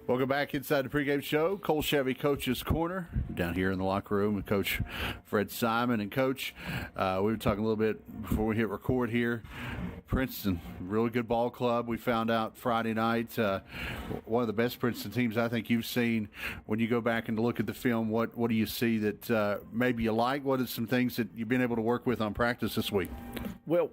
Welcome back inside the pregame show. Cole Chevy Coach's Corner down here in the locker room with Coach Fred Simon. And Coach, we were talking a little bit before we hit record here. Princeton, really good ball club. We found out Friday night, one of the best Princeton teams I think you've seen. When you go back and look at the film, what do you see that maybe you like? What are some things that you've been able to work with on practice this week? Well,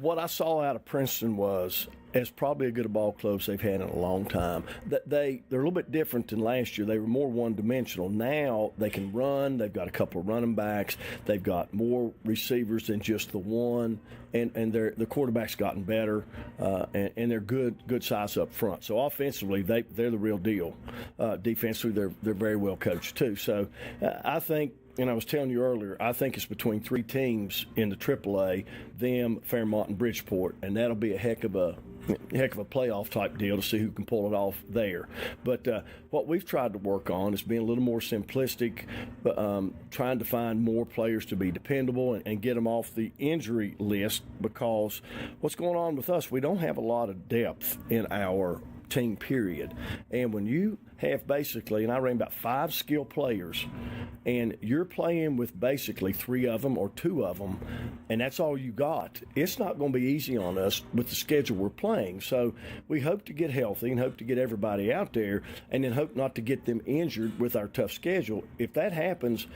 what I saw out of Princeton was as probably a good a ball club as they've had in a long time. They're a little bit different than last year. They were more one-dimensional. Now they can run. They've got a couple of running backs. They've got more receivers than just the one, and the quarterback's gotten better, and they're good size up front. So offensively, they're the real deal. Defensively, they're very well coached too. So I think. And I was telling you earlier, I think it's between three teams in the AAA, them, Fairmont, and Bridgeport, and that'll be a heck of a playoff type deal to see who can pull it off there. But what we've tried to work on is being a little more simplistic, trying to find more players to be dependable and get them off the injury list, because what's going on with us, we don't have a lot of depth in our team, period. And when you have basically, and I ran about 5 skilled players, and you're playing with basically 3 of them or 2 of them, and that's all you got, it's not going to be easy on us with the schedule we're playing. So we hope to get healthy and hope to get everybody out there, and then hope not to get them injured with our tough schedule. If that happens,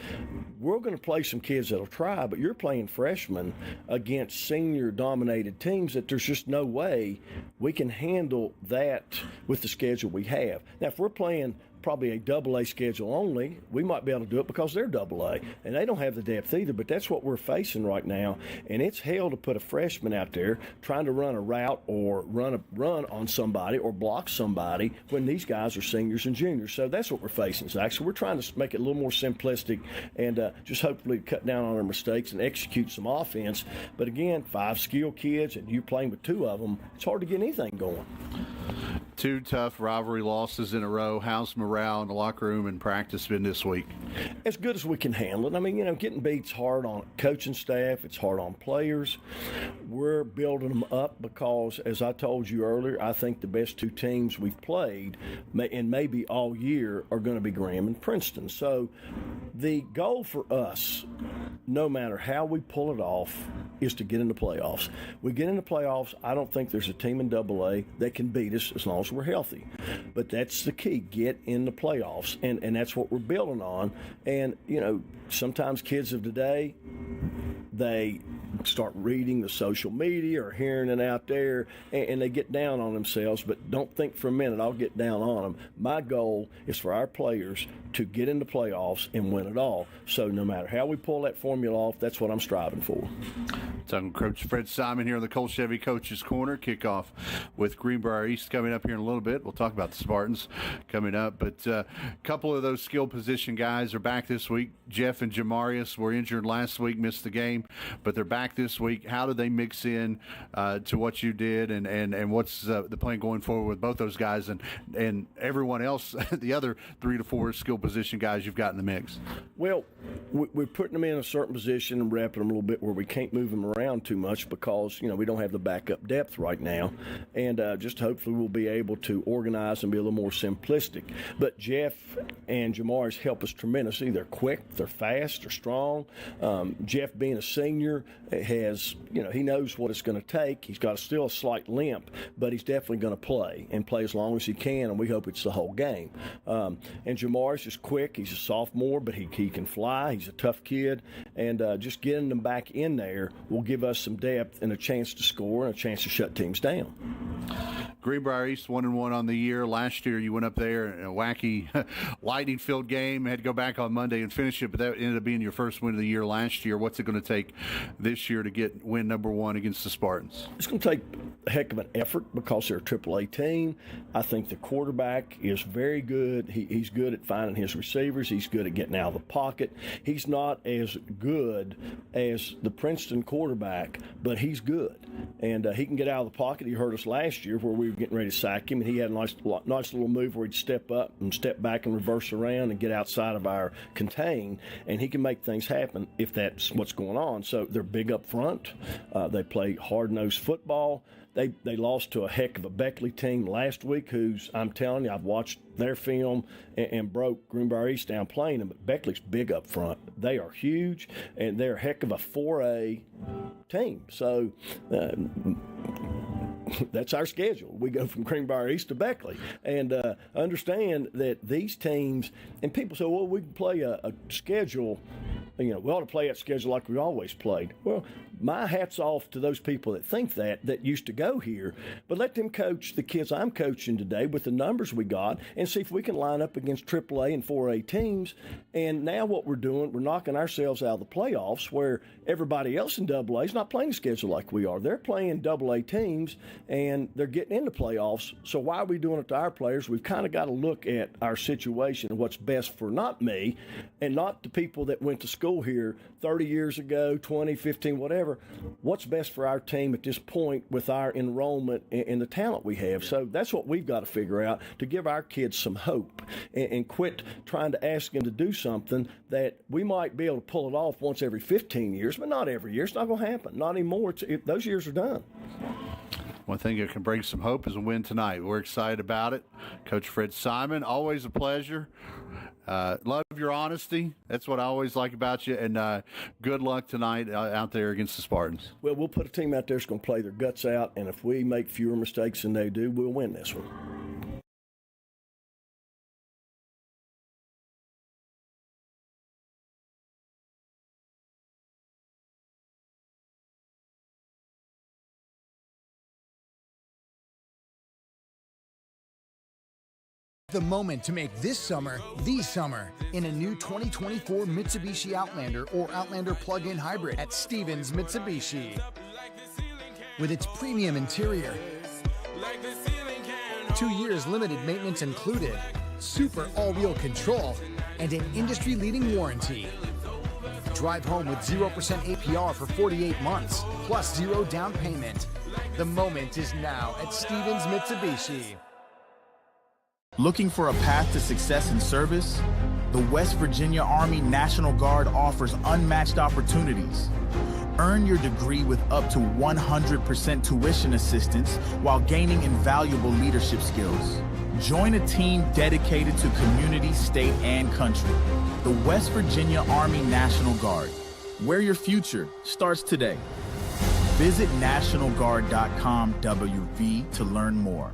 we're going to play some kids that'll try, but you're playing freshmen against senior-dominated teams that there's just no way we can handle that with the schedule we have. Now, if we're playing probably a AA schedule only, we might be able to do it because they're AA, and they don't have the depth either, but that's what we're facing right now, and it's hell to put a freshman out there trying to run a route or run on somebody or block somebody when these guys are seniors and juniors. So that's what we're facing, Zach. So we're trying to make it a little more simplistic and just hopefully cut down on our mistakes and execute some offense. But again, 5 skilled kids and you playing with 2 of them, it's hard to get anything going. 2 tough rivalry losses in a row. How's morale in the locker room and practice been this week? As good as we can handle it. I mean, getting beat's hard on coaching staff. It's hard on players. We're building them up because, as I told you earlier, I think the best 2 teams we've played, and maybe all year, are going to be Graham and Princeton. So the goal for us, no matter how we pull it off, is to get in the playoffs. We get in the playoffs, I don't think there's a team in AA that can beat us as long as we're healthy. But that's the key, get in the playoffs, and that's what we're building on. And, sometimes kids of today, they start reading the social media or hearing it out there, and they get down on themselves, but don't think for a minute I'll get down on them. My goal is for our players to get into playoffs and win it all. So no matter how we pull that formula off, that's what I'm striving for. Talking to Coach Fred Simon here on the Cole Chevy Coach's Corner. Kickoff with Greenbrier East coming up here in a little bit. We'll talk about the Spartans coming up, but a couple of those skill position guys are back this week. Jeff and Jamarius were injured last week, missed the game, but they're back this week. How do they mix in to what you did, and what's the plan going forward with both those guys and everyone else, the other 3 to 4 skill position guys you've got in the mix? Well, we're putting them in a certain position and wrapping them a little bit where we can't move them around too much because, we don't have the backup depth right now. And just hopefully we'll be able to organize and be a little more simplistic. But Jeff and Jamarius help us tremendously. They're quick, they're fast, they're strong. Jeff, being a senior, has, he knows what it's going to take. He's got still a slight limp, but he's definitely going to play and play as long as he can, and we hope it's the whole game. And Jamarius is quick. He's a sophomore, but he can fly. He's a tough kid, and just getting them back in there will give us some depth and a chance to score and a chance to shut teams down. Greenbrier East 1-1 on the year. Last year you went up there in a wacky lightning filled game, had to go back on Monday and finish it, but that ended up being your first win of the year last year. What's it going to take this year to get win number 1 against the Spartans? It's going to take a heck of an effort because they're a AAA team. I think the quarterback is very good. He's good at finding his receivers. He's good at getting out of the pocket. He's not as good as the Princeton quarterback, but he's good. And he can get out of the pocket. He hurt us last year where we were getting ready to sack him, and he had a nice little move where he'd step up and step back and reverse around and get outside of our contain, and he can make things happen if that's what's going on. So they're big up front. They play hard-nosed football. They lost to a heck of a Beckley team last week, who's, I'm telling you, I've watched their film and broke Greenbrier East down playing them. But Beckley's big up front. They are huge, and they're a heck of a 4A team. So that's our schedule. We go from Greenbrier East to Beckley. And understand that these teams, and people say, well, we can play a schedule, we ought to play that schedule like we always played. Well, my hat's off to those people that think that used to go here, but let them coach the kids I'm coaching today with the numbers we got and see if we can line up against AAA and 4A teams. And now what we're doing, we're knocking ourselves out of the playoffs, where everybody else in AA is not playing a schedule like we are. They're playing AA teams, and they're getting into playoffs. So why are we doing it to our players? We've kind of got to look at our situation and what's best for not me and not the people that went to school here 30 years ago, 20, 15, whatever. What's best for our team at this point with our enrollment and the talent we have? So that's what we've got to figure out to give our kids some hope and quit trying to ask them to do something that we might be able to pull it off once every 15 years, but not every year. It's not going to happen. Not anymore. Those years are done. One thing that can bring some hope is a win tonight. We're excited about it. Coach Fred Simon, always a pleasure. Love your honesty. That's what I always like about you. And good luck tonight out there against the Spartans. Well, we'll put a team out there that's going to play their guts out, and if we make fewer mistakes than they do, we'll win this one. The moment to make this summer the summer in a new 2024 Mitsubishi Outlander or Outlander plug-in hybrid at Stevens Mitsubishi. With its premium interior, 2 years limited maintenance included, super all-wheel control, and an industry-leading warranty. Drive home with 0% APR for 48 months, plus 0 down payment. The moment is now at Stevens Mitsubishi. Looking for a path to success in service? The West Virginia Army National Guard offers unmatched opportunities. Earn your degree with up to 100% tuition assistance while gaining invaluable leadership skills. Join a team dedicated to community, state, and country. The West Virginia Army National Guard, where your future starts today. Visit nationalguard.com WV to learn more.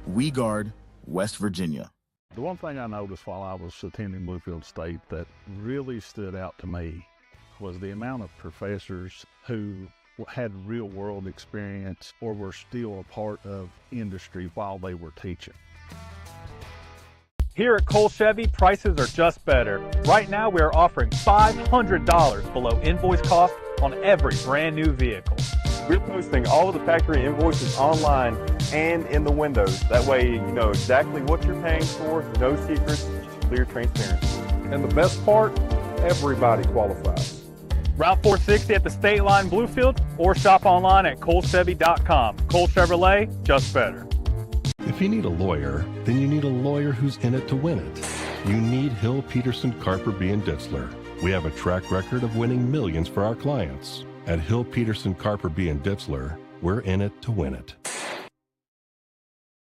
We guard West Virginia. The one thing I noticed while I was attending Bluefield State that really stood out to me was the amount of professors who had real world experience or were still a part of industry while they were teaching. Here at Cole Chevy, prices are just better. Right now we are offering $500 below invoice cost on every brand new vehicle. We're posting all of the factory invoices online and in the windows. That way you know exactly what you're paying for, no secrets, just clear transparency. And the best part, everybody qualifies. Route 460 at the State Line Bluefield, or shop online at colechevy.com. Cole Chevrolet, just better. If you need a lawyer, then you need a lawyer who's in it to win it. You need Hill, Peterson, Carper, B. & Ditzler. We have a track record of winning millions for our clients. At Hill, Peterson, Carper, B. & Ditzler, we're in it to win it.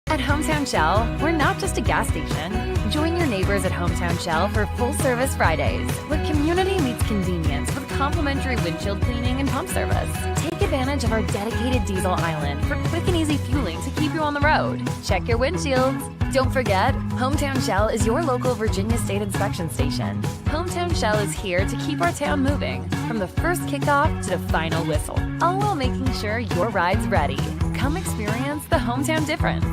At Hometown Shell, we're not just a gas station. Join your neighbors at Hometown Shell for Full Service Fridays, where community meets convenience with complimentary windshield cleaning and pump service. Take advantage of our dedicated diesel island for quick and easy fueling to keep you on the road. Check your windshields. Don't forget, Hometown Shell is your local Virginia State inspection station. Hometown Shell is here to keep our town moving, from the first kickoff to the final whistle, all while making sure your ride's ready. Come experience the hometown difference.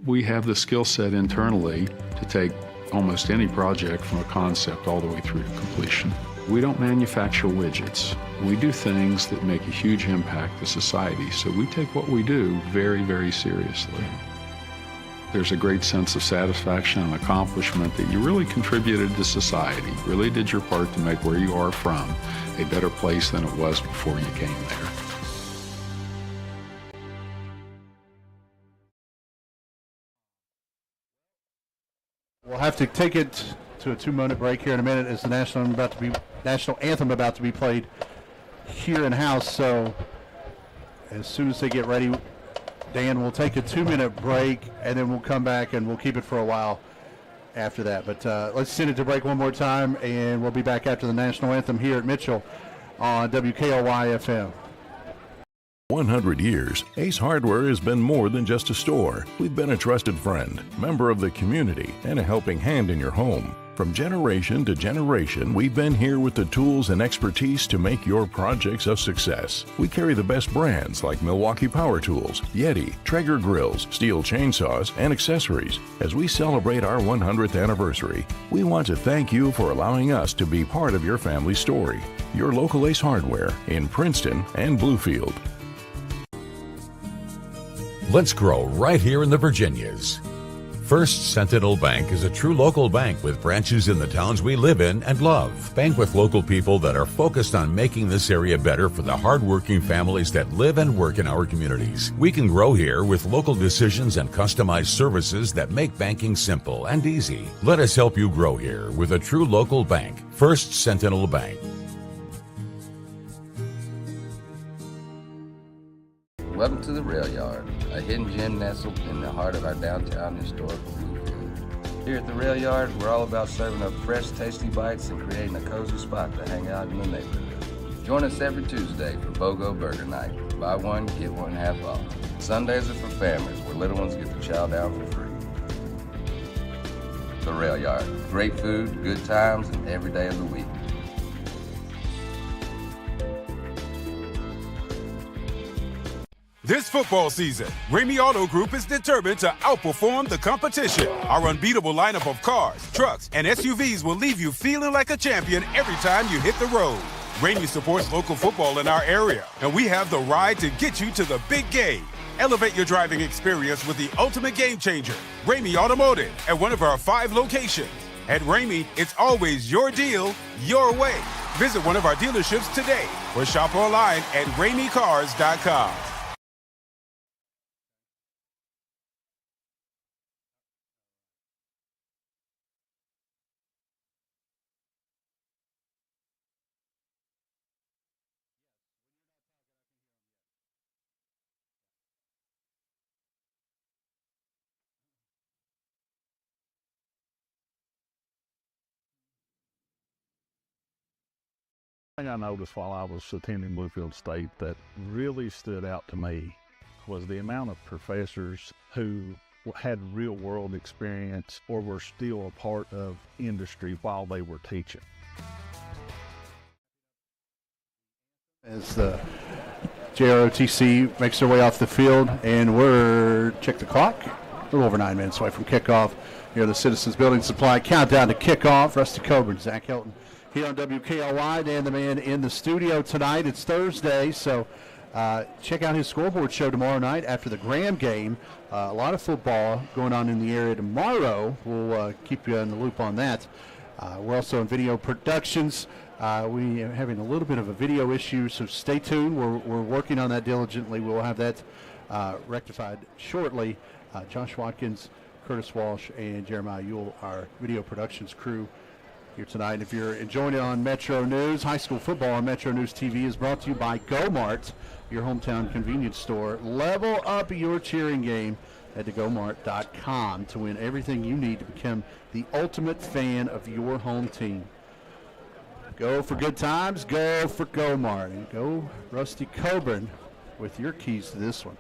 We have the skill set internally to take almost any project from a concept all the way through to completion. We don't manufacture widgets. We do things that make a huge impact to society, so we take what we do very, very seriously. There's a great sense of satisfaction and accomplishment that you really contributed to society, really did your part to make where you are from a better place than it was before you came there. We'll have to take it to a 2-minute break here in a minute as the national anthem about to be played here in house. So as soon as they get ready, Dan, we'll take a 2-minute break, and then we'll come back and we'll keep it for a while after that. But let's send it to break one more time, and we'll be back after the national anthem here at Mitchell on WKLY FM. 100 years, Ace Hardware has been more than just a store. We've been a trusted friend, member of the community, and a helping hand in your home. From generation to generation, we've been here with the tools and expertise to make your projects a success. We carry the best brands like Milwaukee Power Tools, Yeti, Traeger Grills, Steel Chainsaws, and accessories. As we celebrate our 100th anniversary, we want to thank you for allowing us to be part of your family story. Your local Ace Hardware in Princeton and Bluefield. Let's grow right here in the Virginias. First Sentinel Bank is a true local bank with branches in the towns we live in and love. Bank with local people that are focused on making this area better for the hardworking families that live and work in our communities. We can grow here with local decisions and customized services that make banking simple and easy. Let us help you grow here with a true local bank. First Sentinel Bank. Welcome to the Rail Yard, a hidden gem nestled in the heart of our downtown historical Bluefield. Here at the Rail Yard, we're all about serving up fresh, tasty bites and creating a cozy spot to hang out in the neighborhood. Join us every Tuesday for BOGO Burger Night. Buy one, get one half off. Sundays are for families, where little ones get to chow down for free. The Rail Yard, great food, good times, and every day of the week. This football season, Ramey Auto Group is determined to outperform the competition. Our unbeatable lineup of cars, trucks, and SUVs will leave you feeling like a champion every time you hit the road. Ramey supports local football in our area, and we have the ride to get you to the big game. Elevate your driving experience with the ultimate game changer, Ramey Automotive, at one of our 5 locations. At Ramey, it's always your deal, your way. Visit one of our dealerships today or shop online at RameyCars.com. thing I noticed while I was attending Bluefield State that really stood out to me was the amount of professors who had real world experience or were still a part of industry while they were teaching. As the JROTC makes their way off the field, and we're, check the clock, a little over 9 minutes away from kickoff here at the Citizens Building Supply. Countdown to kickoff. Rusty Coburn, Zach Helton here on WKLY. Dan the Man in the studio tonight. It's Thursday, so check out his scoreboard show tomorrow night after the Graham game. A lot of football going on in the area tomorrow. We'll keep you in the loop on that. We're also in video productions. We are having a little bit of a video issue, so stay tuned. We're working on that diligently. We'll have that rectified shortly. Josh Watkins, Curtis Walsh, and Jeremiah Ewell, our video productions crew here tonight. If you're enjoying it on Metro News, high school football on Metro News TV is brought to you by GoMart, your hometown convenience store. Level up your cheering game. Head to GoMart.com to win everything you need to become the ultimate fan of your home team. Go for good times, go for GoMart, and go Rusty Coburn with your keys to this one.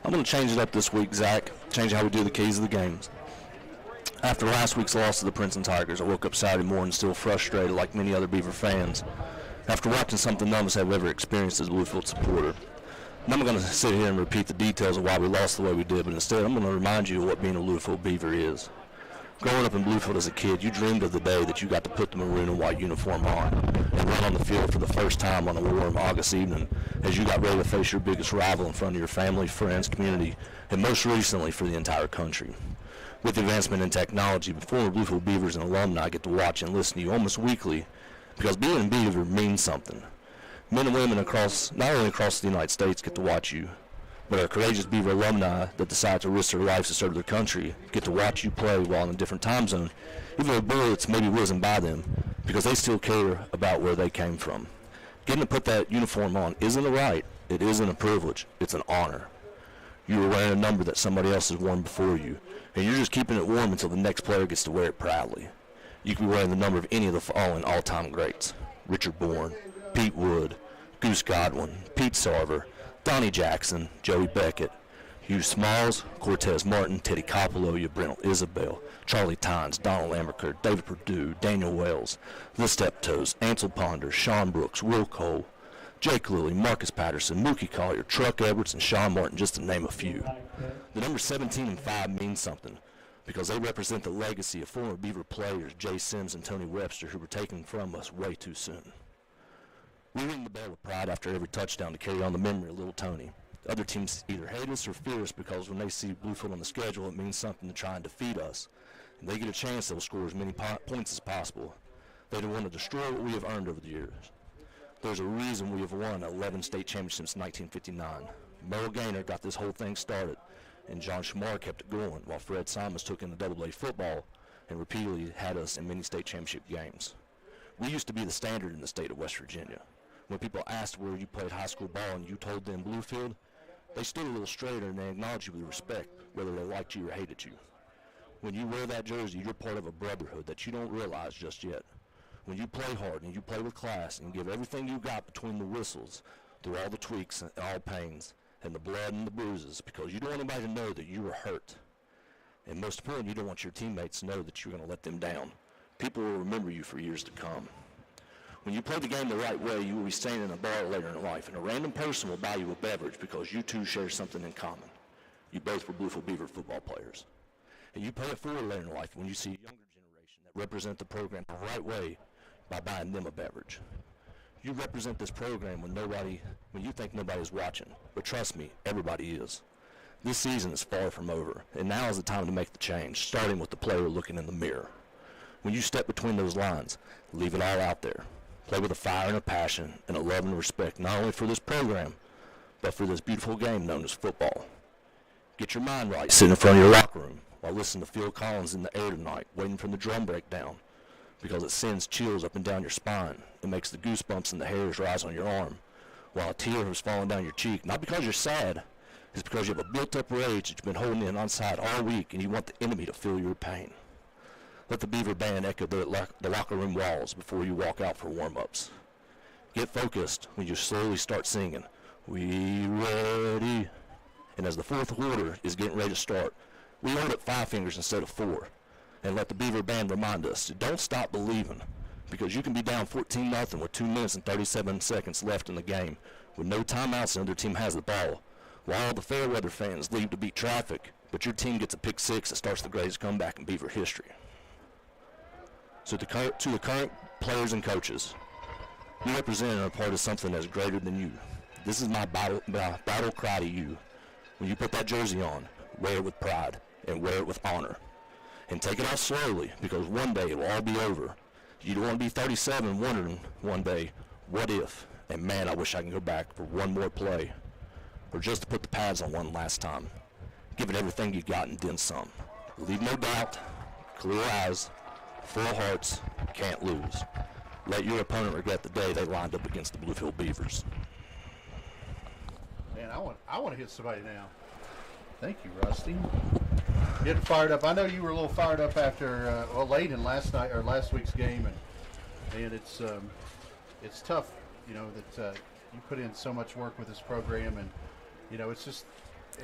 I'm going to change it up this week, Zach. Change how we do the keys of the games. After last week's loss to the Princeton Tigers, I woke up Saturday morning still frustrated like many other Beaver fans after watching something none of us have ever experienced as a Bluefield supporter. And I'm going to sit here and repeat the details of why we lost the way we did, but instead I'm going to remind you of what being a Bluefield Beaver is. Growing up in Bluefield as a kid, you dreamed of the day that you got to put the maroon and white uniform on and run on the field for the first time on a warm August evening as you got ready to face your biggest rival in front of your family, friends, community, and most recently for the entire country. With advancement in technology, former Bluefield Beavers and alumni get to watch and listen to you almost weekly because being a Beaver means something. Men and women across, not only across the United States, get to watch you, but our courageous Beaver alumni that decide to risk their lives to serve their country get to watch you play while in a different time zone, even though bullets may be whizzing by them, because they still care about where they came from. Getting to put that uniform on isn't a right, It isn't a privilege, it's an honor. You are wearing a number that somebody else has worn before you, and you're just keeping it warm until the next player gets to wear it proudly. You could be wearing the number of any of the following all-time greats: Richard Bourne, Pete Wood, Goose Godwin, Pete Sarver, Donnie Jackson, Joey Beckett, Hugh Smalls, Cortez Martin, Teddy Coppola, Brent Isabel, Charlie Tynes, Donald Amberkirk, David Perdue, Daniel Wells, The Steptoes, Ansel Ponder, Sean Brooks, Will Cole, Jake Lilly, Marcus Patterson, Mookie Collier, Truck Edwards, and Sean Martin, just to name a few. The numbers 17 and 5 mean something because they represent the legacy of former Beaver players Jay Sims and Tony Webster, who were taken from us way too soon. We ring the bell with pride after every touchdown to carry on the memory of little Tony. Other teams either hate us or fear us because when they see Bluefield on the schedule, it means something to try and defeat us. And they get a chance, they'll score as many points as possible. They don't want to destroy what we have earned over the years. There's a reason we have won 11 state championships since 1959. Merle Gaynor got this whole thing started, and John Shamar kept it going, while Fred Simons took in the AA football and repeatedly had us in many state championship games. We used to be the standard in the state of West Virginia. When people asked where you played high school ball and you told them Bluefield, they stood a little straighter and they acknowledged you with respect, whether they liked you or hated you. When you wear that jersey, you're part of a brotherhood that you don't realize just yet. When you play hard and you play with class and give everything you got between the whistles, through all the tweaks and all pains, and the blood and the bruises, because you don't want anybody to know that you were hurt. And most important, you don't want your teammates to know that you're going to let them down. People will remember you for years to come. When you play the game the right way, you will be staying in a bar later in life, and a random person will buy you a beverage because you two share something in common. You both were Bluefield Beaver football players. And you pay it forward later in life when you see a younger generation that represent the program the right way by buying them a beverage. You represent this program when you think nobody's watching, but trust me, everybody is. This season is far from over, and now is the time to make the change, starting with the player looking in the mirror. When you step between those lines, leave it all out there. Play with a fire and a passion and a love and respect, not only for this program, but for this beautiful game known as football. Get your mind right, sit in front of your locker room while listening to Phil Collins in the air tonight, waiting for the drum breakdown, because it sends chills up and down your spine. It makes the goosebumps and the hairs rise on your arm, while a tear is falling down your cheek, not because you're sad, it's because you have a built-up rage that you've been holding in onside all week and you want the enemy to feel your pain. Let the Beaver band echo the locker room walls before you walk out for warm-ups. Get focused when you slowly start singing, "We ready." And as the fourth quarter is getting ready to start, we hold up 5 fingers instead of 4. And let the Beaver band remind us to don't stop believing, because you can be down 14-0 with 2 minutes and 37 seconds left in the game with no timeouts and the other team has the ball, while all the Fairweather fans leave to beat traffic, but your team gets a pick 6 that starts the greatest comeback in Beaver history. So to the current players and coaches, you represent and are part of something that's greater than you. This is my battle cry to you. When you put that jersey on, wear it with pride and wear it with honor. And take it off slowly, because one day it will all be over. You don't want to be 37 wondering one day, what if? And man, I wish I can go back for one more play, or just to put the pads on one last time. Give it everything you got and then some. Leave no doubt, clear eyes, full hearts, can't lose. Let your opponent regret the day they lined up against the Bluefield Beavers. Man, I want to hit somebody now. Thank you, Rusty. Getting fired up. I know you were a little fired up after late in last week's game, and it's tough, that you put in so much work with this program, and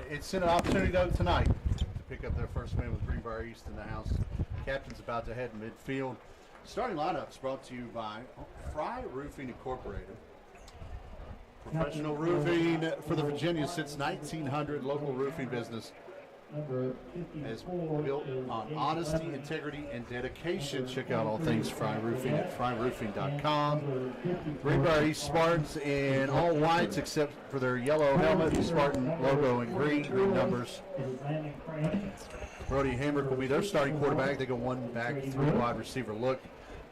it's an opportunity though tonight to pick up their first win with Greenbrier East in the house. Captain's about to head midfield. Starting lineups brought to you by Fry Roofing Incorporated. Professional roofing for the Virginians since 1900. Local roofing business has built on honesty, integrity, and dedication. Check out all things Fry Roofing at fryroofing.com. Greenbrier East Spartans in all whites except for their yellow helmet, the Spartan logo in green numbers. Brody Hamrick will be their starting quarterback. They go 1 back, 3 wide receiver look.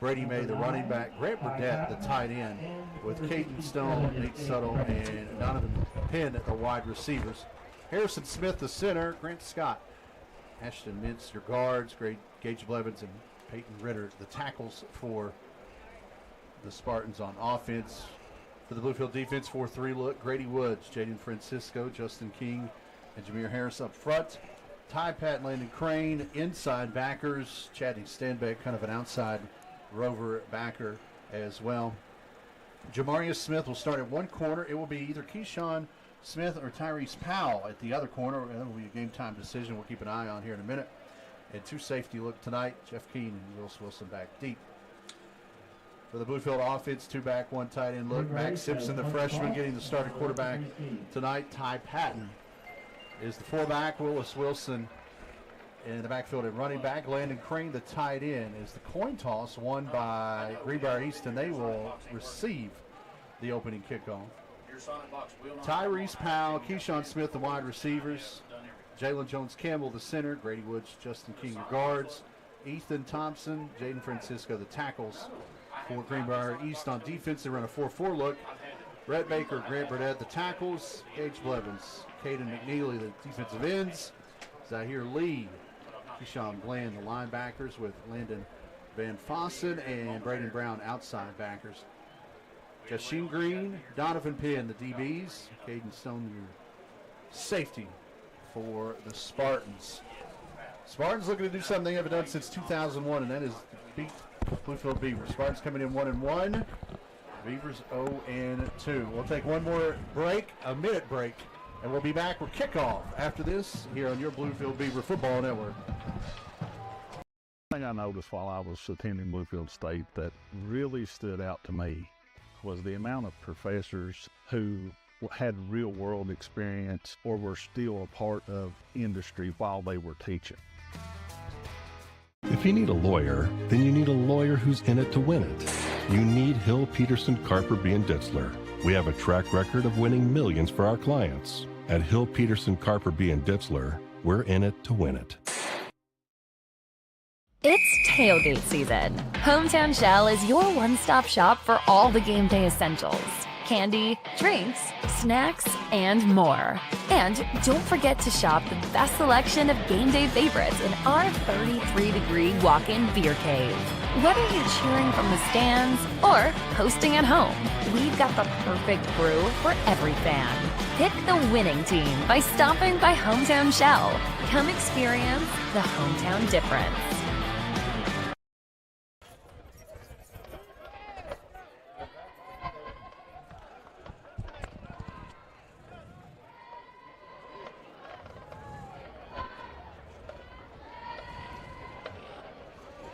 Brady May, the running back. Grant Burdett, the tight end, with Caden Stone, Nate Suttle, and Donovan Penn at the wide receivers. Harrison Smith, the center. Grant Scott, Ashton Mintz, your guards. Gage Blevins and Peyton Ritter, the tackles for the Spartans on offense. For the Bluefield defense, 4-3 look. Grady Woods, Jaden Francisco, Justin King, and Jameer Harris up front. Ty Pat, Landon Crane, inside backers. Chadney Stanbeck, kind of an outside rover backer as well. Jamarius Smith will start at one corner. It will be either Keyshawn Smith or Tyrese Powell at the other corner. That will be a game time decision we'll keep an eye on here in a minute. And 2 safety look tonight. Jeff Keane and Willis Wilson back deep. For the Bluefield offense, 2 back, 1 tight end look. Max Simpson, the freshman, getting the starting quarterback tonight. Ty Patton is the fullback. Willis Wilson in the backfield at running back. Landon Crane, the tight end, is the coin toss won by Greenbrier East, and they will receive the opening kickoff. Tyrese Powell, Keyshawn Smith, the wide receivers. Jalen Jones-Campbell, the center. Grady Woods, Justin King, the guards. Ethan Thompson, Jaden Francisco, the tackles. For Greenbrier East on defense, they run a 4-4 look. Brett Baker, Grant Burdett, the tackles. Gage Blevins, Caden McNeely, the defensive ends. Zahir Lee, Keyshawn Bland, the linebackers, with Landon Van Fossen and Braden Brown, outside backers. Jasheen Green, Donovan Penn, the DBs. Caden Stone, the safety for the Spartans. Spartans looking to do something they haven't done since 2001, and that is beat Bluefield Beavers. Spartans coming in 1-1. Beavers 0-2. We'll take one more break, a minute break, and we'll be back with kickoff after this here on your Bluefield Beaver Football Network. One thing I noticed while I was attending Bluefield State that really stood out to me was the amount of professors who had real world experience or were still a part of industry while they were teaching. If you need a lawyer, then you need a lawyer who's in it to win it. You need Hill, Peterson, Carper, B. & Ditzler. We have a track record of winning millions for our clients. At Hill, Peterson, Carper, B. & Ditzler, we're in it to win it. It's tailgate season. Hometown Shell is your one-stop shop for all the game day essentials. Candy, drinks, snacks, and more. And don't forget to shop the best selection of game day favorites in our 33-degree walk-in beer cave. Whether you're cheering from the stands or hosting at home, we've got the perfect brew for every fan. Pick the winning team by stopping by Hometown Shell. Come experience the hometown difference.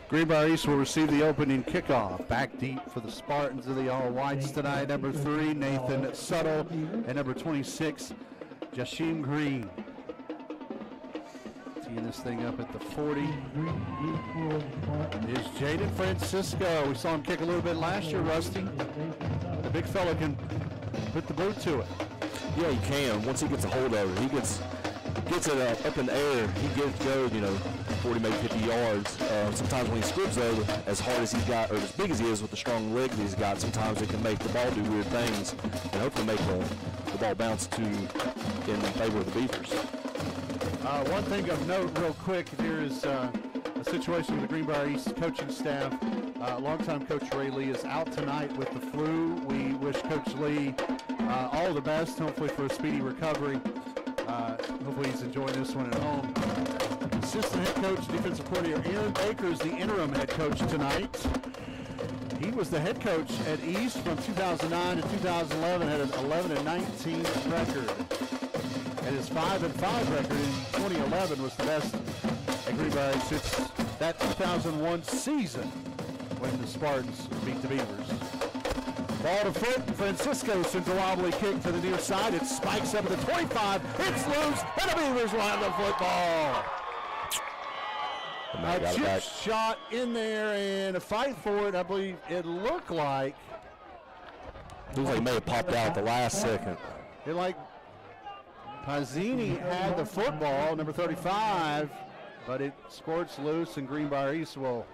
Greenbrier East will receive the opening kickoff. Back deep for the Spartans of the All Whites tonight. Number 3, Nathan Suttle, and number 26, Jasheen Green. Teeing this thing up at the 40 is Jaden Francisco. We saw him kick a little bit last year, Rusty. The big fella can put the boot to it. Yeah, he can. Once he gets a hold of it, he gets it up in the air. He gets go, 40, maybe 50 yards. Sometimes when he squibs, though, as hard as he's got, or as big as he is with the strong leg that he's got, sometimes it can make the ball do weird things and hopefully make the ball bounce in favor of the Beavers. One thing of note real quick, there is a situation with the Greenbrier East coaching staff. Longtime Coach Ray Lee is out tonight with the flu. We wish Coach Lee all the best, hopefully for a speedy recovery. Hopefully he's enjoying this one at home. Assistant head coach, defensive coordinator Aaron Baker is the interim head coach tonight. He was the head coach at East from 2009 to 2011, had an 11-19 record. And his 5-5 record in 2011 was the best at Greenbrier since that 2001 season when the Spartans beat the Beavers. Ball to foot, Francisco sends a wobbly kick to the near side. It spikes up at the 25. It's loose, and the Beavers will have the football. A chip shot in there and a fight for it. I believe it looked like. Looks like it may have popped out at the last second. It like Pazzini had the football, number 35, but it squirts loose, and Greenbrier East will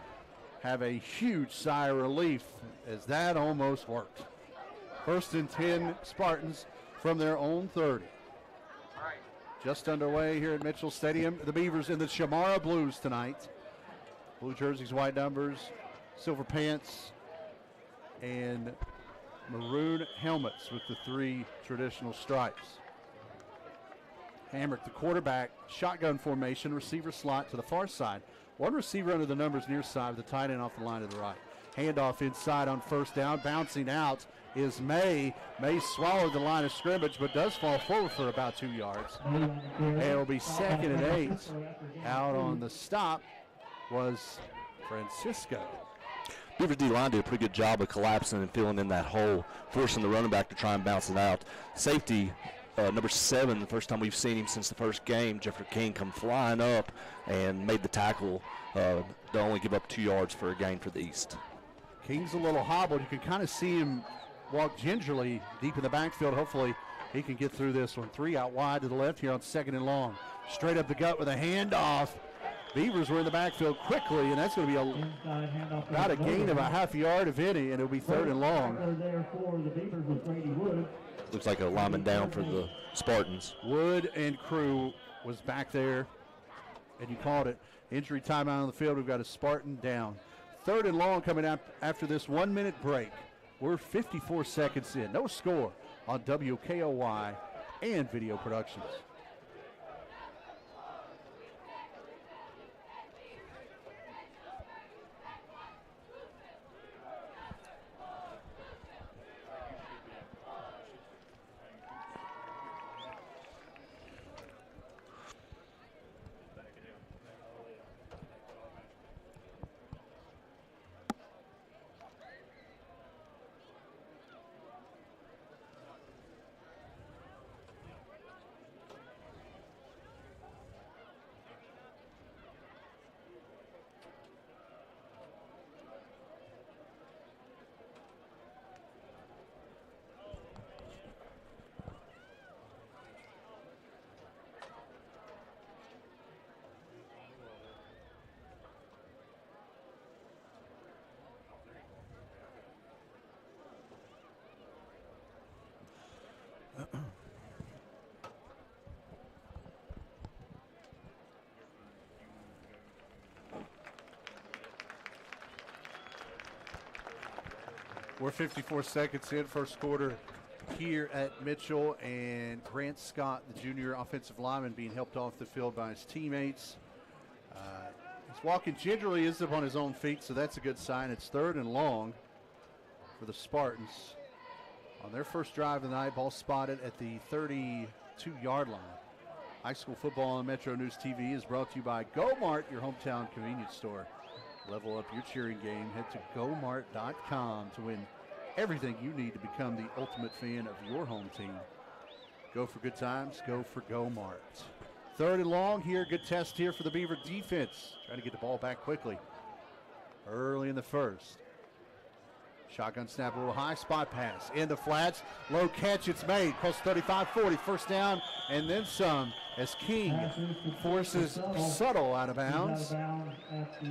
have a huge sigh of relief as that almost worked. 1st and 10 Spartans from their own 30. Just underway here at Mitchell Stadium. The Beavers in the Shamara Blues tonight. Blue jerseys, white numbers, silver pants, and maroon helmets with the 3 traditional stripes. Hamrick, the quarterback, shotgun formation, receiver slot to the far side. 1 receiver under the numbers near side with the tight end off the line to the right. Handoff inside on first down. Bouncing out is May. May swallowed the line of scrimmage, but does fall forward for about 2 yards. And it'll be 2nd and 8. Out on the stop was Francisco. Beaver D-line did a pretty good job of collapsing and filling in that hole, forcing the running back to try and bounce it out. Safety, number 7, the first time we've seen him since the first game, Jeffrey King, come flying up and made the tackle to only give up 2 yards for a gain for the East. King's a little hobbled. You can kind of see him walk gingerly deep in the backfield. Hopefully he can get through this one. 3 out wide to the left here on 2nd and long. Straight up the gut with a handoff. Beavers were in the backfield quickly, and that's going to be about a gain of a half yard, if any, and it'll be 3rd and long. Looks like a lineman down for the Spartans. Wood and crew was back there, and you called it. Injury timeout on the field. We've got a Spartan down. 3rd and long coming out after this 1-minute break. We're 54 seconds in. No score on WKOY and Video Productions. We're 54 seconds in, first quarter here at Mitchell, and Grant Scott, the junior offensive lineman, being helped off the field by his teammates. He's walking gingerly, is up on his own feet, so that's a good sign. It's 3rd and long for the Spartans. On their first drive of the night, ball spotted at the 32-yard line. High school football on Metro News TV is brought to you by GoMart, your hometown convenience store. Level up your cheering game. Head to GoMart.com to win everything you need to become the ultimate fan of your home team. Go for good times. Go for GoMart. 3rd and long here. Good test here for the Beaver defense. Trying to get the ball back quickly. Early in the first. Shotgun snap, a little high, spot pass. Into flats, low catch, it's made. Close 35-40, first down, and then some as King forces Subtle out of bounds.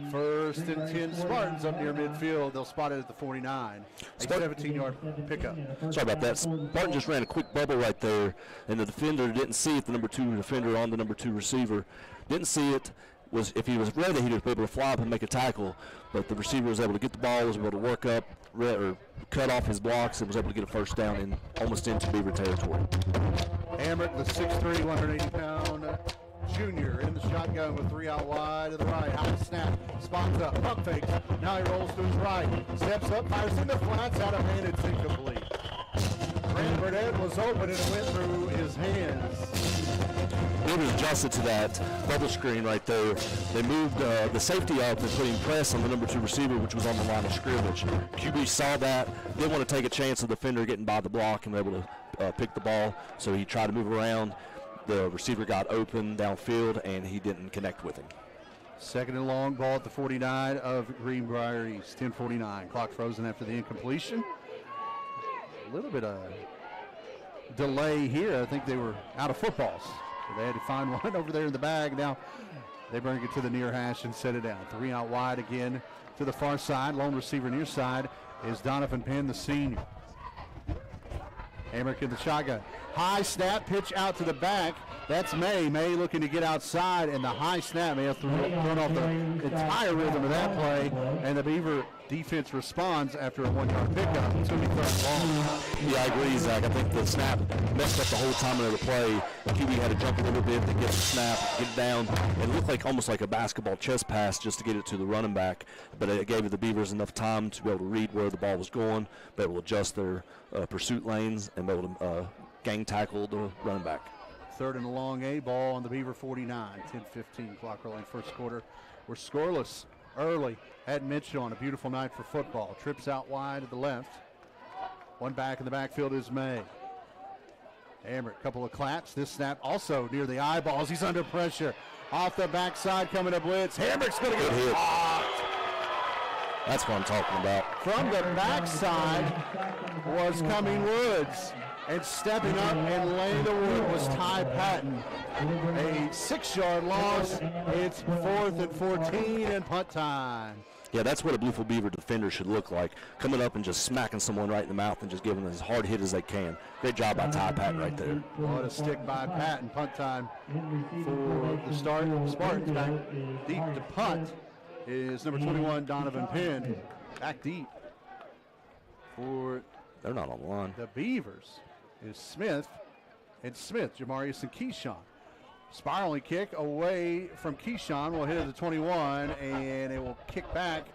1st and 10 Spartans up near midfield. They'll spot it at the 49. A 17-yard pickup. Sorry about that. Spartan just ran a quick bubble right there, and the defender didn't see it, the number 2 defender on the number 2 receiver. Didn't see it. If he was ready, he'd be able to fly up and make a tackle, but the receiver was able to get the ball, was able to work up, or cut off his blocks, and was able to get a first down in almost into Beaver territory. Hamrick, the 6'3", 180-pound junior in the shotgun with 3 out wide to the right. High snap, spots up, pump fakes. Now he rolls to his right, steps up, fires in the flats, out of hand, it's incomplete. Grant Burnett was open and it went through his hands. Beavers adjusted to that bubble screen right there. They moved the safety up and putting press on the number 2 receiver, which was on the line of scrimmage. QB saw that, didn't want to take a chance of the defender getting by the block and able to pick the ball, so he tried to move around. The receiver got open downfield, and he didn't connect with him. 2nd and long, ball at the 49 of Greenbrier East. 10:49, clock frozen after the incompletion. A little bit of delay here. I think they were out of footballs. So they had to find one over there in the bag. Now they bring it to the near hash and set it down. 3 out wide again to the far side. Lone receiver near side is Donovan Penn, the senior. Hamrick in the shotgun. High snap, pitch out to the back. That's May. May looking to get outside, and the high snap may have thrown off the entire rhythm of that play. And the Beaver defense responds after a 1-yard pickup. It's going to be third and long. Yeah, I agree, Zach. I think the snap messed up the whole timing of the play. The QB had to jump a little bit to get the snap, get down, and it looked like almost like a basketball chest pass just to get it to the running back. But it gave the Beavers enough time to be able to read where the ball was going, be able to adjust their pursuit lanes, and be able to gang tackle the running back. Third and a long, a ball on the Beaver 49. 10:15 clock rolling first quarter. We're scoreless early at Mitchell on a beautiful night for football. Trips out wide to the left. One back in the backfield is May. Hammer, a couple of claps. This snap also near the eyeballs. He's under pressure. Off the backside coming up blitz. Hammer's going to get hit. blocked. That's what I'm talking about. From the backside was coming Woods. And stepping up and laying the wood was Ty Patton. A 6-yard loss. It's 4th and 14 and punt time. Yeah, that's what a Bluefield Beaver defender should look like. Coming up and just smacking someone right in the mouth and just giving them as hard hit as they can. Great job by Ty Patton right there. What a stick by Patton. Punt time for the Spartans. Back deep to punt is number 21, Donovan Penn. Back deep for they're not on the line. The Beavers is Smith, Jamarius and Keyshawn. Spiraling kick away from Keyshawn will hit at the 21, and it will kick back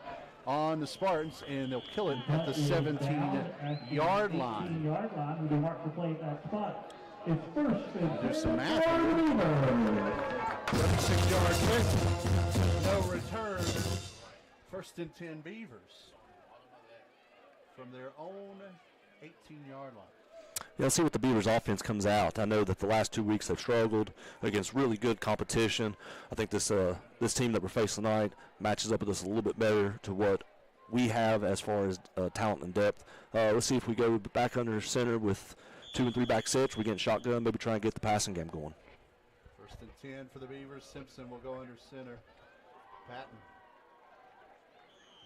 on the Spartans, and they'll kill it at the 17-yard line. Do some math. 36-yard kick, no return. 1st and 10 Beavers from their own 18-yard line. Yeah, let's see what the Beavers offense comes out. I know that the last 2 weeks they've struggled against really good competition. I think this team that we're facing tonight matches up with us a little bit better to what we have as far as talent and depth. Let's see if we go back under center with 2 and 3 back sets. We get shotgun, maybe try and get the passing game going. 1st and 10 for the Beavers. Simpson will go under center. Patton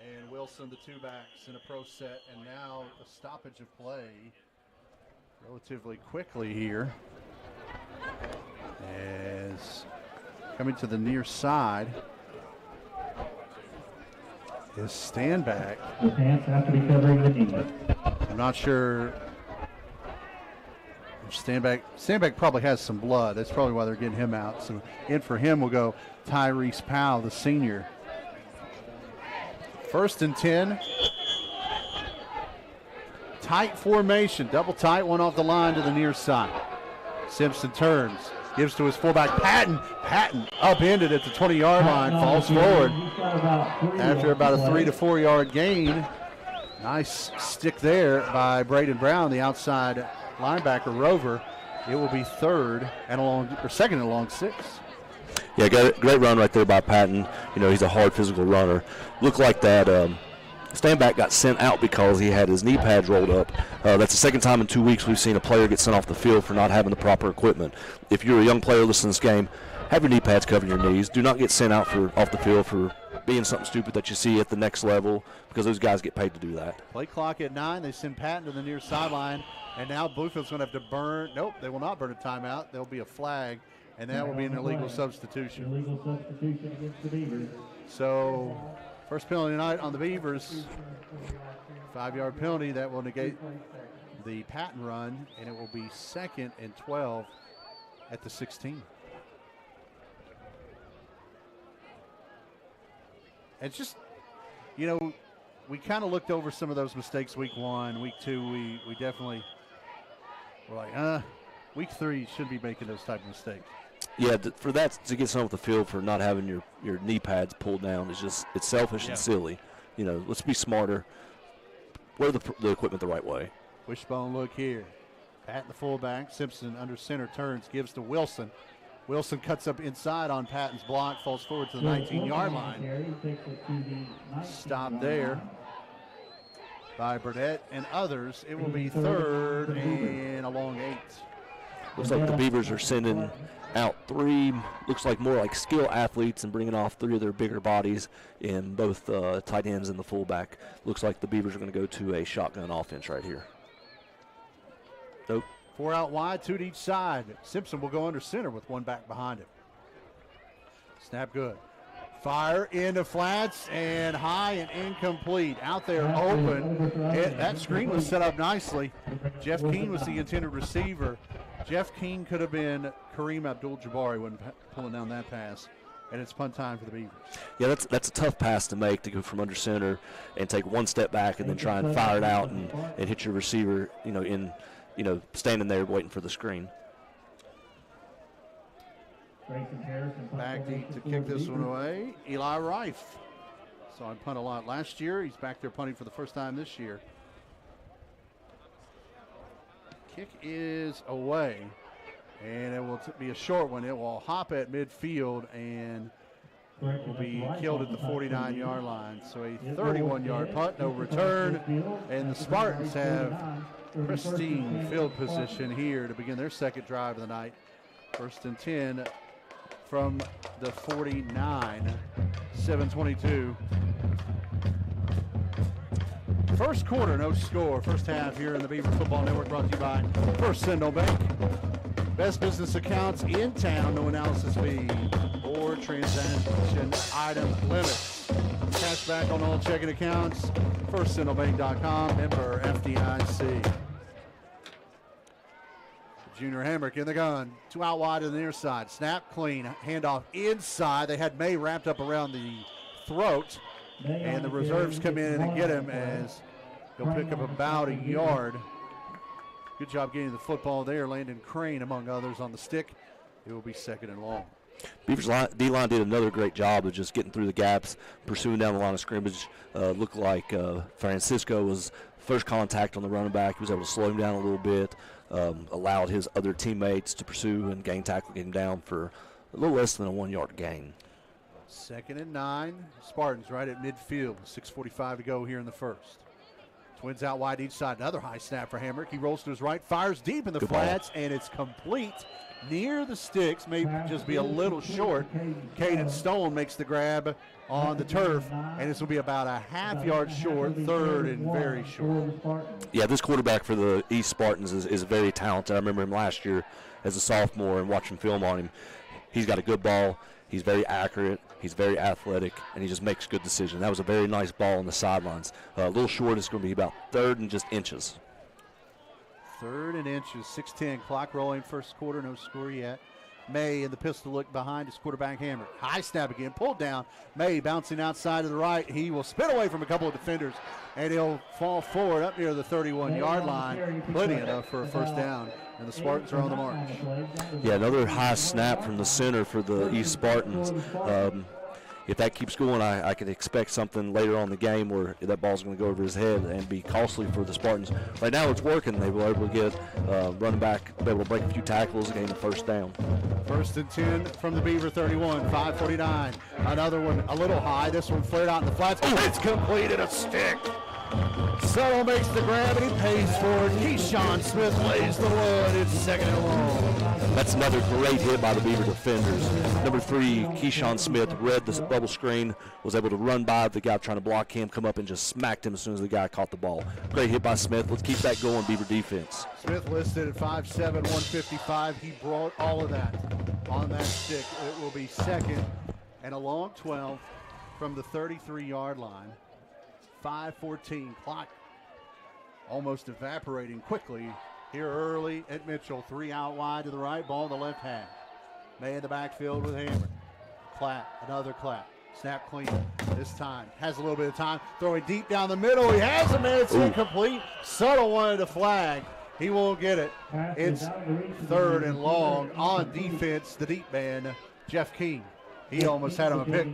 and Wilson, the 2 backs in a pro set, and now a stoppage of play relatively quickly here. As coming to the near side is Standback. I'm not sure if Standback probably has some blood. That's probably why they're getting him out. So in for him will go Tyrese Powell, the senior. 1st and 10. Tight formation, double tight, one off the line to the near side. Simpson turns, gives to his fullback, Patton. Patton upended at the 20-yard line, falls forward after about a 3 to 4 yard gain. Nice stick there by Braden Brown, the outside linebacker Rover. It will be 2nd and along 6. Yeah, great run right there by Patton. You know, he's a hard physical runner. Looked like that Standback got sent out because he had his knee pads rolled up. That's the 2nd time in 2 weeks we've seen a player get sent off the field for not having the proper equipment. If you're a young player listening to this game, have your knee pads covering your knees. Do not get sent out off the field for being something stupid that you see at the next level, because those guys get paid to do that. Play clock at 9. They send Patton to the near sideline, and now Bluefield's going to have to burn. Nope, they will not burn a timeout. There'll be a flag, and that will be an illegal substitution. Illegal substitution against the Beavers. So, first penalty tonight on the Beavers. 5-yard penalty that will negate the Patton run, and it will be 2nd and 12 at the 16. It's just, you know, we kind of looked over some of those mistakes week 1, week 2. We definitely were like, week 3 should be making those type of mistakes. Yeah, for that to get someone off the field for not having your knee pads pulled down is just, it's selfish and silly. You know, let's be smarter. Wear the equipment the right way. Wishbone look here. Patton the fullback. Simpson under center turns, gives to Wilson. Wilson cuts up inside on Patton's block, falls forward to the 19-yard line. Stop there by Burdett and others. It will be 3rd and a long 8. Looks like the Beavers are sending out 3, looks like more like skill athletes, and bringing off 3 of their bigger bodies in both tight ends and the fullback. Looks like the Beavers are going to go to a shotgun offense right here. Nope. 4 out wide, 2 to each side. Simpson will go under center with 1 back behind him. Snap good. Fire into flats and high and incomplete. Out there open. That screen was set up nicely. Jeff Keene was the intended receiver. Jeff Keene could have been Kareem Abdul-Jabbar when pulling down that pass. And it's punt time for the Beavers. Yeah, that's a tough pass to make, to go from under center and take one step back and then try and fire it out and hit your receiver, standing there waiting for the screen. Back deep to kick this one away, Eli Rife. Saw him punt a lot last year. He's back there punting for the first time this year. Kick is away, and it will be a short one. It will hop at midfield and will be killed at the 49-yard line. So a 31-yard punt, no return, and the Spartans have pristine field position here to begin their second drive of the night. 1st and 10 from the 49, 7:22. First quarter, no score. First half here in the Beaver Football Network, brought to you by First Central Bank. Best business accounts in town, no analysis fee or transaction item limits. Cash back on all checking accounts. FirstCentralBank.com, member FDIC. Junior Hamrick in the gun. 2 out wide to the near side. Snap clean. Handoff inside. They had May wrapped up around the throat. And the reserves come in and get him as he'll pick up about a yard. Good job getting the football there. Landon Crane, among others, on the stick. It will be 2nd and long. Beavers D-line did another great job of just getting through the gaps, pursuing down the line of scrimmage. Looked like Francisco was first contact on the running back. He was able to slow him down a little bit, allowed his other teammates to pursue and gain tackle, get him down for a little less than a 1-yard gain. 2nd and 9. Spartans right at midfield. 6:45 to go here in the first. Twins out wide each side. Another high snap for Hamrick. He rolls to his right, fires deep in the flats, and it's complete near the sticks. May just be a little short. Caden Stone makes the grab on the turf, and this will be about a half-yard short, 3rd and very short. Yeah, this quarterback for the East Spartans is very talented. I remember him last year as a sophomore and watching film on him. He's got a good ball. He's very accurate. He's very athletic, and he just makes good decisions. That was a very nice ball on the sidelines. A little short. It's going to be about 3rd and just inches. 3rd and inches. 6:10. Clock rolling. First quarter. No score yet. May in the pistol look behind his quarterback Hammer. High snap again. Pulled down. May bouncing outside to the right. He will spin away from a couple of defenders, and he'll fall forward up near the 31-yard line. Plenty enough for a first down. And the Spartans are on the march. Yeah, another high snap from the center for the East Spartans. If that keeps going, I could expect something later on in the game where that ball's going to go over his head and be costly for the Spartans. Right now it's working. They were able to get running back, be able to break a few tackles, gain the first down. 1st and 10 from the Beaver 31, 5:49. Another one a little high. This one flared out in the flats. It's completed, a stick. Settle makes the grab, and he pays for it. Keyshawn Smith lays the wood. It's 2nd and long. That's another great hit by the Beaver defenders. Number 3, Keyshawn Smith, read the bubble screen, was able to run by the guy trying to block him, come up and just smacked him as soon as the guy caught the ball. Great hit by Smith. Let's keep that going, Beaver defense. Smith listed at 5'7", 155. He brought all of that on that stick. It will be 2nd and a long 12 from the 33-yard line. 5:14 clock almost evaporating quickly here early at Mitchell. 3 out wide to the right, ball in the left half. May in the backfield with Hammer. Clap, another clap. Snap clean this time. Has a little bit of time. Throwing deep down the middle. He has him, and it's incomplete. Subtle wanted a flag. He won't get it. It's 3rd and long on defense. The deep man, Jeff King. He almost had him a pick.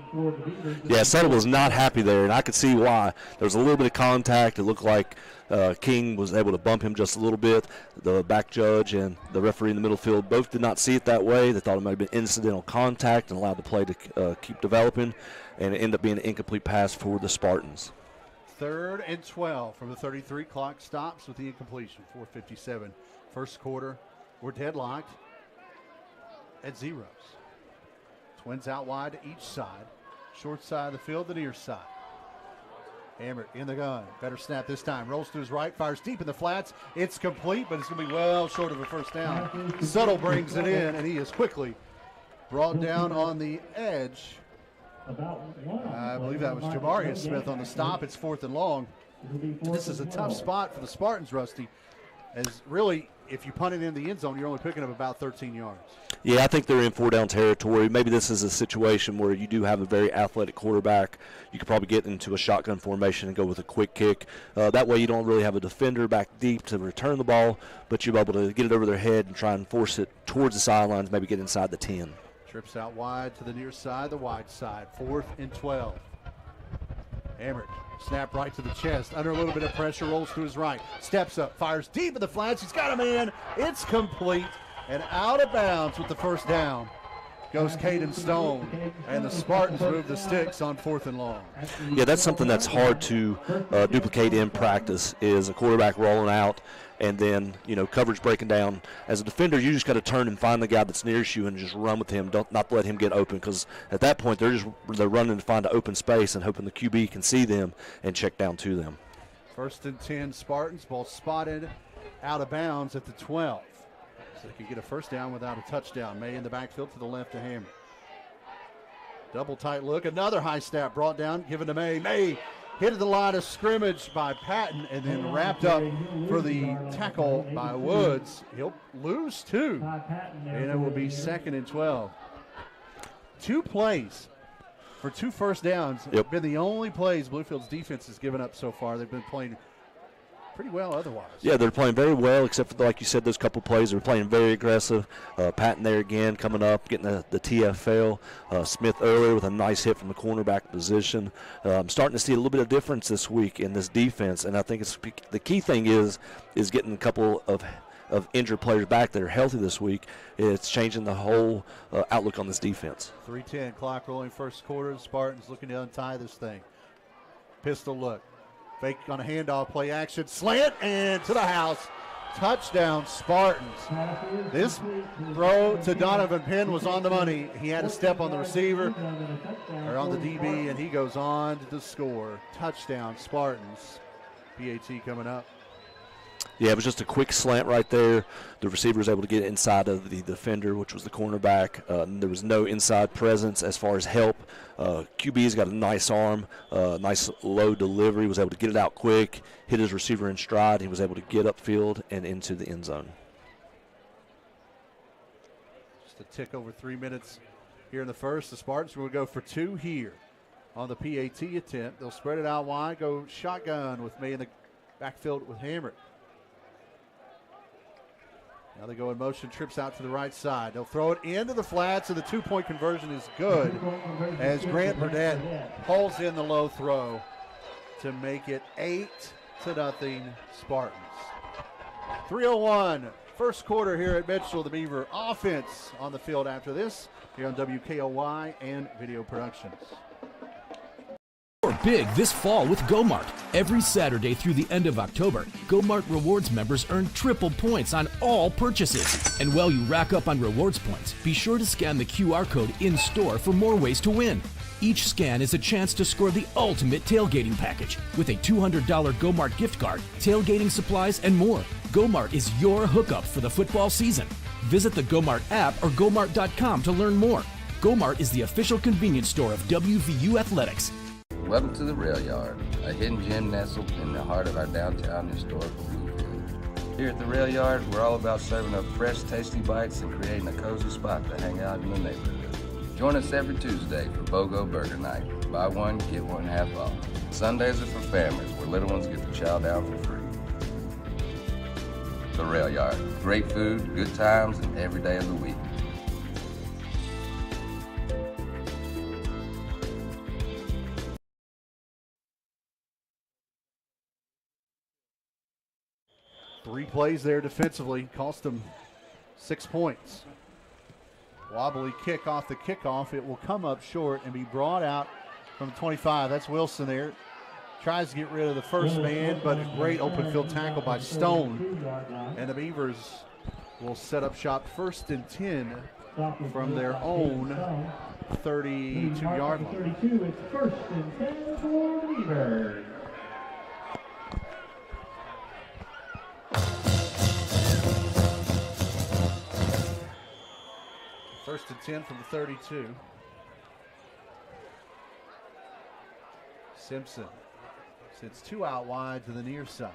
Yeah, Settle was not happy there, and I could see why. There was a little bit of contact. It looked like King was able to bump him just a little bit. The back judge and the referee in the middle field both did not see it that way. They thought it might have been incidental contact and allowed the play to keep developing, and it ended up being an incomplete pass for the Spartans. 3rd and 12 from the 33. Clock stops with the incompletion. 4:57. First quarter, we're deadlocked at zeros. Twins out wide to each side. Short side of the field, the near side. Hammer in the gun. Better snap this time. Rolls to his right, fires deep in the flats. It's complete, but it's going to be well short of a first down. Settle brings it in, and he is quickly brought down on the edge I believe that was Jamarius Smith on the stop. It's 4th and long. This is a tough spot for the Spartans, Rusty, as really, if you punt it in the end zone, you're only picking up about 13 yards. Yeah, I think they're in 4-down territory. Maybe this is a situation where you do have a very athletic quarterback. You could probably get into a shotgun formation and go with a quick kick. That way you don't really have a defender back deep to return the ball, but you're able to get it over their head and try and force it towards the sidelines, maybe get inside the 10. Trips out wide to the near side, the wide side. 4th and 12. Hammered. Snap right to the chest. Under a little bit of pressure, rolls to his right. Steps up, fires deep in the flats. He's got a man. It's complete and out of bounds with the first down. Goes Caden Stone, and the Spartans move the sticks on 4th and long. Yeah, that's something that's hard to duplicate in practice, is a quarterback rolling out and then, coverage breaking down. As a defender, you just got to turn and find the guy that's nearest you and just run with him. Don't not let him get open, because at that point they're running to find an open space and hoping the QB can see them and check down to them. 1st and 10 Spartans, ball spotted out of bounds at the 12. So they could get a first down without a touchdown. May in the backfield to the left to Hammer. Double tight look. Another high snap brought down, given to May. May hit at the line of scrimmage by Patton and then wrapped up for the tackle by Woods. He'll lose 2, and it will be 2nd and 12. 2 plays for 2 first downs. Have been the only plays Bluefield's defense has given up so far. They've been playing pretty well otherwise. Yeah, they're playing very well, except for, like you said, those couple plays. They're playing very aggressive. Patton there again, coming up, getting the TFL. Smith earlier with a nice hit from the cornerback position. I'm starting to see a little bit of difference this week in this defense, and I think the key thing is getting a couple of injured players back that are healthy this week. It's changing the whole outlook on this defense. 3:10 clock rolling first quarter. Spartans looking to untie this thing. Pistol look. Fake on a handoff, play action, slant, and to the house. Touchdown, Spartans. This throw to Donovan Penn was on the money. He had a step on the receiver, or on the DB, and he goes on to score. Touchdown, Spartans. PAT coming up. Yeah, it was just a quick slant right there. The receiver was able to get inside of the defender, which was the cornerback. There was no inside presence as far as help. QB's got a nice arm, nice low delivery, was able to get it out quick, hit his receiver in stride. He was able to get upfield and into the end zone. Just a tick over 3 minutes here in the first. The Spartans will go for 2 here on the PAT attempt. They'll spread it out wide, go shotgun with me in the backfield with Hammer. Now they go in motion, trips out to the right side. They'll throw it into the flats, and the 2-point conversion is good as Grant Burnett pulls in the low throw to make it 8-0 Spartans. 3:01, first quarter here at Mitchell. The Beaver offense on the field after this here on WKOY and Video Productions. Big this fall with GoMart. Every Saturday through the end of October, GoMart Rewards members earn triple points on all purchases. And while you rack up on rewards points, be sure to scan the QR code in-store for more ways to win. Each scan is a chance to score the ultimate tailgating package with a $200 GoMart gift card, tailgating supplies, and more. GoMart is your hookup for the football season. Visit the GoMart app or GoMart.com to learn more. GoMart is the official convenience store of WVU Athletics. Welcome to the Rail Yard, a hidden gem nestled in the heart of our downtown historical Bluefield. Here at the Rail Yard, we're all about serving up fresh, tasty bites and creating a cozy spot to hang out in the neighborhood. Join us every Tuesday for BOGO Burger Night. Buy one, get one half off. Sundays are for families, where little ones get to chow down for free. The Rail Yard, great food, good times, and every day of the week. Three plays there defensively cost them 6 points. Wobbly kick off the kickoff. It will come up short and be brought out from 25. That's Wilson there. Tries to get rid of the first man, but a great open field tackle by Stone. And the Beavers will set up shop 1st and 10 from their own 32-yard line. 32, it's 1st and 10 for the Beavers. First and 10 from the 32. Simpson sits 2 out wide to the near side.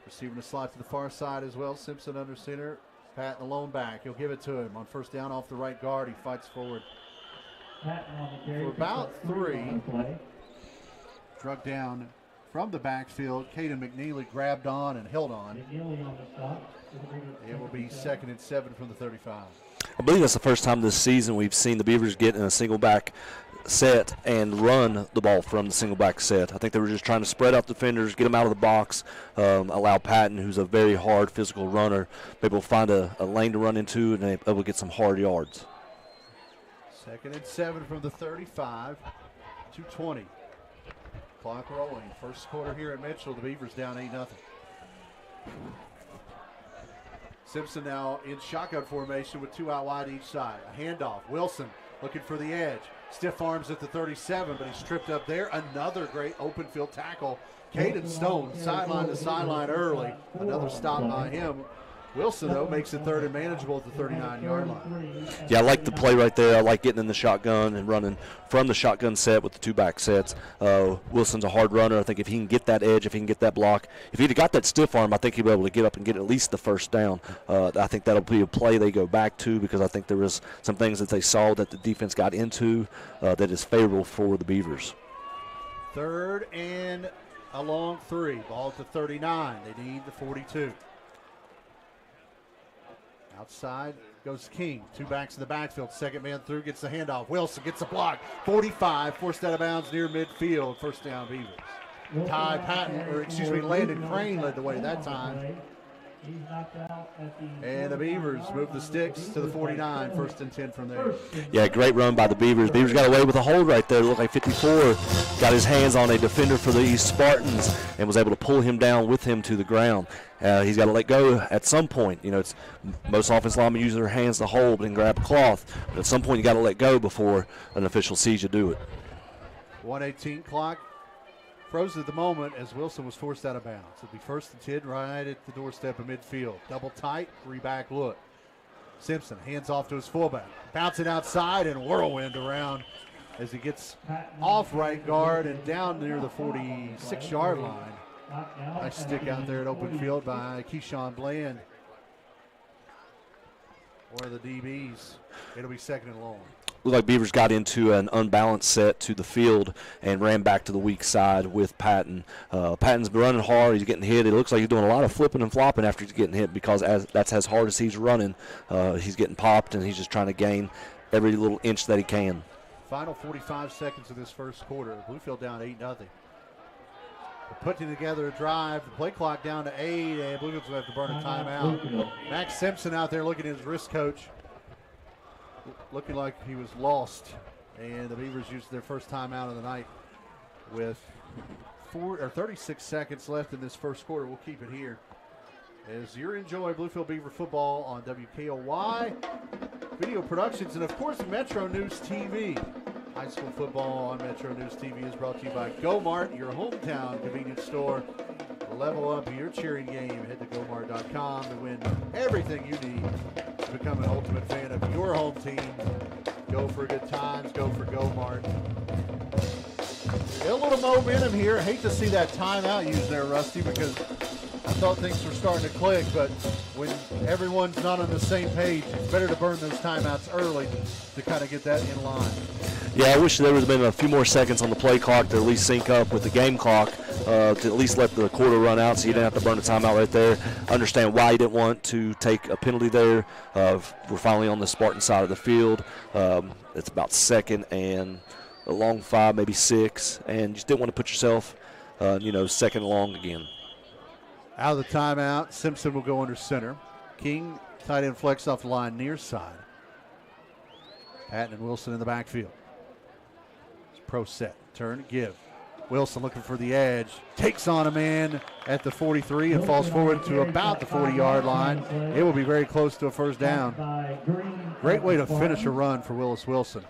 Receiving the slot to the far side as well. Simpson under center. Patton alone back. He'll give it to him on first down off the right guard. He fights forward for about 3. Drug down from the backfield. Caden McNeely grabbed on and held on. It will be 2nd and 7 from the 35. I believe that's the first time this season we've seen the Beavers get in a single back set and run the ball from the single back set. I think they were just trying to spread out defenders, get them out of the box, allow Patton, who's a very hard physical runner, be able to find a lane to run into and able to get some hard yards. 2nd and 7 from the 35. 2:20. Clock rolling. First quarter here at Mitchell. The Beavers down 8-0. Simpson now in shotgun formation with 2 out wide each side. A handoff. Wilson looking for the edge. Stiff arms at the 37, but he's tripped up there. Another great open field tackle. Caden Stone, sideline to sideline early. Another stop by him. Wilson, though, makes it 3rd and manageable at the 39-yard line. Yeah, I like the play right there. I like getting in the shotgun and running from the shotgun set with the 2 back sets. Wilson's a hard runner. I think if he can get that edge, if he can get that block, if he'd have got that stiff arm, I think he'd be able to get up and get at least the first down. I think that'll be a play they go back to because I think there was some things that they saw that the defense got into that is favorable for the Beavers. 3rd and a long 3. Ball at the 39. They need the 42. Outside goes King. 2 backs in the backfield. Second man through, gets the handoff. Wilson gets a block. 45, forced out of bounds near midfield. First down, Beavers. Landon Crane led the way that time. And the Beavers move the sticks to the 49. 1st and 10 from there. Yeah, great run by the Beavers. Beavers got away with a hold right there. It looked like 54 got his hands on a defender for the East Spartans and was able to pull him down with him to the ground. He's got to let go at some point. You know, it's most offensive linemen use their hands to hold and grab a cloth, but at some point you got to let go before an official sees you do it. 1:18 clock. Froze at the moment as Wilson was forced out of bounds. It'll be 1st and 10 right at the doorstep of midfield. Double tight, 3-back look. Simpson hands off to his fullback. Bouncing outside and whirlwind around as he gets off right guard and down near the 46-yard line. Nice stick out there at open field by Keyshawn Bland. One of the DBs. It'll be 2nd and long. Looked like Beavers got into an unbalanced set to the field and ran back to the weak side with Patton. Patton's been running hard. He's getting hit. It looks like he's doing a lot of flipping and flopping after he's getting hit because that's as hard as he's running. He's getting popped, and he's just trying to gain every little inch that he can. Final 45 seconds of this first quarter. Bluefield down 8-0. Putting together a drive. The play clock down to 8, and Bluefield's going to have to burn a timeout. Max Simpson out there looking at his wrist coach, looking like he was lost. And the Beavers used their first timeout of the night with 36 seconds left in this first quarter. We'll keep it here as you're enjoying Bluefield Beaver football on WKOY Video Productions and, of course, Metro News TV. High school football on Metro News TV is brought to you by Go-Mart, your hometown convenience store. Level up your cheering game. Head to GoMart.com to win everything you need to become an ultimate fan of your home team. Go for good times. Go for Go-Mart. A little momentum here. Hate to see that timeout used there, Rusty, because I thought things were starting to click, but when everyone's not on the same page, it's better to burn those timeouts early to kind of get that in line. Yeah, I wish there would have been a few more seconds on the play clock to at least sync up with the game clock to at least let the quarter run out so you didn't have to burn a timeout right there. Understand why you didn't want to take a penalty there. We're finally on the Spartan side of the field. It's about 2nd and a long 5, maybe 6, and you just didn't want to put yourself, 2nd and long again. Out of the timeout, Simpson will go under center. King, tight end flex off the line near side. Patton and Wilson in the backfield. Pro set, turn, give. Wilson looking for the edge, takes on a man at the 43 and falls forward to about the 40-yard line. It will be very close to a first down. Great way to finish a run for Willis Wilson.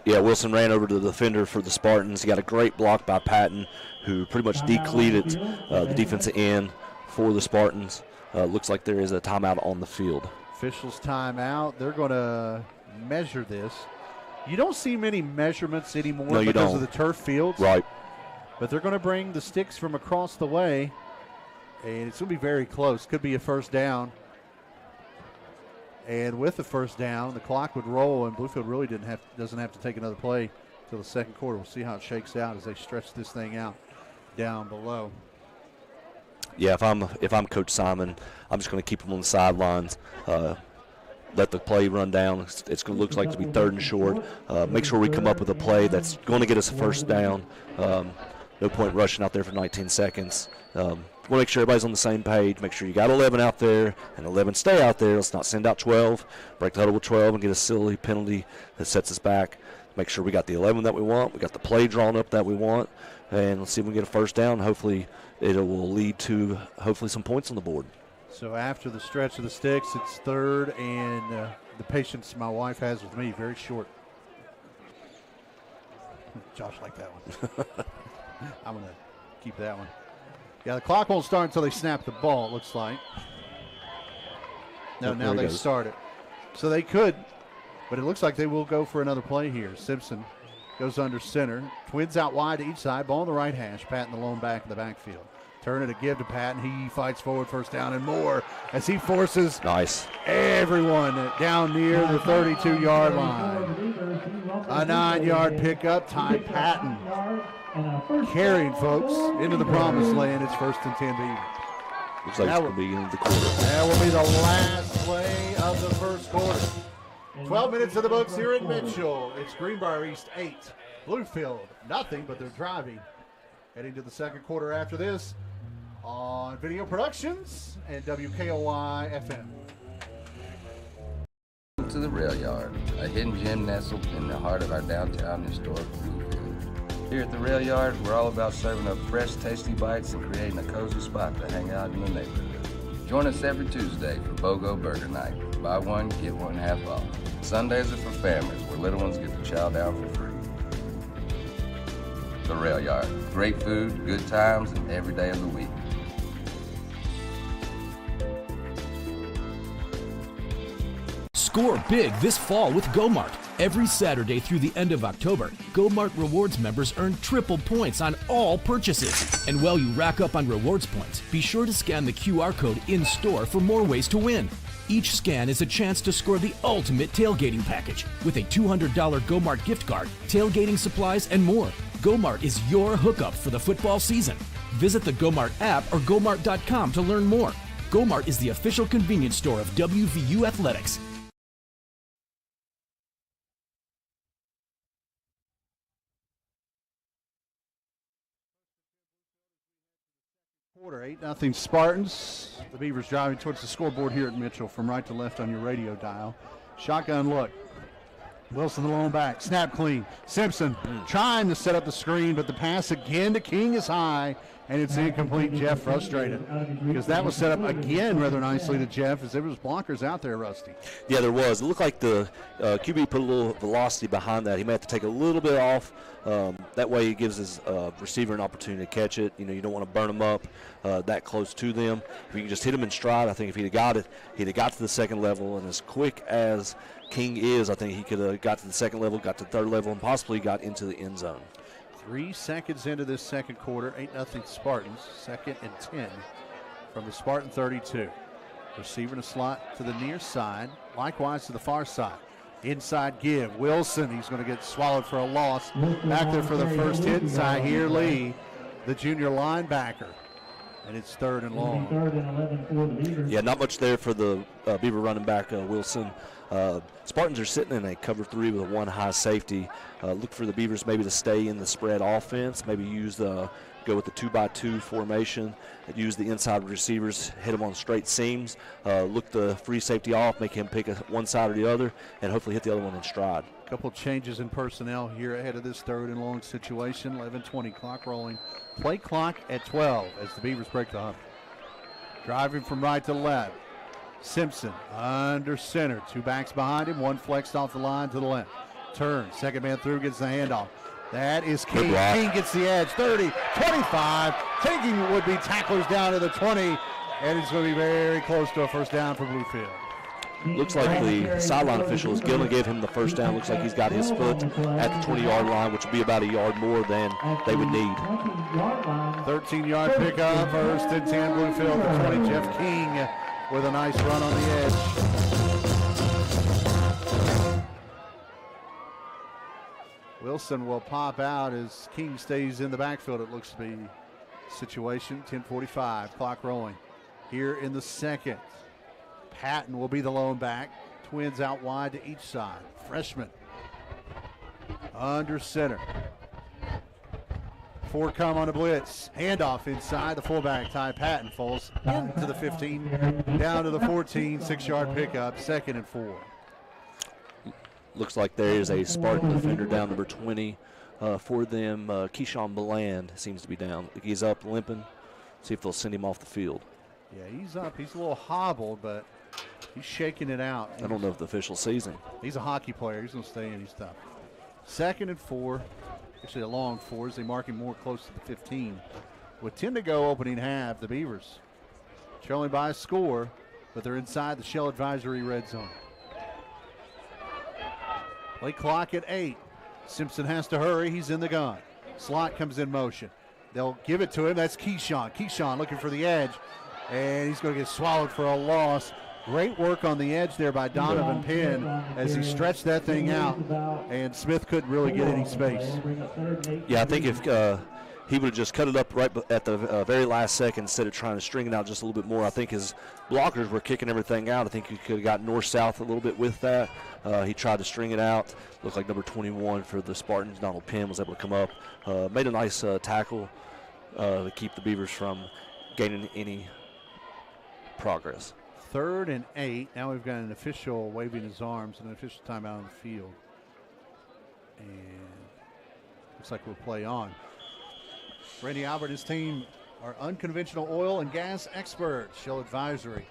Yeah, Wilson ran over to the defender for the Spartans. He got a great block by Patton, who pretty much decleated the defensive end for the Spartans. Looks like there is a timeout on the field. Officials timeout. They're going to measure this. You don't see many measurements anymore No, you because don't. of the turf fields. Right. But they're going to bring the sticks from across the way, and it's going to be very close. Could be a first down. And with the first down, the clock would roll, and Bluefield really doesn't have to take another play until the second quarter. We'll see how it shakes out as they stretch this thing out down below. Yeah, if I'm Coach Simon, I'm just going to keep them on the sidelines. Let the play run down. It's going to look like to be 3rd and short. Make sure we come up with a play that's going to get us a first down. No point rushing out there for 19 seconds. Want to make sure everybody's on the same page. Make sure you got 11 out there, and 11 stay out there. Let's not send out 12. Break the huddle with 12 and get a silly penalty that sets us back. Make sure we got the 11 that we want. We got the play drawn up that we want, and let's see if we can get a first down. Hopefully it will lead to some points on the board. So after the stretch of the sticks, it's 3rd, and the patience my wife has with me, very short. Josh liked that one. I'm going to keep that one. Yeah, the clock won't start until they snap the ball, it looks like. No, now they start it. So they could, but it looks like they will go for another play here. Simpson goes under center. Twins out wide to each side. Ball on the right hash. Patton the lone back in the backfield. Turn it a give to Patton. He fights forward, first down and more as he forces everyone down near the 32-yard line. A 9-yard pickup. Ty Patton carrying folks into the promised land. It's 1st and 10 Beavers. Looks like it's going to be in the quarter. That will be the last play of the first quarter. 12 minutes of the books here in Mitchell. It's Greenbrier East 8, Bluefield nothing, but they're driving. Heading to the second quarter after this on Video Productions and WKOY FM. To the Rail Yard, a hidden gem nestled in the heart of our downtown historic Bluefield. Here at the Rail Yard, we're all about serving up fresh, tasty bites and creating a cozy spot to hang out in the neighborhood. Join us every Tuesday for BOGO Burger Night. Buy one, get one half off. Sundays are for families, where little ones get to chow down for free. The Rail Yard, great food, good times, and every day of the week. Score big this fall with GoMart. Every Saturday through the end of October, GoMart Rewards members earn triple points on all purchases. And while you rack up on rewards points, be sure to scan the QR code in-store for more ways to win. Each scan is a chance to score the ultimate tailgating package with a $200 GoMart gift card, tailgating supplies, and more. GoMart is your hookup for the football season. Visit the GoMart app or GoMart.com to learn more. GoMart is the official convenience store of WVU Athletics. Quarter 8-0 Spartans. The Beavers driving towards the scoreboard here at Mitchell from right to left on your radio dial. Shotgun look. Wilson the lone back. Snap clean. Simpson trying to set up the screen, but the pass again to King is high, and it's incomplete. Jeff frustrated because that was set up again rather nicely to Jeff as there was blockers out there, Rusty. Yeah, there was. It looked like the QB put a little velocity behind that. He may have to take a little bit off. That way he gives his receiver an opportunity to catch it. You know, you don't want to burn them up that close to them. If you can just hit him in stride, I think if he'd have got it, he'd have got to the second level. And as quick as King is, I think he could have got to the second level, got to the third level, and possibly got into the end zone. 3 seconds into this second quarter, 8-0 Spartans, 2nd and 10 from the Spartan 32. Receiver in a slot to the near side, likewise to the far side. Inside give, Wilson, he's going to get swallowed for a loss. Back there for the first hit, Zahir Lee, the junior linebacker. And it's 3rd and long. Yeah, not much there for the Beaver running back, Wilson. Spartans are sitting in a cover 3 with a 1 high safety. Look for the Beavers maybe to stay in the spread offense, maybe go with the 2-by-2 formation, use the inside receivers, hit them on straight seams, look the free safety off, make him pick one side or the other, and hopefully hit the other one in stride. A couple changes in personnel here ahead of this 3rd and long situation. 11:20 clock rolling. Play clock at 12 as the Beavers break the huddle. Driving from right to left. Simpson under center. 2 backs behind him. 1 flexed off the line to the left. Turn. Second man through. Gets the handoff. That is King. King gets the edge. 30, 25. Taking would-be tacklers down to the 20. And it's going to be very close to a first down for Bluefield. Looks like the sideline official is going to give him the first down. Looks like he's got his foot at the 20-yard line, which would be about a yard more than they would need. 13-yard pickup, first and 10, Bluefield, the 20. Jeff King with a nice run on the edge. Wilson will pop out as King stays in the backfield. It looks to be situation. 10:45, clock rolling. Here in the second, Patton will be the lone back. Twins out wide to each side. Freshman under center. Four come on a blitz. Handoff inside. The fullback, Ty Patton, falls into the 15, down to the 14, 6-yard pickup, 2nd and 4. Looks like there is a Spartan defender down, number 20 for them. Keyshawn Bland seems to be down. He's up limping. See if they'll send him off the field. Yeah, he's up. He's a little hobbled, but he's shaking it out. I don't know if the official sees him. He's a hockey player. He's going to stay in. He's tough. 2nd and 4. Actually, a long 4 as they mark him more close to the 15. With 10 to go opening half, the Beavers trailing by a score, but they're inside the Shell Advisory red zone. Play clock at 8. Simpson has to hurry. He's in the gun. Slot comes in motion. They'll give it to him. That's Keyshawn. Keyshawn looking for the edge, and he's going to get swallowed for a loss. Great work on the edge there by Donovan Penn as he stretched that thing out, and Smith couldn't really get any space. Yeah, I think if he would have just cut it up right at the very last second instead of trying to string it out just a little bit more. I think his blockers were kicking everything out. I think he could have got north-south a little bit with that. He tried to string it out. Looked like number 21 for the Spartans, Donald Penn, was able to come up. Made a nice tackle to keep the Beavers from gaining any progress. 3rd and 8. Now we've got an official waving his arms and an official timeout on the field. And looks like we'll play on. Randy Albert and his team are unconventional oil and gas experts. Shell Advisory.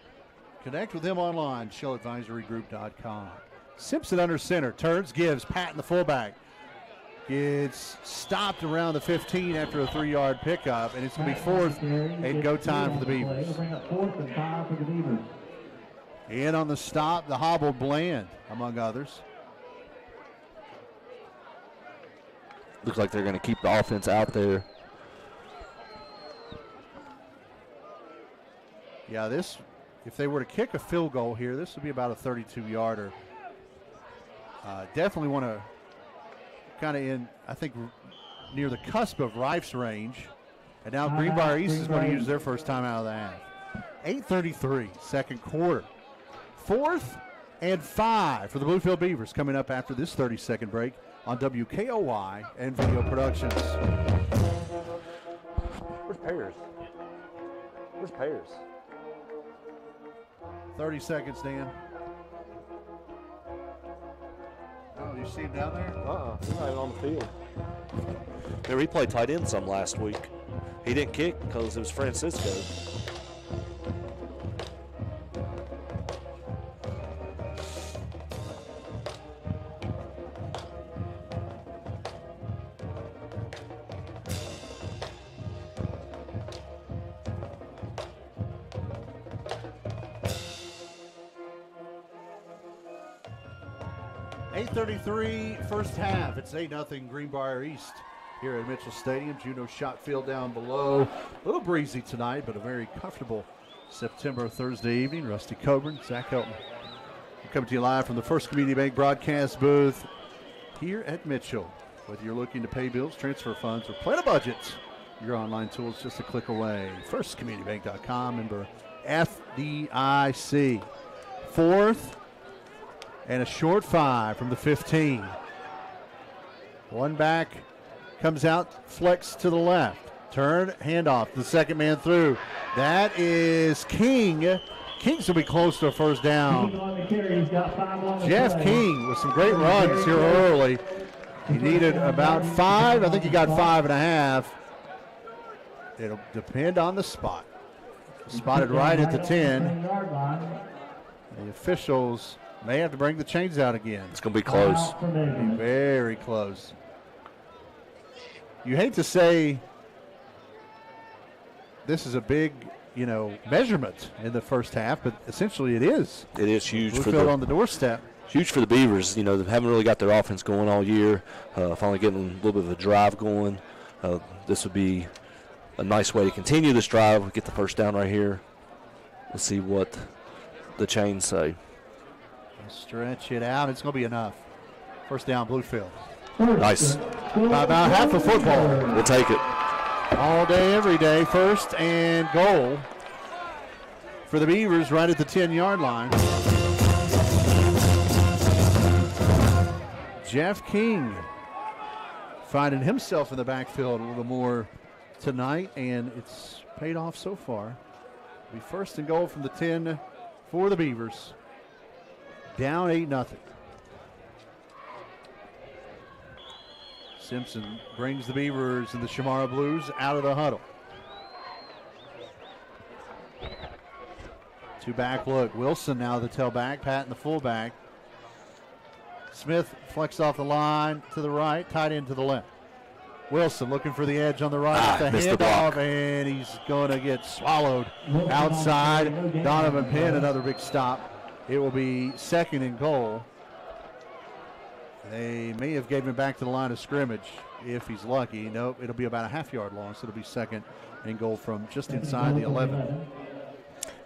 Connect with them online, shelladvisorygroup.com. Simpson under center, turns, gives, Patton the fullback. Gets stopped around the 15 after a 3-yard pickup, and it's going to be 4th and go time for the Beavers. In on the stop, the hobbled Bland, among others. Looks like they're going to keep the offense out there. Yeah, this, if they were to kick a field goal here, this would be about a 32-yarder. Definitely want to kind of in, I think, near the cusp of Rife's range. And now Greenbrier East is going to use their first time out of the half. 8:33, second quarter. 4th and 5 for the Bluefield Beavers coming up after this 30-second break on WKOY and Video Productions. Where's Pears? Where's Pears? 30 seconds, Dan. Oh, you see him down there? He's not even on the field. Remember, he played tight end some last week. He didn't kick because it was Francisco. First half. It's 8-0 Greenbrier East here at Mitchell Stadium. Juno shot field down below. A little breezy tonight, but a very comfortable September Thursday evening. Rusty Coburn, Zach Helton. We're coming to you live from the First Community Bank broadcast booth here at Mitchell. Whether you're looking to pay bills, transfer funds, or plan a budget, your online tool is just a click away. FirstCommunityBank.com, member FDIC. 4th and a short 5 from the 15. One back comes out, flex to the left. Turn, handoff, the second man through. That is King. King's going to be close to a first down. Jeff King with some great runs here early. He needed about 5. I think he got 5.5. It'll depend on the spot. Spotted right at the 10. The officials may have to bring the chains out again. It's going to be close. Very close. You hate to say this is a big measurement in the first half, but essentially it is. It is huge for Bluefield on the doorstep. Huge for the Beavers. They haven't really got their offense going all year. Finally getting a little bit of a drive going. This would be a nice way to continue this drive. Get the first down right here. Let's see what the chains say. Stretch it out. It's going to be enough. First down, Bluefield. Nice. About half a football. We'll take it. All day, every day. First and goal for the Beavers right at the 10-yard line. Jeff King finding himself in the backfield a little more tonight, and it's paid off so far. It'll be first and goal from the 10 for the Beavers. Down 8-0. Simpson brings the Beavers and the Shamara Blues out of the huddle. Two-back look. Wilson now the tailback, Patton the fullback. Smith flex off the line to the right, tight end to the left. Wilson looking for the edge on the right. The handoff, and he's going to get swallowed outside. Donovan Penn, another big stop. It will be second and goal. They may have gave him back to the line of scrimmage if he's lucky. Nope, it'll be about a half-yard loss. It'll be second and goal from just inside the 11.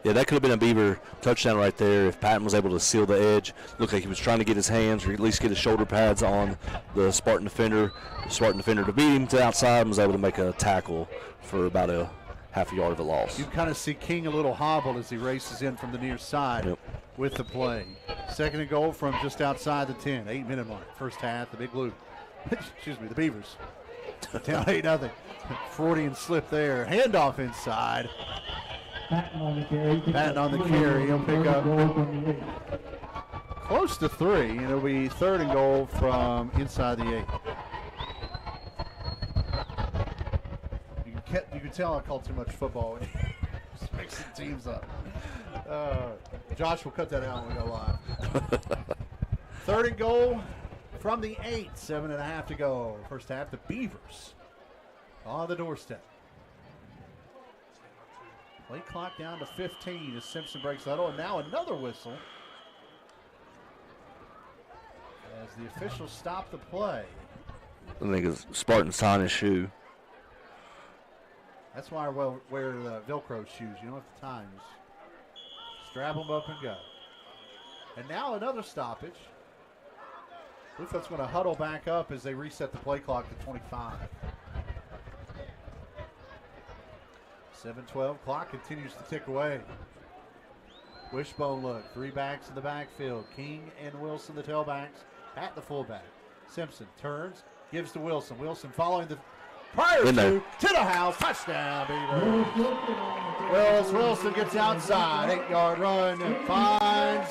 Yeah, that could have been a Beaver touchdown right there if Patton was able to seal the edge. Looked like he was trying to get his hands or at least get his shoulder pads on the Spartan defender. The Spartan defender to beat him to the outside and was able to make a tackle for about a half a yard of a loss. You kind of see King a little hobbled as he races in from the near side with the play. Second and goal from just outside the 10. 8-minute mark. First half, the Big Blue. Excuse me, the Beavers. Down 8-0. Freudian slip there. Handoff inside. Patton on the carry. Patton on the carry. He'll pick up close to 3, and it'll be third and goal from inside the 8. You can tell I called too much football. Just mixing teams up. Josh will cut that out when we go live. Third and goal from the 8. 7.5 to go. First half, the Beavers on the doorstep. Play clock down to 15 as Simpson breaks the huddle, and now another whistle as the officials stop the play. I think it's Spartan tying his shoe. That's why I wear the Velcro shoes. You don't have to tie them. Strap them up and go. And now another stoppage. Bluefield's going to huddle back up as they reset the play clock to 25. 7:12 clock continues to tick away. Wishbone look. 3 backs in the backfield. King and Wilson, the tailbacks. Pat, the fullback. Simpson turns, gives to Wilson. Wilson following the prior to the house. Touchdown, Beaver. Wilson gets outside. 8-yard run. Finds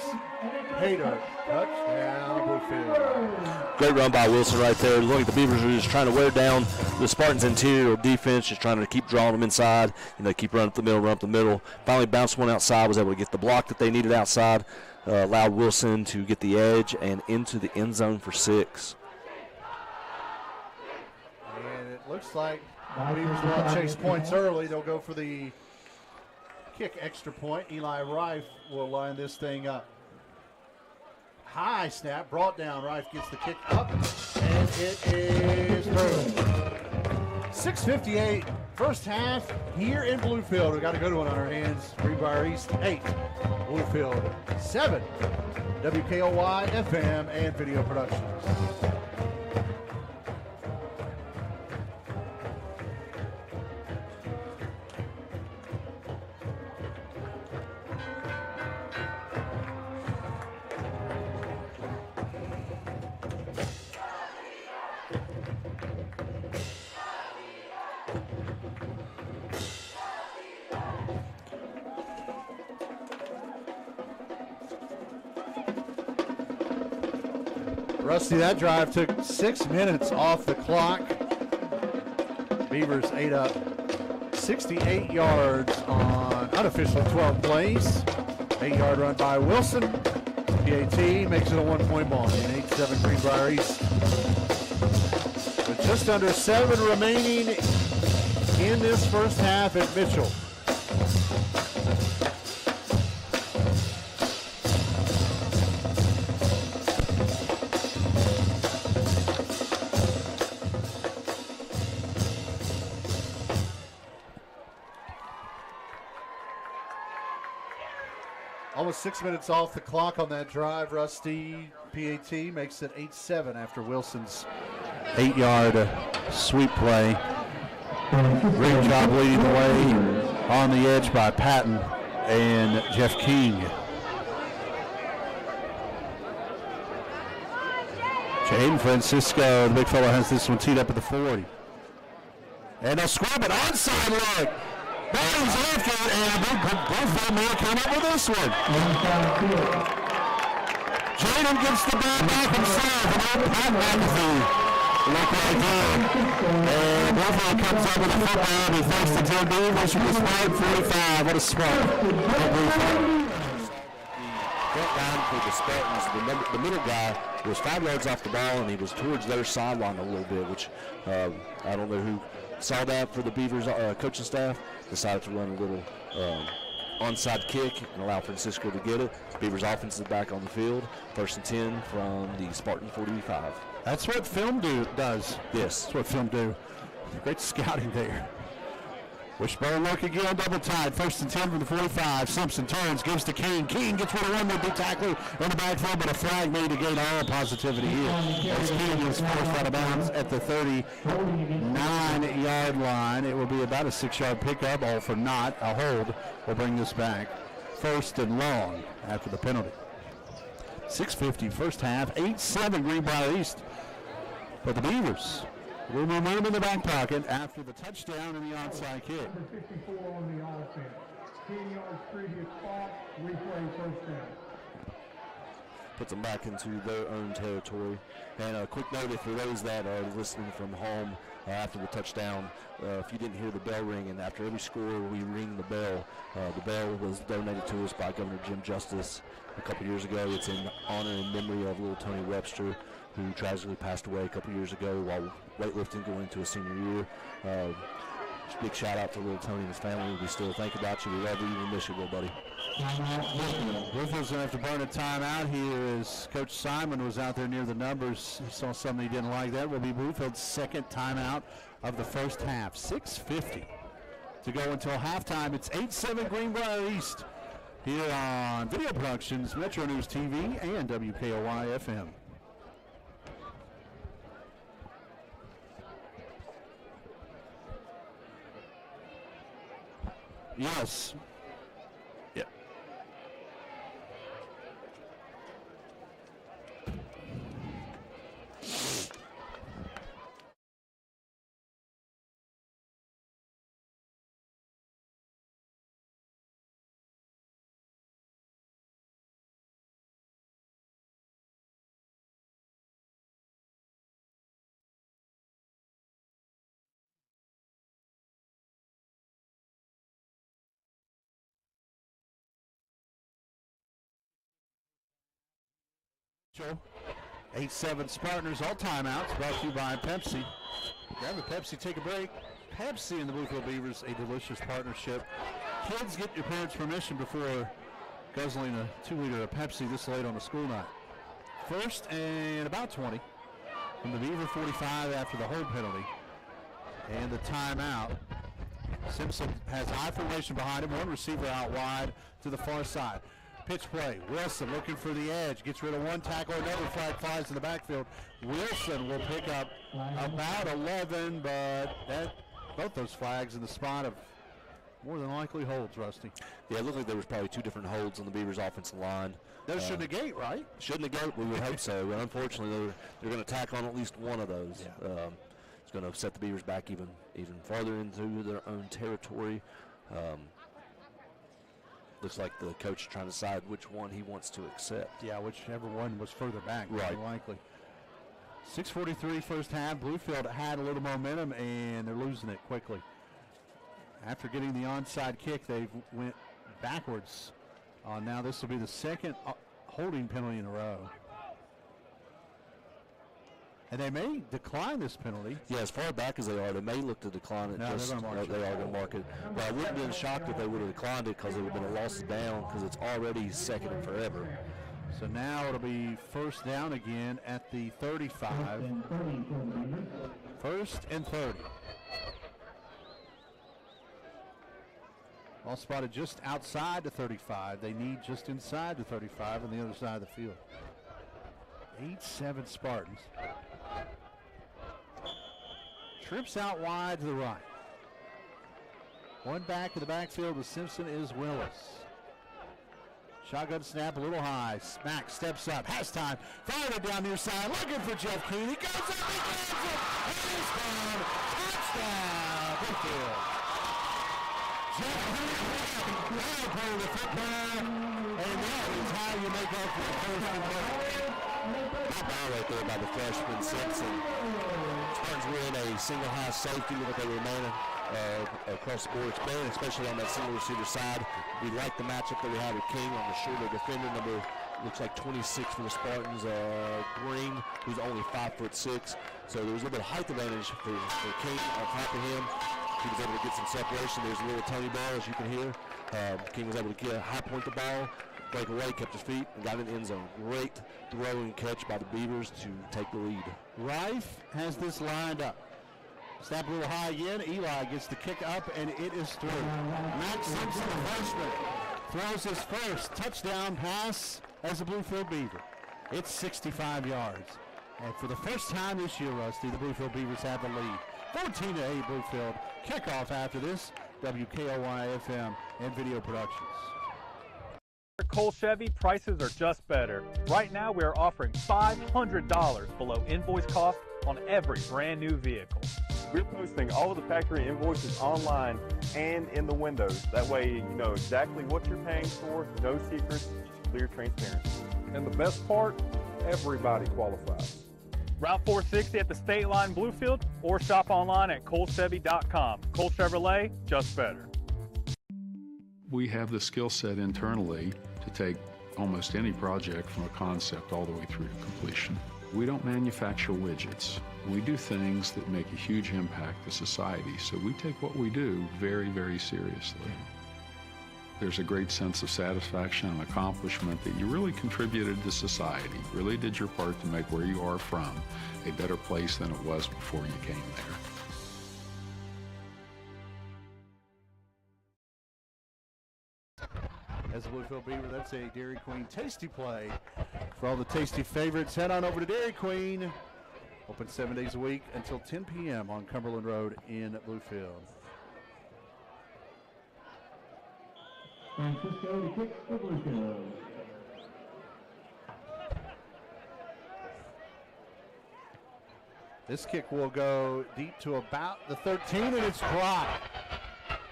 Hader. Touchdown, Bluefield. Great run by Wilson right there. Looking at the Beavers are just trying to wear down the Spartans' interior defense, just trying to keep drawing them inside. Keep running up the middle, Finally bounced one outside, was able to get the block that they needed outside. Allowed Wilson to get the edge and into the end zone for 6. And it looks like the Beavers will chase points early. They'll go for the kick extra point. Eli Rife will line this thing up. High snap, brought down. Rife gets the kick up, and it is through. 6:58, first half here in Bluefield. We've got a good one on our hands. Greenbrier East 8, Bluefield 7. WKOY FM and video productions. Rusty, that drive took 6 minutes off the clock. Beavers ate up 68 yards on unofficial 12 plays. 8-yard run by Wilson. PAT makes it a 1-point ball. And 8-7 Greenbrier East. With just under 7 remaining in this first half at Mitchell. Almost 6 minutes off the clock on that drive. Rusty PAT makes it 8-7 after Wilson's 8-yard sweep play. Great job leading the way on the edge by Patton and Jeff King. Jaden Francisco, the big fellow, has this one teed up at the 40. And they'll scrub it. Onside look. Barnes after it, and Bluefield may come up with this one. Jaden gets the ball back himself, and Pat McAfee look right there. And Bluefield comes up with a football, and he thanks to Joe Beavers from the Spartan 45. What a spot. Front line for the Spartans, the middle guy was 5 yards off the ball, and he was towards their sideline a little bit, which I don't know who saw that for the Beavers coaching staff. Decided to run a little onside kick and allow Francisco to get it. Beavers offense is back on the field. 1st and 10 from the Spartan 45. That's what film does. Yes. That's what film do. Great scouting there. Wishbone look again, double tied. 1st and 10 from the 45. Simpson turns, gives to King. King gets rid of one with the tackler on the backfield, but a flag made to gain all positivity here. As King is forced out of bounds at the 39-yard line. It will be about a 6-yard pickup, all for not. A hold will bring this back. 1st and long after the penalty. 6:50 first half, 8-7 Greenbrier East. But the Beavers will momentum in the back pocket after the touchdown and the onside kick. 54 on the offense. 10 yards previous spot, replay first down. Puts them back into their own territory. And a quick note for those that are listening from home after the touchdown, if you didn't hear the bell ring, and after every score we ring the bell. The bell was donated to us by Governor Jim Justice a couple years ago. It's in honor and memory of little Tony Webster, who tragically passed away a couple years ago while weightlifting going into a senior year. Big shout out to little Tony and his family. We still think about you. We love you. We miss you, little buddy. Bluefield's going to have to burn a timeout here as Coach Simon was out there near the numbers. He saw something he didn't like. That will be Bluefield's second timeout of the first half. 6:50 to go until halftime. It's 8-7 Greenbrier East here on Video Productions, Metro News TV, and WKOY FM. Yes. Yeah. Mitchell. 8-7 Spartans, all timeouts brought to you by Pepsi. Grab a Pepsi, take a break. Pepsi and the Bluefield Beavers, a delicious partnership. Kids, get your parents' permission before guzzling a 2-liter of Pepsi this late on a school night. 1st and about 20 from the Beaver 45 after the hold penalty. And the timeout. Simpson has high formation behind him, one receiver out wide to the far side. Pitch play. Wilson looking for the edge. Gets rid of one tackle. Another flag flies in the backfield. Wilson will pick up about 11, but both those flags in the spot of more than likely holds, Rusty. Yeah, it looked like there was probably 2 different holds on the Beavers' offensive line. Those should negate, right? Should negate. We would hope so. But unfortunately, they're going to tack on at least one of those. Yeah. It's going to set the Beavers back even farther into their own territory. Looks like the coach is trying to decide which one he wants to accept. Yeah, whichever one was further back, right. More likely. 6:43 first half. Bluefield had a little momentum, and they're losing it quickly. After getting the onside kick, they went backwards. Now this will be the second holding penalty in a row. And they may decline this penalty. Yeah, as far back as they are, they may look to decline it. No, they're going to mark it. They are going to mark it. But I wouldn't have been shocked if they would have declined it, because it would have been a loss down, because it's already second and forever. So now it'll be first down again at the 35. 1st and 30. All spotted just outside the 35. They need just inside the 35 on the other side of the field. 8-7 Spartans. Trips out wide to the right. One back in the backfield with Simpson is Willis. Shotgun snap a little high. Smack steps up. Has time. Fired it down near side. Looking for Jeff Keane. He goes up. He gets it. He's gone. Touchdown. Bluefield. Jeff Keane now playing the football. And that is how you make up for the first and goal. That ball right there by the freshman Simpson. Spartans were in a single high safety. Look like they were manning across the board, especially on that single receiver side. We like the matchup that we have with King on the shorter defender, number looks like 26 for the Spartans. Green, who's only 5'6", so there was a little bit of height advantage for King on top of him. He was able to get some separation. There's a little Tony ball, as you can hear. King was able to get a high point the ball, break away, kept his feet, and got in the end zone. Great throw and catch by the Beavers to take the lead. Rife has this lined up. Snap a little high again. Eli gets the kick up, and it is through. Max Simpson, the freshman, throws his first touchdown pass as a Bluefield Beaver. It's 65 yards. And for the first time this year, Rusty, the Bluefield Beavers have the lead. 14-8 Bluefield. Kickoff after this. WKOY-FM and Video Productions. At Cole Chevy, prices are just better. Right now, we are offering $500 below invoice cost on every brand new vehicle. We're posting all of the factory invoices online and in the windows. That way you know exactly what you're paying for, no secrets, just clear transparency. And the best part, everybody qualifies. Route 460 at the State Line Bluefield, or shop online at colechevy.com. Cole Chevrolet, just better. We have the skill set internally to take almost any project from a concept all the way through to completion. We don't manufacture widgets. We do things that make a huge impact to society, so we take what we do very, very seriously. There's a great sense of satisfaction and accomplishment that you really contributed to society, really did your part to make where you are from a better place than it was before you came there. As a Bluefield Beaver, that's a Dairy Queen tasty play. For all the tasty favorites, head on over to Dairy Queen. Open 7 days a week until 10 p.m. on Cumberland Road in Bluefield. Francisco to kick for Bluefield. This kick will go deep to about the 13, and it's blocked.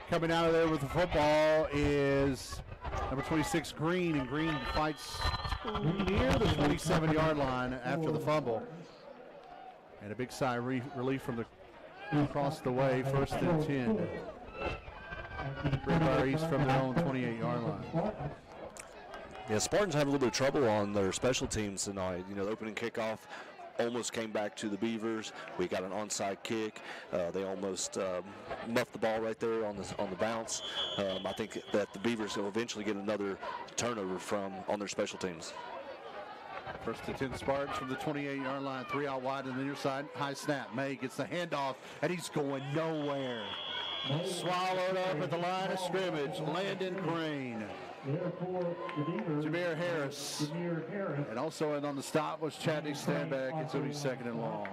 Coming out of there with the football is number 26, Green, and Green fights near the 27-yard line after the fumble. And a big sigh of relief from the across the way, 1st and 10. Greenbrier East from their own 28-yard line. Yeah, Spartans have a little bit of trouble on their special teams tonight. You know, the opening kickoff almost came back to the Beavers. We got an onside kick. They almost muffed the ball right there on the bounce. I think that the Beavers will eventually get another turnover on their special teams. 1st and 10 Spartans from the 28-yard line, 3 out wide on the near side. High snap. May gets the handoff, and he's going nowhere. Swallowed up at the line of scrimmage. Landon Crane. Jameer Harris. And also in on the stop was Chadney Stanback. It's going to be 2nd and long.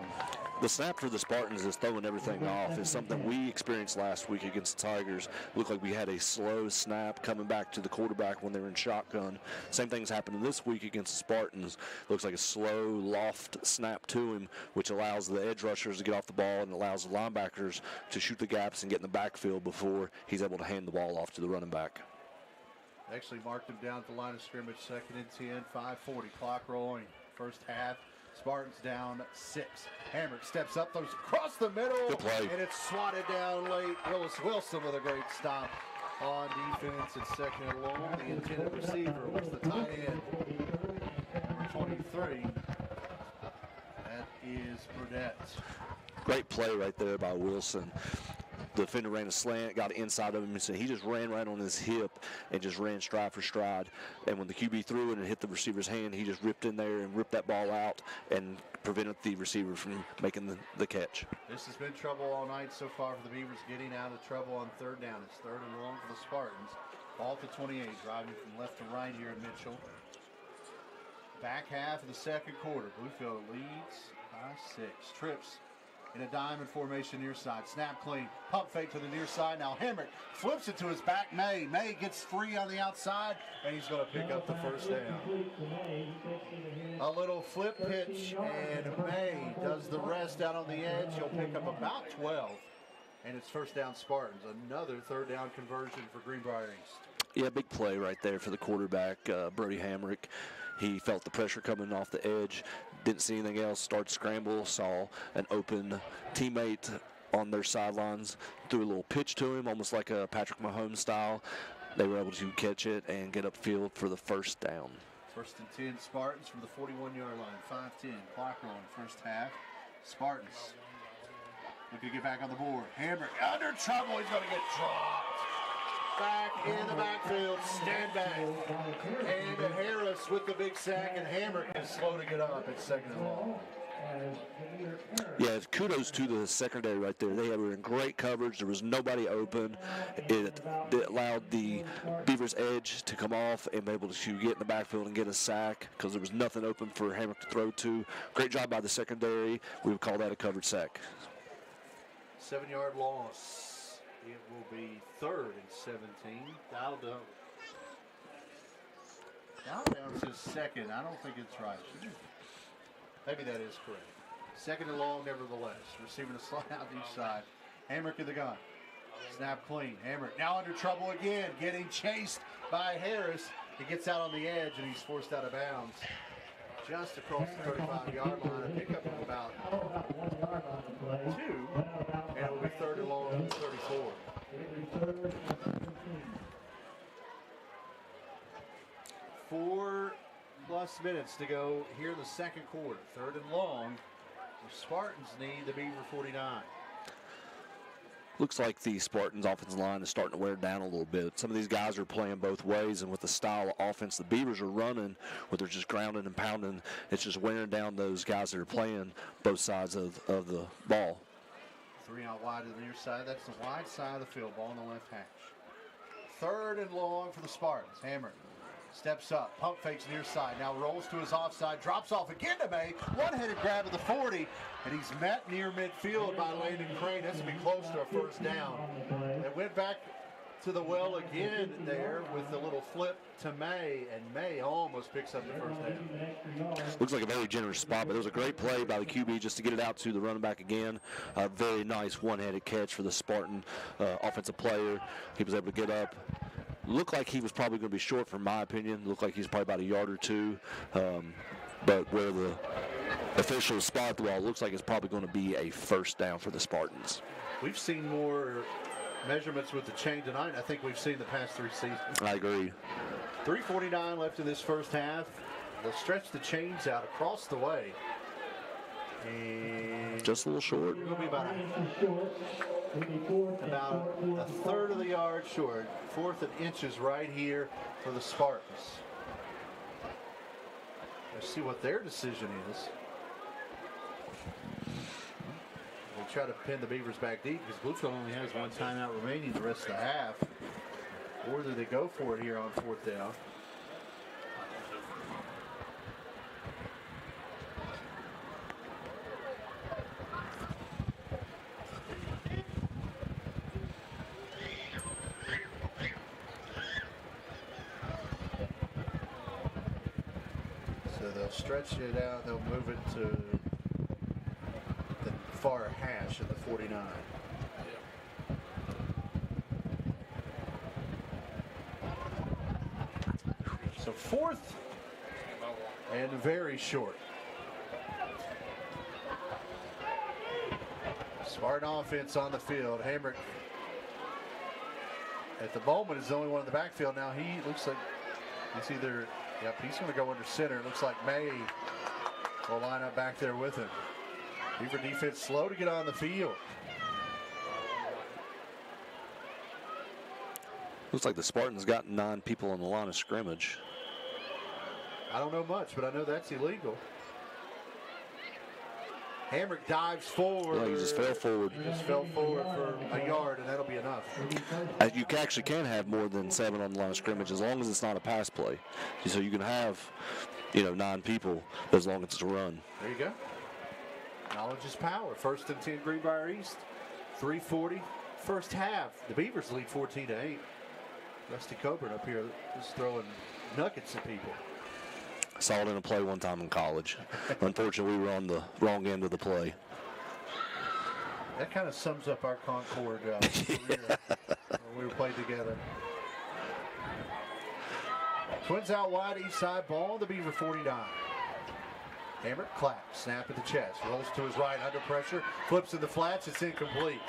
The snap for the Spartans is throwing everything off. It's something we experienced last week against the Tigers. Looked like we had a slow snap coming back to the quarterback when they were in shotgun. Same thing's happening this week against the Spartans. Looks like a slow loft snap to him, which allows the edge rushers to get off the ball and allows the linebackers to shoot the gaps and get in the backfield before he's able to hand the ball off to the running back. Actually marked him down at the line of scrimmage, 2nd and 10, 5:40, clock rolling. First half, Spartans down 6. Hammer steps up, throws across the middle, and it's swatted down late. Willis Wilson with a great stop on defense at 2nd and long. The intended receiver was the tight end, number 23. That is Burdett. Great play right there by Wilson. the defender ran a slant, got inside of him, and so he just ran right on his hip and just ran stride for stride. And when the QB threw it and hit the receiver's hand, he just ripped in there and ripped that ball out and prevented the receiver from making the catch. This has been trouble all night so far for the Beavers, getting out of trouble on third down. It's 3rd and long for the Spartans. Ball to 28, driving from left to right here at Mitchell. Back half of the second quarter. Bluefield leads by 6. Trips in a diamond formation near side. Snap clean. Pump fake to the near side. Now Hamrick flips it to his back. May gets free on the outside, and he's going to pick up the first down. A little flip pitch, and May does the rest out on the edge. He'll pick up about 12, and it's first down Spartans. Another 3rd down conversion for Greenbrier East. Yeah, big play right there for the quarterback, Brody Hamrick. He felt the pressure coming off the edge, didn't see anything else, started scramble, saw an open teammate on their sidelines, threw a little pitch to him, almost like a Patrick Mahomes style. They were able to catch it and get upfield for the first down. 1st and 10 Spartans from the 41-yard line. 5-10, clock rolling, first half. Spartans looking to get back on the board. Hamrick under trouble, he's going to get dropped. Back in the backfield, stand back. And Harris with the big sack, and Hamrick is slow to get up at 2nd and long. Yeah, kudos to the secondary right there. They were in great coverage. There was nobody open. It allowed the Beavers' edge to come off and be able to get in the backfield and get a sack because there was nothing open for Hamrick to throw to. Great job by the secondary. We would call that a covered sack. 7-yard loss. It will be 3rd and 17. Dowdell says 2nd. I don't think it's right. Maybe that is correct. 2nd and long, nevertheless. Receiving a slide out each side. Hamrick in the gun. Snap clean. Hamrick now under trouble again. Getting chased by Harris. He gets out on the edge, and he's forced out of bounds. Just across the 35-yard line. A pickup of about 2. And it will be 3rd and long from 34. 4+ minutes to go here in the second quarter. 3rd and long. The Spartans need the Beaver 49. Looks like the Spartans' offensive line is starting to wear down a little bit. Some of these guys are playing both ways, and with the style of offense the Beavers are running, where they're just grounding and pounding, it's just wearing down those guys that are playing both sides of the ball. 3 out wide to the near side. That's the wide side of the field. Ball on the left hash. 3rd and long for the Spartans. Hammer steps up, pump fakes near side, now rolls to his offside, drops off again to May, one-handed grab at the 40, and he's met near midfield by Landon Crane. This will be close to a first down. It went back to the well again there with the little flip to May, and May almost picks up the first down. Looks like a very generous spot, but it was a great play by the QB just to get it out to the running back again. A very nice one-handed catch for the Spartan offensive player. He was able to get up. Looked like he was probably going to be short, from my opinion. Looked like he's probably about a yard or two. But where the officials spot the ball, looks like it's probably going to be a first down for the Spartans. We've seen more measurements with the chain tonight I think we've seen the past 3 seasons. I agree. 3:49 left in this first half. They'll stretch the chains out across the way. And just a little short. It'll be about a third of the yard short. 4th and inches right here for the Spartans. Let's see what their decision is. They try to pin the Beavers back deep because Bluefield only has 1 timeout remaining the rest of the half. Or do they go for it here on 4th down? Stretch it out, they'll move it to the far hash of the 49. So 4th and very short. Spartan offense on the field. Hamrick at the moment is the only one in the backfield. Now he looks like he's either, yep, he's going to go under center. It looks like May will line up back there with him. Beaver defense slow to get on the field. Looks like the Spartans got 9 people on the line of scrimmage. I don't know much, but I know that's illegal. Hamrick dives forward. Yeah, he just fell forward. He just fell forward for a yard, and that'll be enough. You actually can have more than 7 on the line of scrimmage as long as it's not a pass play. So you can have, 9 people as long as it's a run. There you go. Knowledge is power. 1st and 10, Greenbrier East. 3:40, first half. The Beavers lead 14-8. Rusty Coburn up here just throwing nuggets at people. I saw it in a play one time in college. Unfortunately, we were on the wrong end of the play. That kind of sums up our Concord career when we played together. Twins out wide, east side ball, the Beaver 49. Hamrick claps, snap at the chest, rolls to his right, under pressure, flips in the flats, it's incomplete.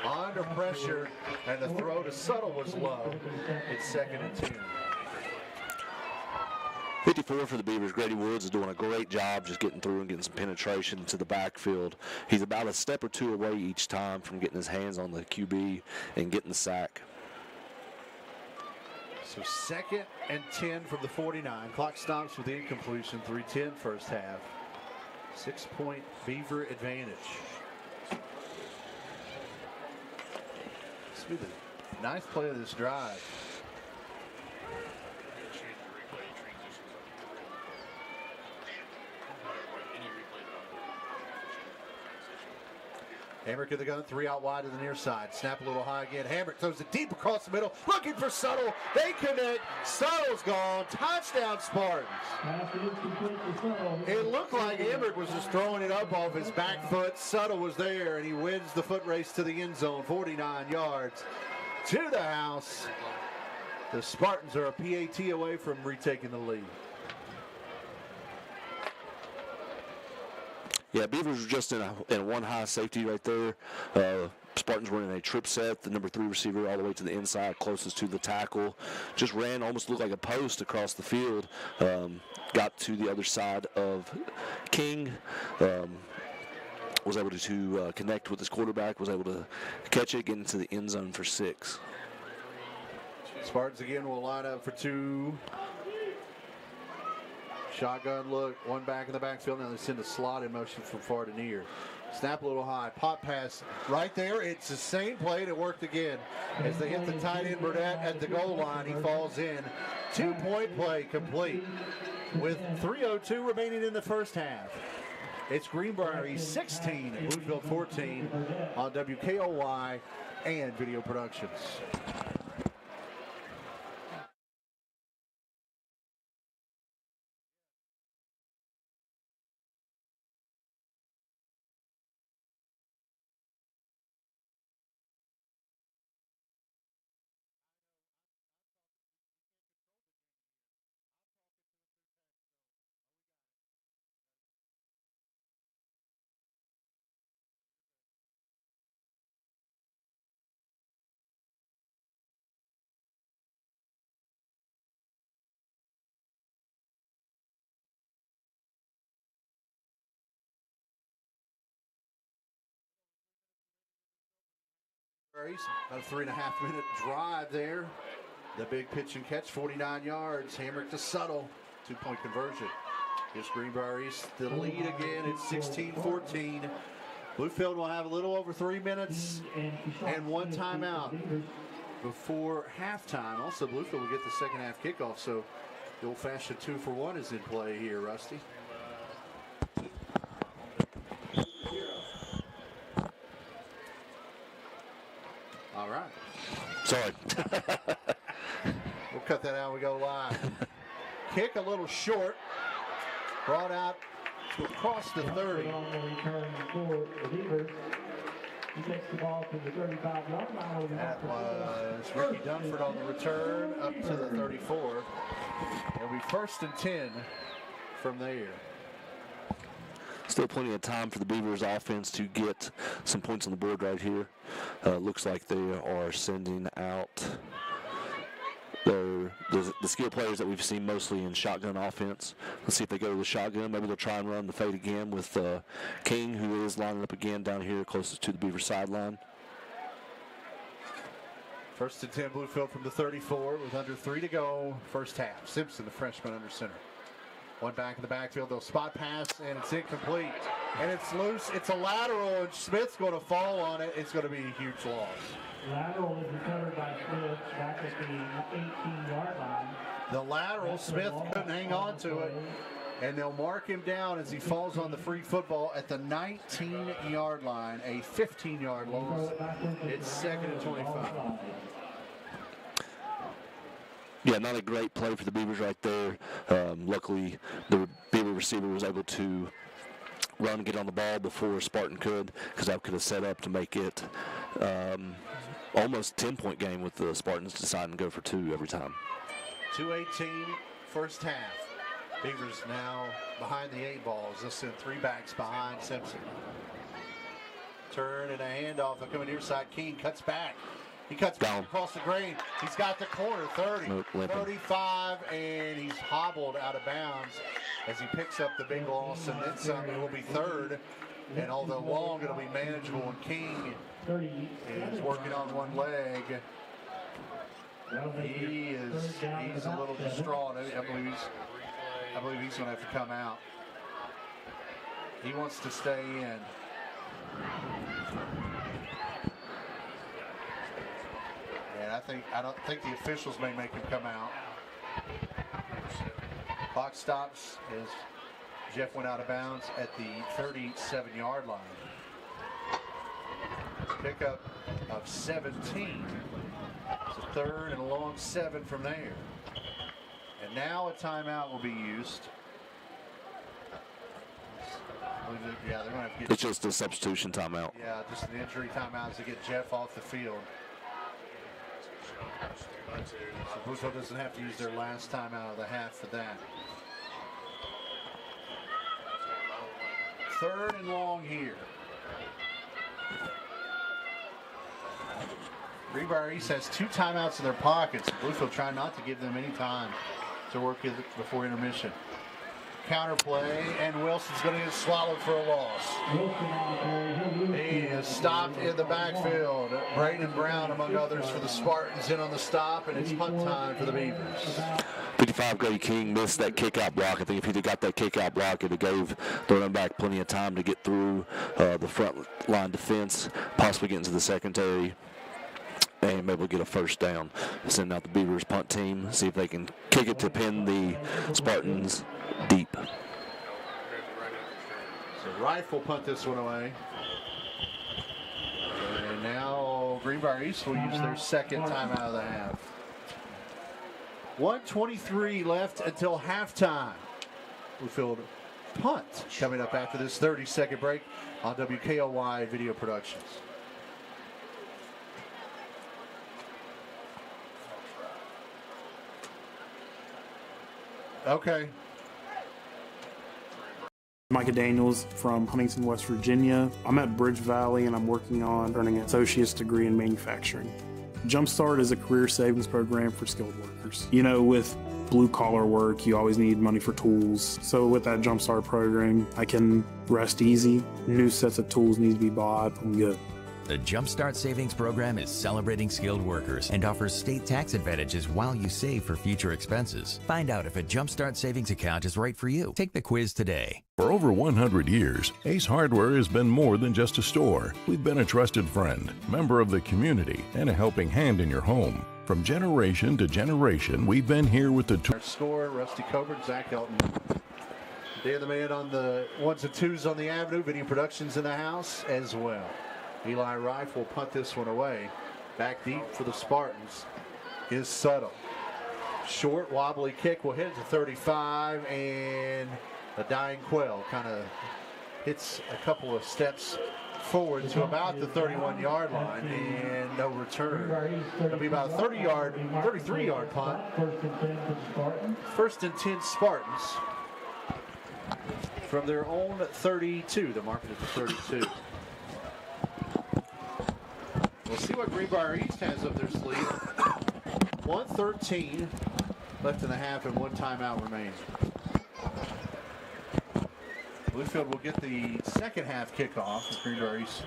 Under pressure, and the throw to Subtle was low. It's 2nd and 10. 54 for the Beavers. Grady Woods is doing a great job just getting through and getting some penetration into the backfield. He's about a step or 2 away each time from getting his hands on the QB and getting the sack. So 2nd and 10 from the 49. Clock stops with the incompletion. 3:10 first half. 6-point Beaver advantage. This will be the ninth play of this drive. Hamrick in the gun, 3 out wide to the near side. Snap a little high again. Hamrick throws it deep across the middle, looking for Subtle. They connect. Suttle's gone. Touchdown, Spartans. It looked like Hamrick was just throwing it up off his back foot. Subtle was there, and he wins the foot race to the end zone, 49 yards to the house. The Spartans are a PAT away from retaking the lead. Yeah, Beavers were just in a one high safety right there. Spartans were in a trip set, the number 3 receiver all the way to the inside, closest to the tackle. Just ran, almost looked like a post across the field. Got to the other side of King. Was able to connect with his quarterback, was able to catch it, get into the end zone for 6. Spartans again will line up for 2. Shotgun look, 1 back in the backfield. Now they send a slot in motion from far to near. Snap a little high, pop pass right there. It's the same play that worked again. As they hit the tight end Burdett at the goal line, he falls in. 2-point play complete with 3:02 remaining in the first half. It's Greenbrier East 16, Bluefield 14 on WKOY and Video Productions. About a 3.5-minute drive there. The big pitch and catch, 49 yards. Hamrick to Subtle, 2-point conversion. Here's Greenbrier East the lead again. It's 16-14. Bluefield will have a little over 3 minutes and 1 timeout before halftime. Also, Bluefield will get the second half kickoff, so the old-fashioned 2-for-1 is in play here, Rusty. All right. Sorry. We'll cut that out when we go live. Kick a little short. Brought out to across the 30. That was Ricky Dunford on the return up to the 34. It'll be 1st and 10 from there. Still plenty of time for the Beavers offense to get some points on the board right here. Looks like they are sending out the skill players that we've seen mostly in shotgun offense. Let's see if they go to the shotgun. Maybe they'll try and run the fade again with King, who is lining up again down here closest to the Beaver sideline. First and 10, Bluefield from the 34 with under 3 to go. First half. Simpson, the freshman, under center. One back in the backfield. They'll spot pass, and it's incomplete. And it's loose. It's a lateral, and Smith's going to fall on it. It's going to be a huge loss. Lateral is recovered by Smith back at the 18-yard line. The lateral, Smith couldn't hang on to it. And they'll mark him down as he falls on the free football at the 19-yard line, a 15-yard loss. It's 2nd and 25. Yeah, not a great play for the Beavers right there. Luckily, the Beaver receiver was able to run and get on the ball before Spartan could, because that could have set up to make it almost a 10-point game with the Spartans deciding to go for 2 every time. 2:18, first half. Beavers now behind the 8 balls. They'll send 3 backs behind Simpson. Turn and a handoff. They'll come in near side. King cuts back. He cuts back across the green. He's got the corner, 30, 35, and he's hobbled out of bounds as he picks up the big loss, and then some. It will be 3rd, and although long, it'll be manageable, and King is working on one leg. He's a little distraught. I believe he's going to have to come out. He wants to stay in. And I don't think the officials may make him come out. Clock stops as Jeff went out of bounds at the 37-yard line. Pickup of 17. It's a 3rd and a long 7 from there. And now a timeout will be used. Yeah, they're going to have to get. It's just a substitution timeout. Yeah, just an injury timeout to get Jeff off the field. So Bluefield doesn't have to use their last timeout of the half for that. 3rd and long here. Greenbrier East has 2 timeouts in their pockets. Bluefield trying not to give them any time to work with it before intermission. Counter play, and Wilson's going to get swallowed for a loss. He is stopped in the backfield. Braden Brown, among others, for the Spartans in on the stop, and it's punt time for the Beavers. 55, Grady King missed that kick-out block. I think if he'd have got that kick-out block, it would have gave the running back plenty of time to get through the front line defense, possibly get into the secondary, and maybe get a first down. Send out the Beavers punt team, see if they can kick it to pin the Spartans deep. So Rifle punt this one away. And now Greenbrier East will use their 2nd timeout of the half. 1:23 left until halftime. Bluefield punt coming up after this 30-second break on WKOY Video Productions. Okay. Micah Daniels from Huntington, West Virginia. I'm at Bridge Valley and I'm working on earning an associate's degree in manufacturing. Jumpstart is a career savings program for skilled workers. You know, with blue collar work, you always need money for tools. So with that Jumpstart program, I can rest easy. New sets of tools need to be bought. I'm good. The Jumpstart Savings Program is celebrating skilled workers and offers state tax advantages while you save for future expenses. Find out if a Jumpstart Savings account is right for you. Take the quiz today. For over 100 years, Ace Hardware has been more than just a store. We've been a trusted friend, member of the community, and a helping hand in your home. From generation to generation, we've been here with the Score, Rusty Coburn, Zach Elton. They're the man on the 1s and 2s on the avenue. Video Productions in the house as well. Eli Rife will punt this one away. Back deep for the Spartans is Subtle. Short, wobbly kick will hit to 35, and a dying quail kind of hits a couple of steps forward to about the 31-yard line, and no return. It'll be about a 33-yard punt. 1st and 10 Spartans from their own 32. They're marking it to 32. We'll see what Greenbrier East has up their sleeve. 1:13 left in the half and 1 timeout remaining. Bluefield will get the second half kickoff. Greenbrier East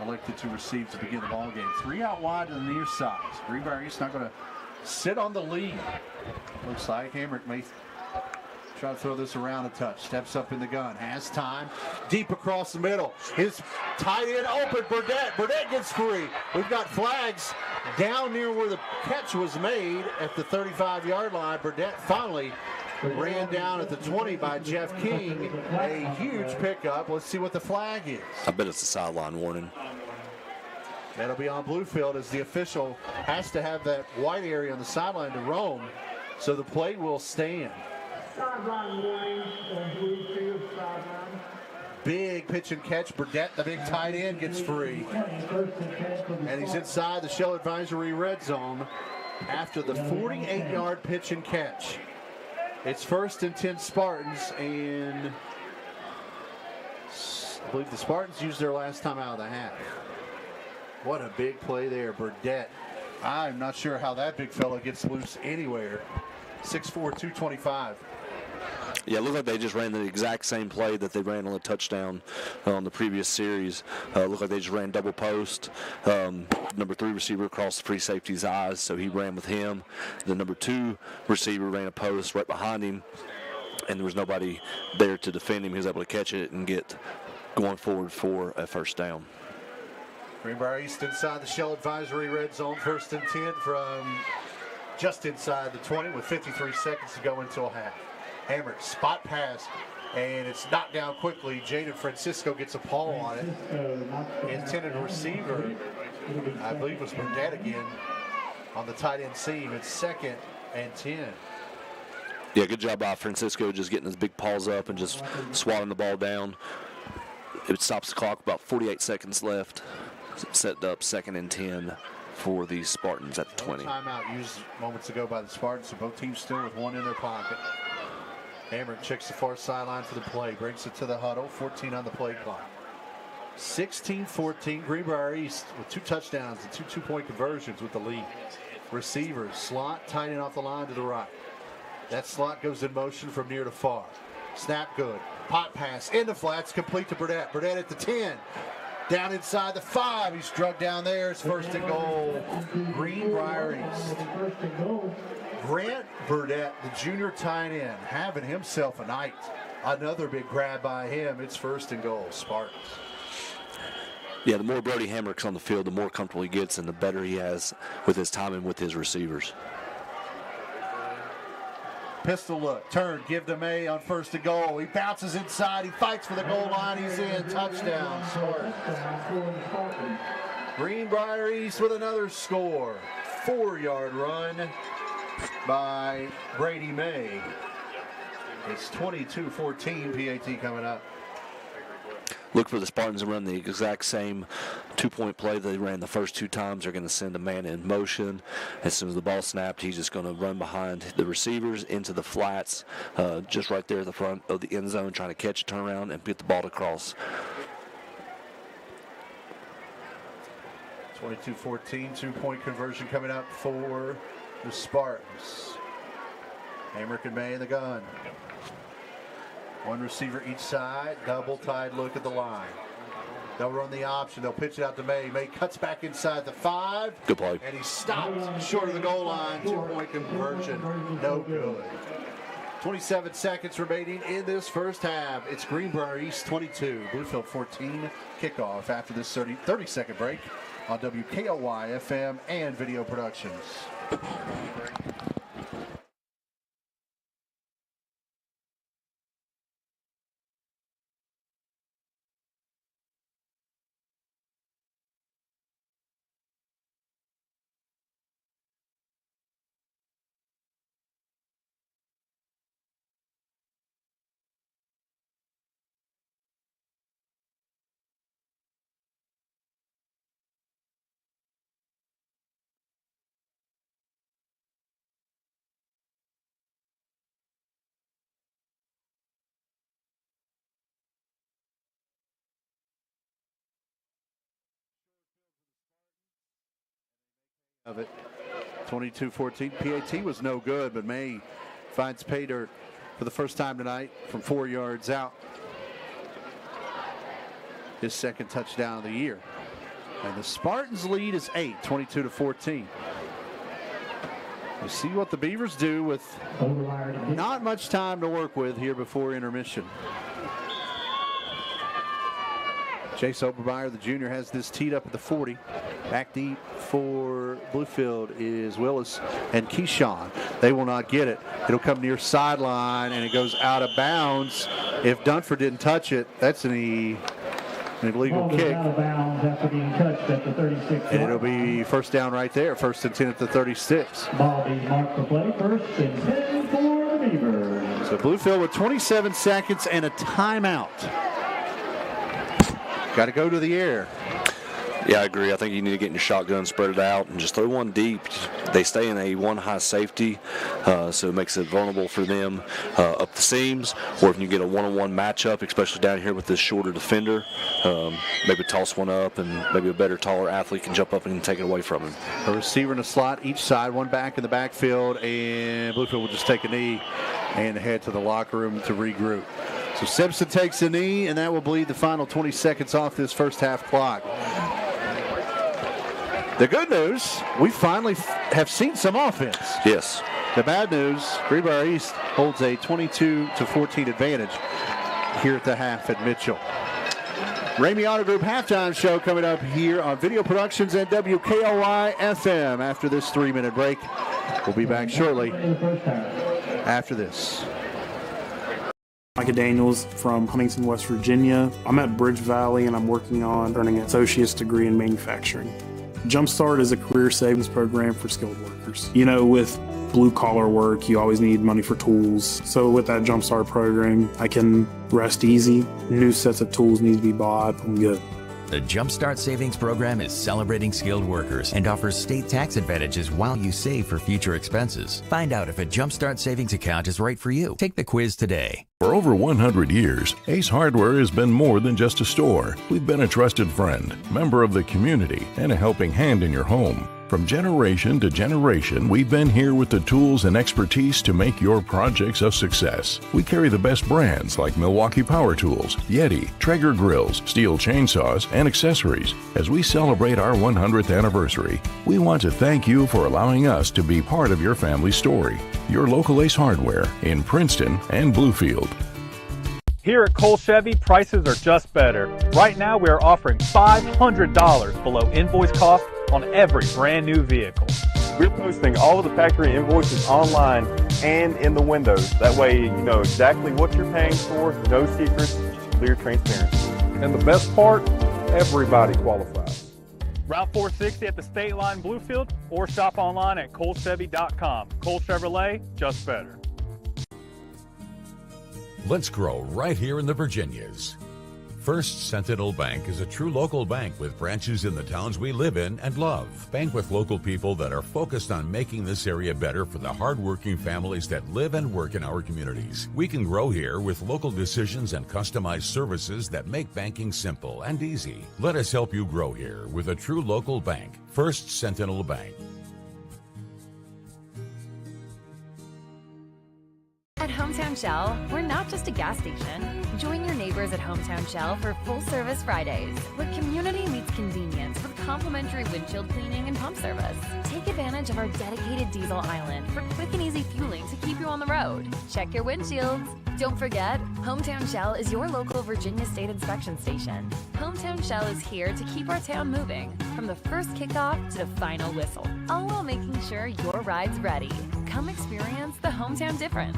elected to receive to begin the ball game. 3 out wide to the near side. Greenbrier East not going to sit on the lead. Looks like Hamrick may try to throw this around a touch. Steps up in the gun. Has time. Deep across the middle. His tight end open. Burdett. Burdett gets free. We've got flags down near where the catch was made at the 35-yard line. Burdett finally ran down at the 20 by Jeff King. A huge pickup. Let's see what the flag is. I bet it's a sideline warning. That'll be on Bluefield as the official has to have that white area on the sideline to roam, so the play will stand. Sideline warning on Bluefield sideline. Big pitch and catch. Burdett, the big tight end, gets free. And he's inside the Shell Advisory red zone after the 48-yard pitch and catch. It's 1st and 10 Spartans, and I believe the Spartans used their last time out of the half. What a big play there, Burdett. I'm not sure how that big fella gets loose anywhere. 6'4", 225. Yeah, it looked like they just ran the exact same play that they ran on the touchdown on the previous series. Looked like they just ran double post. Number 3 receiver crossed the free safety's eyes, so he ran with him. The number 2 receiver ran a post right behind him, and there was nobody there to defend him. He was able to catch it and get going forward for a first down. Greenbrier East inside the Shell Advisory red zone, 1st and 10 from just inside the 20 with 53 seconds to go until half. Hamrick, spot pass, and it's knocked down quickly. Jaden Francisco gets a paw on it. Intended receiver, I believe, was Burdett again on the tight end seam. It's 2nd and 10. Yeah, good job by Francisco just getting his big paws up and just swatting the ball down. It stops the clock, about 48 seconds left. Set up 2nd and 10 for the Spartans at the 20. Timeout used moments ago by the Spartans, so both teams still with one in their pocket. Hamrick checks the far sideline for the play, brings it to the huddle, 14 on the play clock. 16-14, Greenbrier East with 2 touchdowns and 2 two-point conversions with the lead. Receivers, slot, tight end off the line to the right. That slot goes in motion from near to far. Snap good, pot pass, in the flats, complete to Burdett. Burdett at the 10. Down inside the 5. He's drugged down there. It's 1st and goal. Greenbrier East. Grant Burdett, the junior tight end, having himself a night. Another big grab by him. It's 1st and goal. Spartans. Yeah, the more Brody Hamrick's on the field, the more comfortable he gets and the better he has with his timing with his receivers. Pistol look, turn, give to May on 1st and goal. He bounces inside, he fights for the goal line, he's in, touchdown, Spartans. Greenbrier East with another score. 4-yard run by Brady May. It's 22-14, PAT coming up. Look for the Spartans to run the exact same 2-point play they ran the first 2 times. They're going to send a man in motion. As soon as the ball snapped, he's just going to run behind the receivers into the flats, just right there at the front of the end zone, trying to catch a turnaround and get the ball to cross. 22-14, 2-point conversion coming up for the Spartans. Hamrick and May in the gun. 1 receiver each side, double tied look at the line. They'll run the option, they'll pitch it out to May. May cuts back inside the 5. Good play. And he stopped short of the goal line. 2-point conversion, no good. 27 seconds remaining in this first half. It's Greenbrier East 22, Bluefield 14. Kickoff after this 30-second break on WKOY FM and Video Productions. Of it. 22-14. PAT was no good, but May finds pay dirt for the first time tonight from 4 yards out. His 2nd touchdown of the year. And the Spartans' lead is 8, 22-14. We'll see what the Beavers do with not much time to work with here before intermission. Chase Obermeyer, the junior, has this teed up at the 40. Back deep for Bluefield is Willis and Keyshawn. They will not get it. It'll come near sideline, and it goes out of bounds. If Dunford didn't touch it, that's an illegal kick. Out of bounds after being touched at the 36. And it'll be first down right there. First and 10 at the 36. Ball being marked for play. First and 10 for the Beavers. So Bluefield with 27 seconds and a timeout. Got to go to the air. Yeah, I agree. I think you need to get in your shotgun, spread it out, and just throw one deep. They stay in a one high safety, so it makes it vulnerable for them up the seams. Or if you get a one-on-one matchup, especially down here with this shorter defender, maybe toss one up, and maybe a better, taller athlete can jump up and take it away from him. A receiver in a slot each side, one back in the backfield, and Bluefield will just take a knee and head to the locker room to regroup. So Simpson takes a knee, and that will bleed the final 20 seconds off this first half clock. The good news, we finally have seen some offense. Yes. The bad news, Greenbrier East holds a 22-14 advantage here at the half at Mitchell. Ramey Auto Group halftime show coming up here on Video Productions and WKOI FM after this 3-minute break. We'll be back shortly after this. Micah Daniels from Huntington, West Virginia. I'm at Bridge Valley and I'm working on earning an associate's degree in manufacturing. Jumpstart is a career savings program for skilled workers. You know, with blue-collar work, you always need money for tools. So with that Jumpstart program, I can rest easy. New sets of tools need to be bought. I'm good. The Jumpstart Savings Program is celebrating skilled workers and offers state tax advantages while you save for future expenses. Find out if a Jumpstart Savings account is right for you. Take the quiz today. For over 100 years, Ace Hardware has been more than just a store. We've been a trusted friend, member of the community, and a helping hand in your home. From generation to generation, we've been here with the tools and expertise to make your projects a success. We carry the best brands like Milwaukee Power Tools, Yeti, Traeger grills, steel chainsaws, and accessories. As we celebrate our 100th anniversary, we want to thank you for allowing us to be part of your family's story. Your local Ace Hardware in Princeton and Bluefield. Here at Cole Chevy, prices are just better. Right now, we are offering $500 below invoice cost on every brand new vehicle. We're posting all of the factory invoices online and in the windows. That way you know exactly what you're paying for, no secrets, clear transparency. And the best part, everybody qualifies. Route 460 at the State Line Bluefield, or shop online at colechevy.com. Cole Chevrolet, just better. Let's grow right here in the Virginias. First Sentinel Bank is a true local bank with branches in the towns we live in and love. Bank with local people that are focused on making this area better for the hardworking families that live and work in our communities. We can grow here with local decisions and customized services that make banking simple and easy. Let us help you grow here with a true local bank. First Sentinel Bank. At Hometown Shell, we're not just a gas station. Join your neighbors at Hometown Shell for Full Service Fridays, where community meets convenience with complimentary windshield cleaning and pump service. Take advantage of our dedicated diesel island for quick and easy fueling to keep you on the road. Check your windshields. Don't forget, Hometown Shell is your local Virginia State inspection station. Hometown Shell is here to keep our town moving, from the first kickoff to the final whistle, all while making sure your ride's ready. Come experience the hometown difference.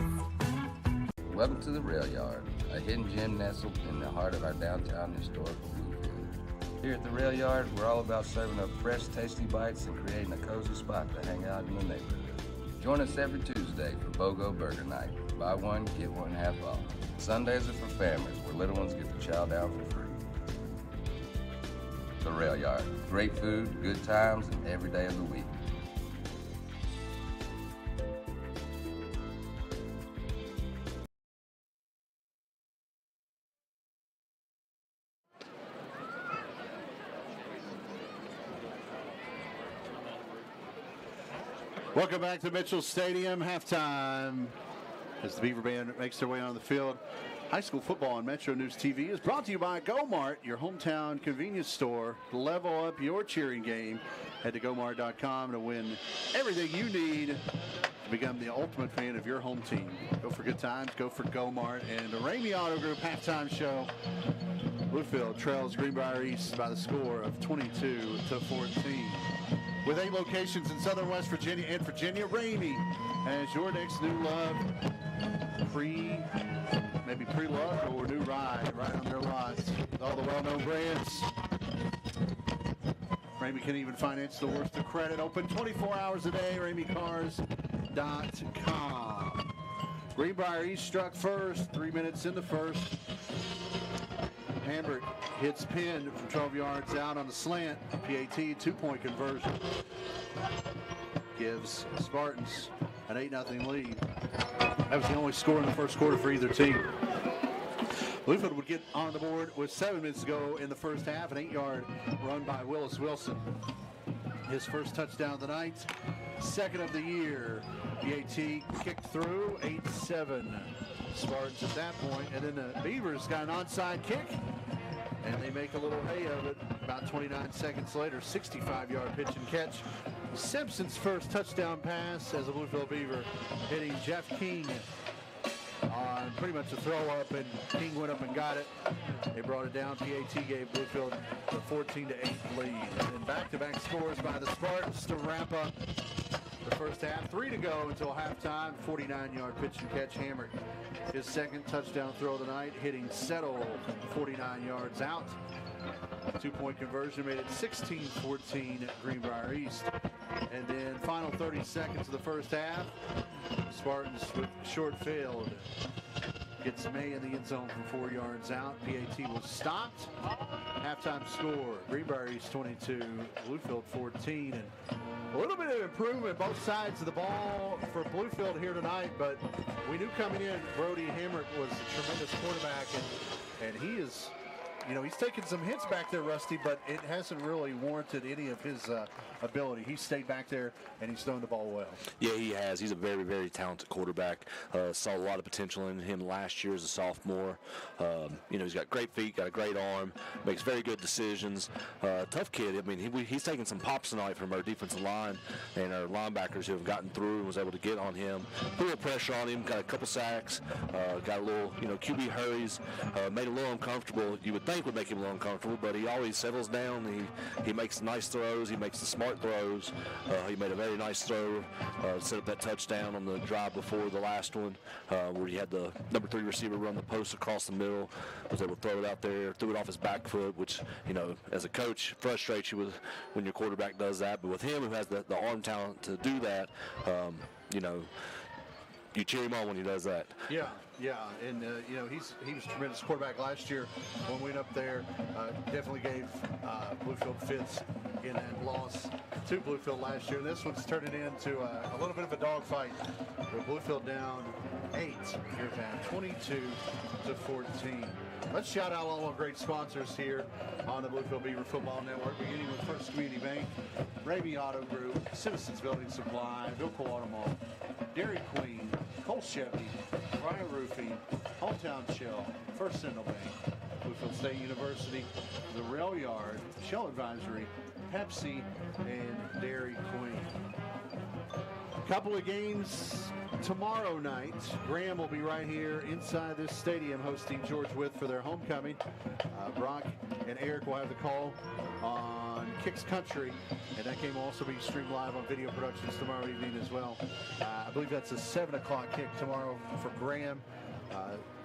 Welcome to the Rail Yard, a hidden gem nestled in the heart of our downtown historical Bluefield. Here at the Rail Yard, we're all about serving up fresh, tasty bites and creating a cozy spot to hang out in the neighborhood. Join us every Tuesday for BOGO Burger Night. Buy one, get one half off. Sundays are for families, where little ones get to chow down for free. The Rail Yard, great food, good times, and every day of the week. Welcome back to Mitchell Stadium. Halftime as the Beaver Band makes their way on the field. High school football on Metro News TV is brought to you by Go-Mart, your hometown convenience store. Level up your cheering game. Head to gomart.com to win everything you need to become the ultimate fan of your home team. Go for good times, go for Go-Mart. And the Ramey Auto Group halftime show. Bluefield trails Greenbrier East by the score of 22-14. With 8 locations in southern West Virginia and Virginia, Ramey as your next new love. Maybe pre-love or new ride right on their lots. With all the well-known brands. Ramey can even finance the worst of credit. Open 24 hours a day, RameyCars.com. Greenbrier East struck first, 3 minutes in the first. Hambrick hits pin from 12 yards out on the slant. PAT, 2-point conversion. Gives Spartans an 8-0 lead. That was the only score in the first quarter for either team. Bluefield would get on the board with 7 minutes to go in the first half. An 8-yard run by Willis Wilson. His first touchdown of the night, second of the year. PAT kicked through, 8-7 Spartans at that point. And then the Beavers got an onside kick, and they make a little hay of it. About 29 seconds later, 65-yard pitch and catch. Simpson's first touchdown pass as a Bluefield Beaver, hitting Jeff King on pretty much a throw up, and King went up and got it. They brought it down. PAT gave Bluefield a 14-8 lead. And back-to-back scores by the Spartans to wrap up the first half. 3 to go until halftime. 49-yard pitch and catch. Hammer, his second touchdown throw of the night, hitting Settle 49 yards out. 2-point conversion made it 16-14 Greenbrier East. And then final 30 seconds of the first half. Spartans with short field. Gets May in the end zone from 4 yards out. PAT was stopped. Halftime score, Greenbrier East 22, Bluefield 14. And a little bit of improvement both sides of the ball for Bluefield here tonight, but we knew coming in Brody Hamrick was a tremendous quarterback, and he is, he's taken some hits back there, Rusty, but it hasn't really warranted any of his ability. He stayed back there, and he's thrown the ball well. Yeah, he has. He's a very, very talented quarterback. Saw a lot of potential in him last year as a sophomore. He's got great feet, got a great arm, makes very good decisions. Tough kid. I mean, he's taken some pops tonight from our defensive line and our linebackers who have gotten through and was able to get on him. Put a little pressure on him, got a couple sacks, got a little, QB hurries, made it a little uncomfortable. You would think would make him a little uncomfortable, but he always settles down. He makes nice throws. He makes the smart throws. He made a very nice throw, set up that touchdown on the drive before the last one, where he had the number 3 receiver run the post across the middle, was able to throw it out there, threw it off his back foot, which, as a coach, frustrates you when your quarterback does that. But with him, who has the arm talent to do that, you cheer him on when he does that. Yeah, and he was a tremendous quarterback last year. When we went up there, definitely gave Bluefield fits in that loss to Bluefield last year. And this one's turning into a little bit of a dogfight with Bluefield down 8. Here's that 22-14. Let's shout out all our great sponsors here on the Bluefield Beaver Football Network, beginning with First Community Bank, Ramey Auto Group, Citizens Building Supply, Vilco Auto Mall, Dairy Queen, Cole Chevy, Brian Roofing, Hometown Shell, First Sentinel Bank, Bluefield State University, The Rail Yard, Shell Advisory, Pepsi, and Dairy Queen. A couple of games tomorrow night. Graham will be right here inside this stadium hosting George Wythe for their homecoming. Brock and Eric will have the call on Kicks Country, and that game will also be streamed live on Video Productions tomorrow evening as well. I believe that's a 7 o'clock kick tomorrow for Graham.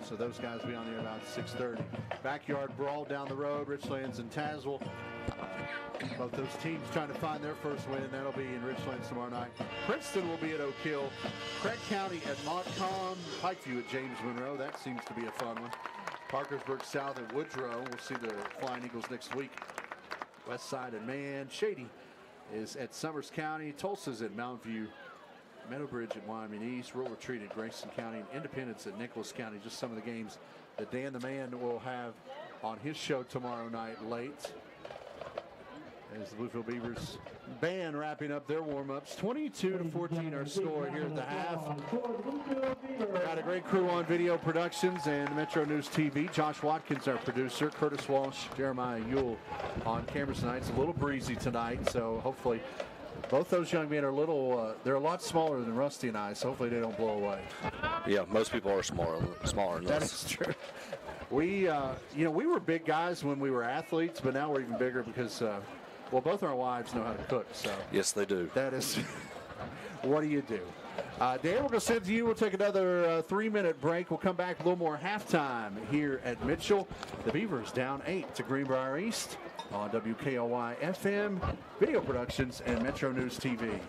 So those guys will be on there about 6:30. Backyard brawl down the road, Richlands and Tazewell. Both those teams trying to find their first win. That'll be in Richlands tomorrow night. Princeton will be at Oak Hill. Craig County at Montcalm. Pikeview at James Monroe. That seems to be a fun one. Parkersburg South at Woodrow. We'll see the Flying Eagles next week. West Side at Man. Shady is at Summers County. Tulsa's at Mount View. Meadowbridge at Wyoming East. Rural Retreat at Grayson County. And Independence at Nicholas County. Just some of the games that Dan the Man will have on his show tomorrow night late. As the Bluefield Beavers band wrapping up their warm-ups. 22-14 our score here at the half. Got a great crew on Video Productions and Metro News TV. Josh Watkins, our producer. Curtis Walsh, Jeremiah Ewell on camera tonight. It's a little breezy tonight, so hopefully both those young men are they're a lot smaller than Rusty and I, so hopefully they don't blow away. Yeah, most people are smaller than That us. is true. We were big guys when we were athletes, but now we're even bigger because, both our wives know how to cook. So Yes, they do. that is, what do you do? Dan, we're going to send to you. We'll take another 3-minute break. We'll come back a little more halftime here at Mitchell. The Beavers down 8 to Greenbrier East on WKOY FM, Video Productions, and Metro News TV.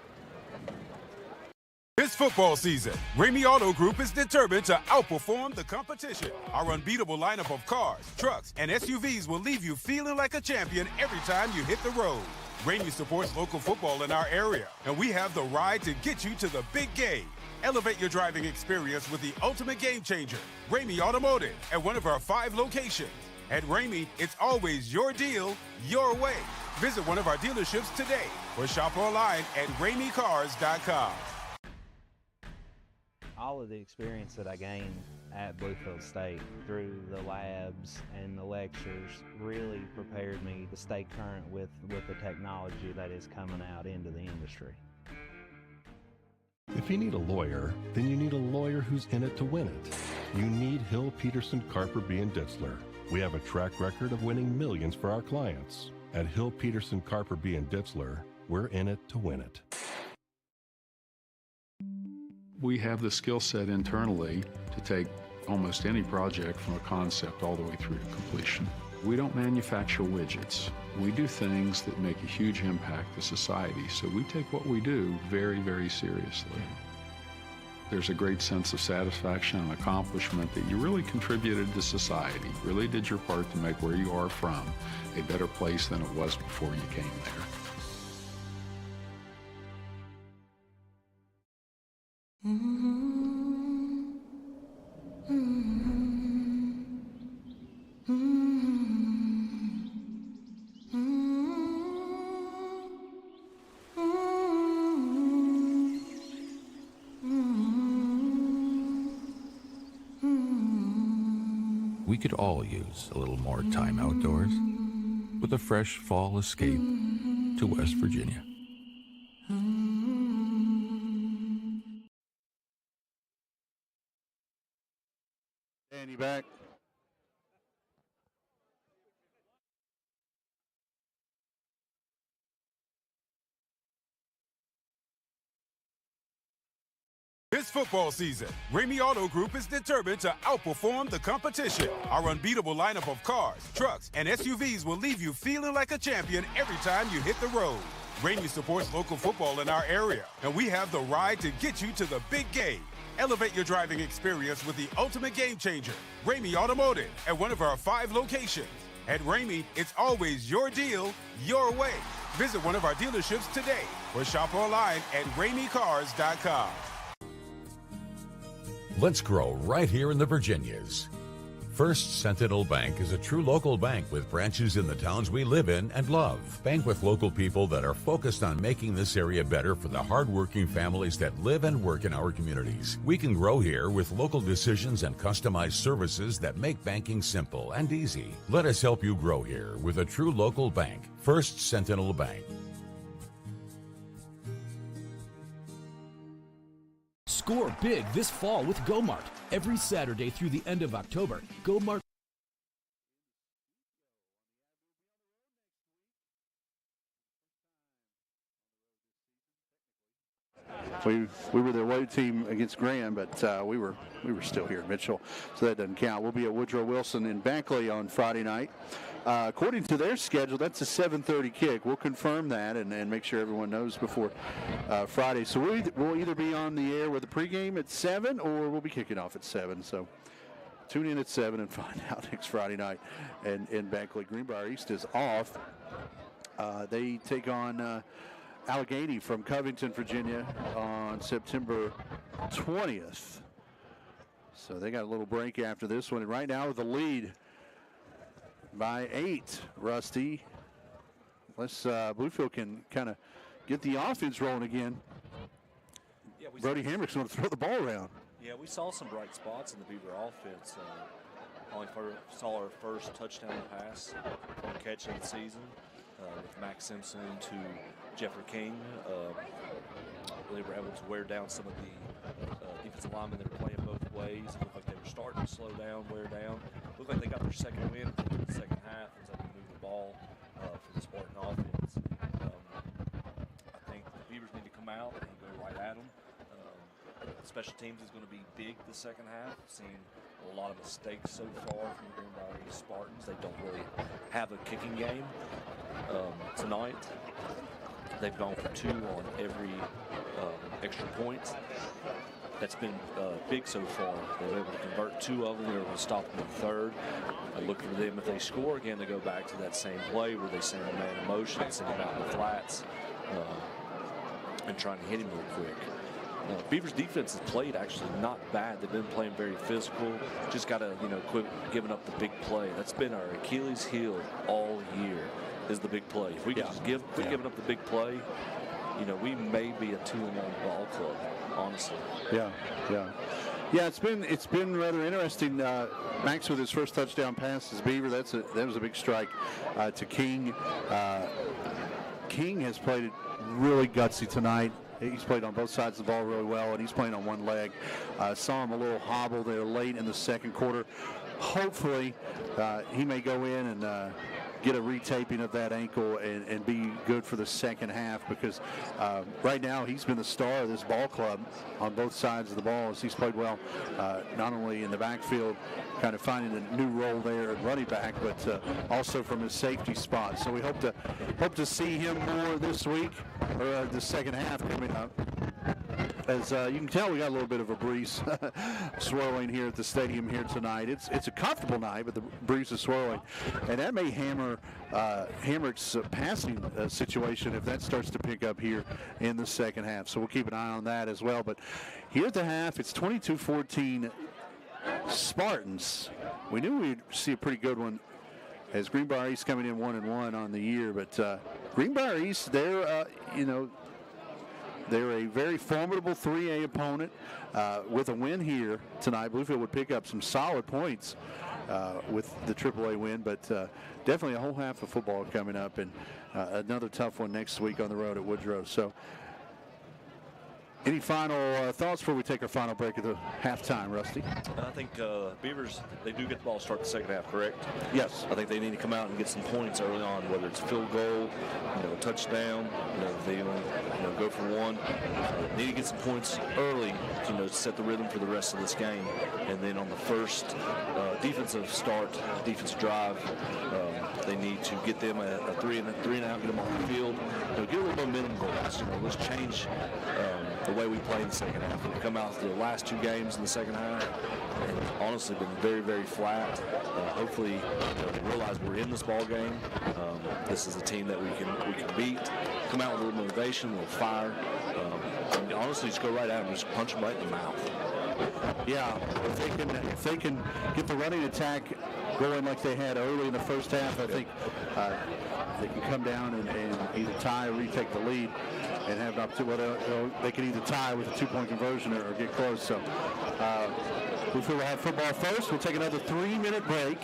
This football season, Ramey Auto Group is determined to outperform the competition. Our unbeatable lineup of cars, trucks, and SUVs will leave you feeling like a champion every time you hit the road. Ramey supports local football in our area, and we have the ride to get you to the big game. Elevate your driving experience with the ultimate game changer, Ramey Automotive, at one of our 5 locations. At Ramey, it's always your deal, your way. Visit one of our dealerships today or shop online at RameyCars.com. All of the experience that I gained at Bluefield State through the labs and the lectures really prepared me to stay current with the technology that is coming out into the industry. If you need a lawyer, then you need a lawyer who's in it to win it. You need Hill, Peterson, Carper, B. & Ditzler. We have a track record of winning millions for our clients. At Hill, Peterson, Carper, B. & Ditzler, we're in it to win it. We have the skill set internally to take almost any project from a concept all the way through to completion. We don't manufacture widgets. We do things that make a huge impact to society, so we take what we do very, very seriously. There's a great sense of satisfaction and accomplishment that you really contributed to society, really did your part to make where you are from a better place than it was before you came there. We could all use a little more time outdoors with a fresh fall escape to West Virginia. Danny back. This football season, Ramey Auto Group is determined to outperform the competition. Our unbeatable lineup of cars, trucks, and SUVs will leave you feeling like a champion every time you hit the road. Ramey supports local football in our area, and we have the ride to get you to the big game. Elevate your driving experience with the ultimate game changer, Ramey Automotive, at one of our 5 locations. At Ramey, it's always your deal, your way. Visit one of our dealerships today or shop online at RameyCars.com. Let's grow right here in the Virginias. First Sentinel Bank is a true local bank with branches in the towns we live in and love. Bank with local people that are focused on making this area better for the hardworking families that live and work in our communities. We can grow here with local decisions and customized services that make banking simple and easy. Let us help you grow here with a true local bank. First Sentinel Bank. Score big this fall with GoMart. Every Saturday through the end of October, GoMart. We were the away team against Graham, but we were still here at Mitchell, so that doesn't count. We'll be at Woodrow Wilson in Bankley on Friday night. According to their schedule, that's a 7:30 kick. We'll confirm that and make sure everyone knows before Friday. So we'll either be on the air with a pregame at 7 or we'll be kicking off at 7. So tune in at 7 and find out next Friday night. And in Bankley, Greenbrier East is off. They take on Allegheny from Covington, Virginia on September 20th. So they got a little break after this one. And right now with the lead by 8, Rusty. Unless Bluefield can kind of get the offense rolling again. Brody Hamrick's going to throw the ball around. Yeah, we saw some bright spots in the Beaver offense. Saw our first touchdown pass on catch of the season with Max Simpson to Jeffrey King. They were able to wear down some of the defensive linemen that were playing both ways. It looked like they were starting to slow down, wear down. It looked like they got their second win in the second half as they moved the ball for the Spartan offense. I think the Beavers need to come out and go right at them. Special teams is going to be big the second half. Seen a lot of mistakes so far from the Greenbrier East Spartans. They don't really have a kicking game tonight. They've gone for 2 on every extra point. That's been big so far. They were able to convert 2 of them. They were able to stop them in the third. I look for them if they score again to go back to that same play where they send a man in motion, send him out in the flats, and trying to hit him real quick. Beavers defense has played actually not bad. They've been playing very physical. Just got to quit giving up the big play. That's been our Achilles heel all year, is the big play. If we could just quit giving up the big play, we may be a 2-1 ball club, honestly. Yeah. It's been rather interesting. Max with his first touchdown pass as Beaver. That was a big strike to King. King has played it really gutsy tonight. He's played on both sides of the ball really well, and he's playing on one leg. Saw him a little hobble there late in the second quarter. Hopefully, he may go in and get a retaping of that ankle and be good for the second half, because right now he's been the star of this ball club on both sides of the ball as he's played well, not only in the backfield, kind of finding a new role there at running back, but also from his safety spot. So we hope to see him more this week, or the second half coming up. As you can tell, we got a little bit of a breeze swirling here at the stadium here tonight. It's a comfortable night, but the breeze is swirling, and that may hammer Hamrick's passing situation if that starts to pick up here in the second half. So we'll keep an eye on that as well. But here at the half, it's 22-14 Spartans. We knew we'd see a pretty good one as Greenbrier East coming in 1-1 on the year, but Greenbrier East, they're a very formidable 3A opponent. With a win here tonight, Bluefield would pick up some solid points with the AAA win, but definitely a whole half of football coming up, and another tough one next week on the road at Woodrow. So any final thoughts before we take our final break of the halftime, Rusty? I think Beavers, they do get the ball to start the second half, correct? Yes. I think they need to come out and get some points early on, whether it's field goal, touchdown, if they go for one. Need to get some points early, to set the rhythm for the rest of this game. And then on the first defensive drive, they need to get them a 3 and out, get them off the field. Get a little momentum going. Let's change the way we play in the second half. We've come out the last 2 games in the second half and honestly been very, very flat. Hopefully, they realize we're in this ball game. This is a team that we can beat. Come out with a little motivation, a little fire, and honestly, just go right at them, just punch them right in the mouth. Yeah, if they can get the running attack going like they had early in the first half, I think they can come down and either tie or retake the lead and have an opportunity. They can either tie with a 2-point conversion or get close. So we'll have football first. We'll take another 3-minute break,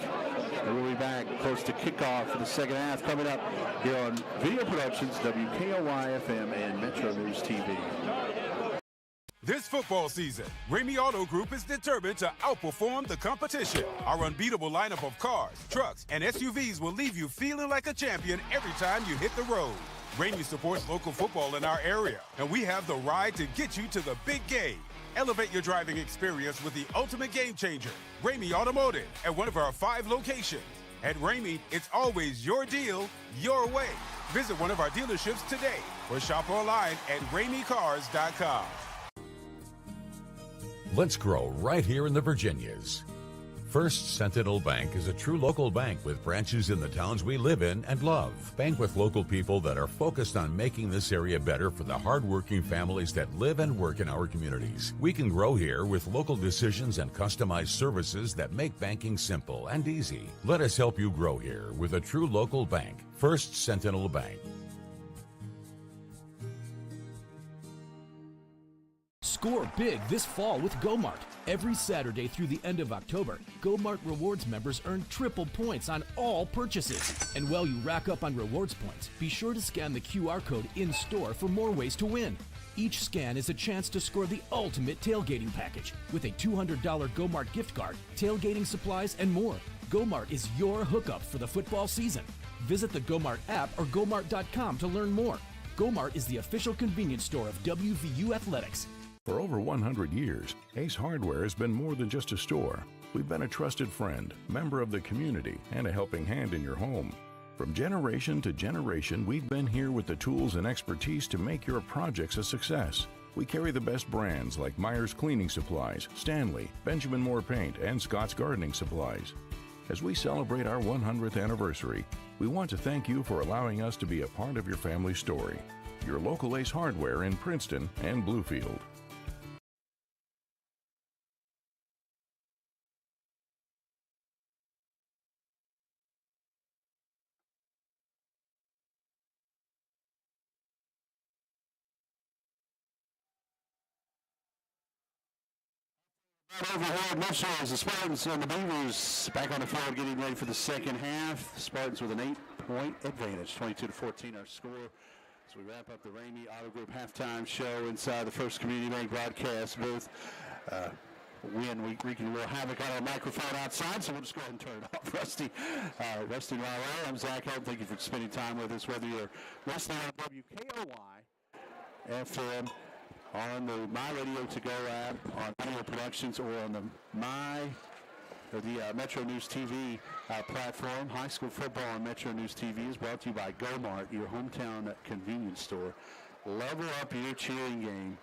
and we'll be back close to kickoff for the second half coming up here on Video Productions, WKOY-FM, and Metro News TV. This football season, Ramey Auto Group is determined to outperform the competition. Our unbeatable lineup of cars, trucks, and SUVs will leave you feeling like a champion every time you hit the road. Ramey supports local football in our area, and we have the ride to get you to the big game. Elevate your driving experience with the ultimate game changer, Ramey Automotive, at one of our 5 locations. At Ramey, it's always your deal, your way. Visit one of our dealerships today or shop online at RameyCars.com. Let's grow right here in the Virginias. First Sentinel Bank is a true local bank with branches in the towns we live in and love. Bank with local people that are focused on making this area better for the hardworking families that live and work in our communities. We can grow here with local decisions and customized services that make banking simple and easy. Let us help you grow here with a true local bank. First Sentinel Bank. Score big this fall with GoMart. Every Saturday through the end of October, GoMart Rewards members earn triple points on all purchases. And while you rack up on rewards points, be sure to scan the QR code in-store for more ways to win. Each scan is a chance to score the ultimate tailgating package with a $200 GoMart gift card, tailgating supplies, and more. GoMart is your hookup for the football season. Visit the GoMart app or GoMart.com to learn more. GoMart is the official convenience store of WVU Athletics. For over 100 years, Ace Hardware has been more than just a store. We've been a trusted friend, member of the community, and a helping hand in your home. From generation to generation, we've been here with the tools and expertise to make your projects a success. We carry the best brands like Myers Cleaning Supplies, Stanley, Benjamin Moore Paint, and Scott's Gardening Supplies. As we celebrate our 100th anniversary, we want to thank you for allowing us to be a part of your family story. Your local Ace Hardware in Princeton and Bluefield. Over here at Mitchell as the Spartans and the Beavers back on the field getting ready for the second half. The Spartans with an 8-point advantage, 22-14 our score. As we wrap up the Ramey Auto Group halftime show inside the First Community Bank broadcast booth. When we wreaking a little havoc on our microphone outside, so we'll just go ahead and turn it off. Rusty Riley, I'm Zach Hope. Thank you for spending time with us, whether you're listening on WKOY FM, on the My Radio To Go app, on Radio Productions, or on the Metro News TV platform. High school football on Metro News TV is brought to you by GoMart, your hometown convenience store. Level up your cheering game.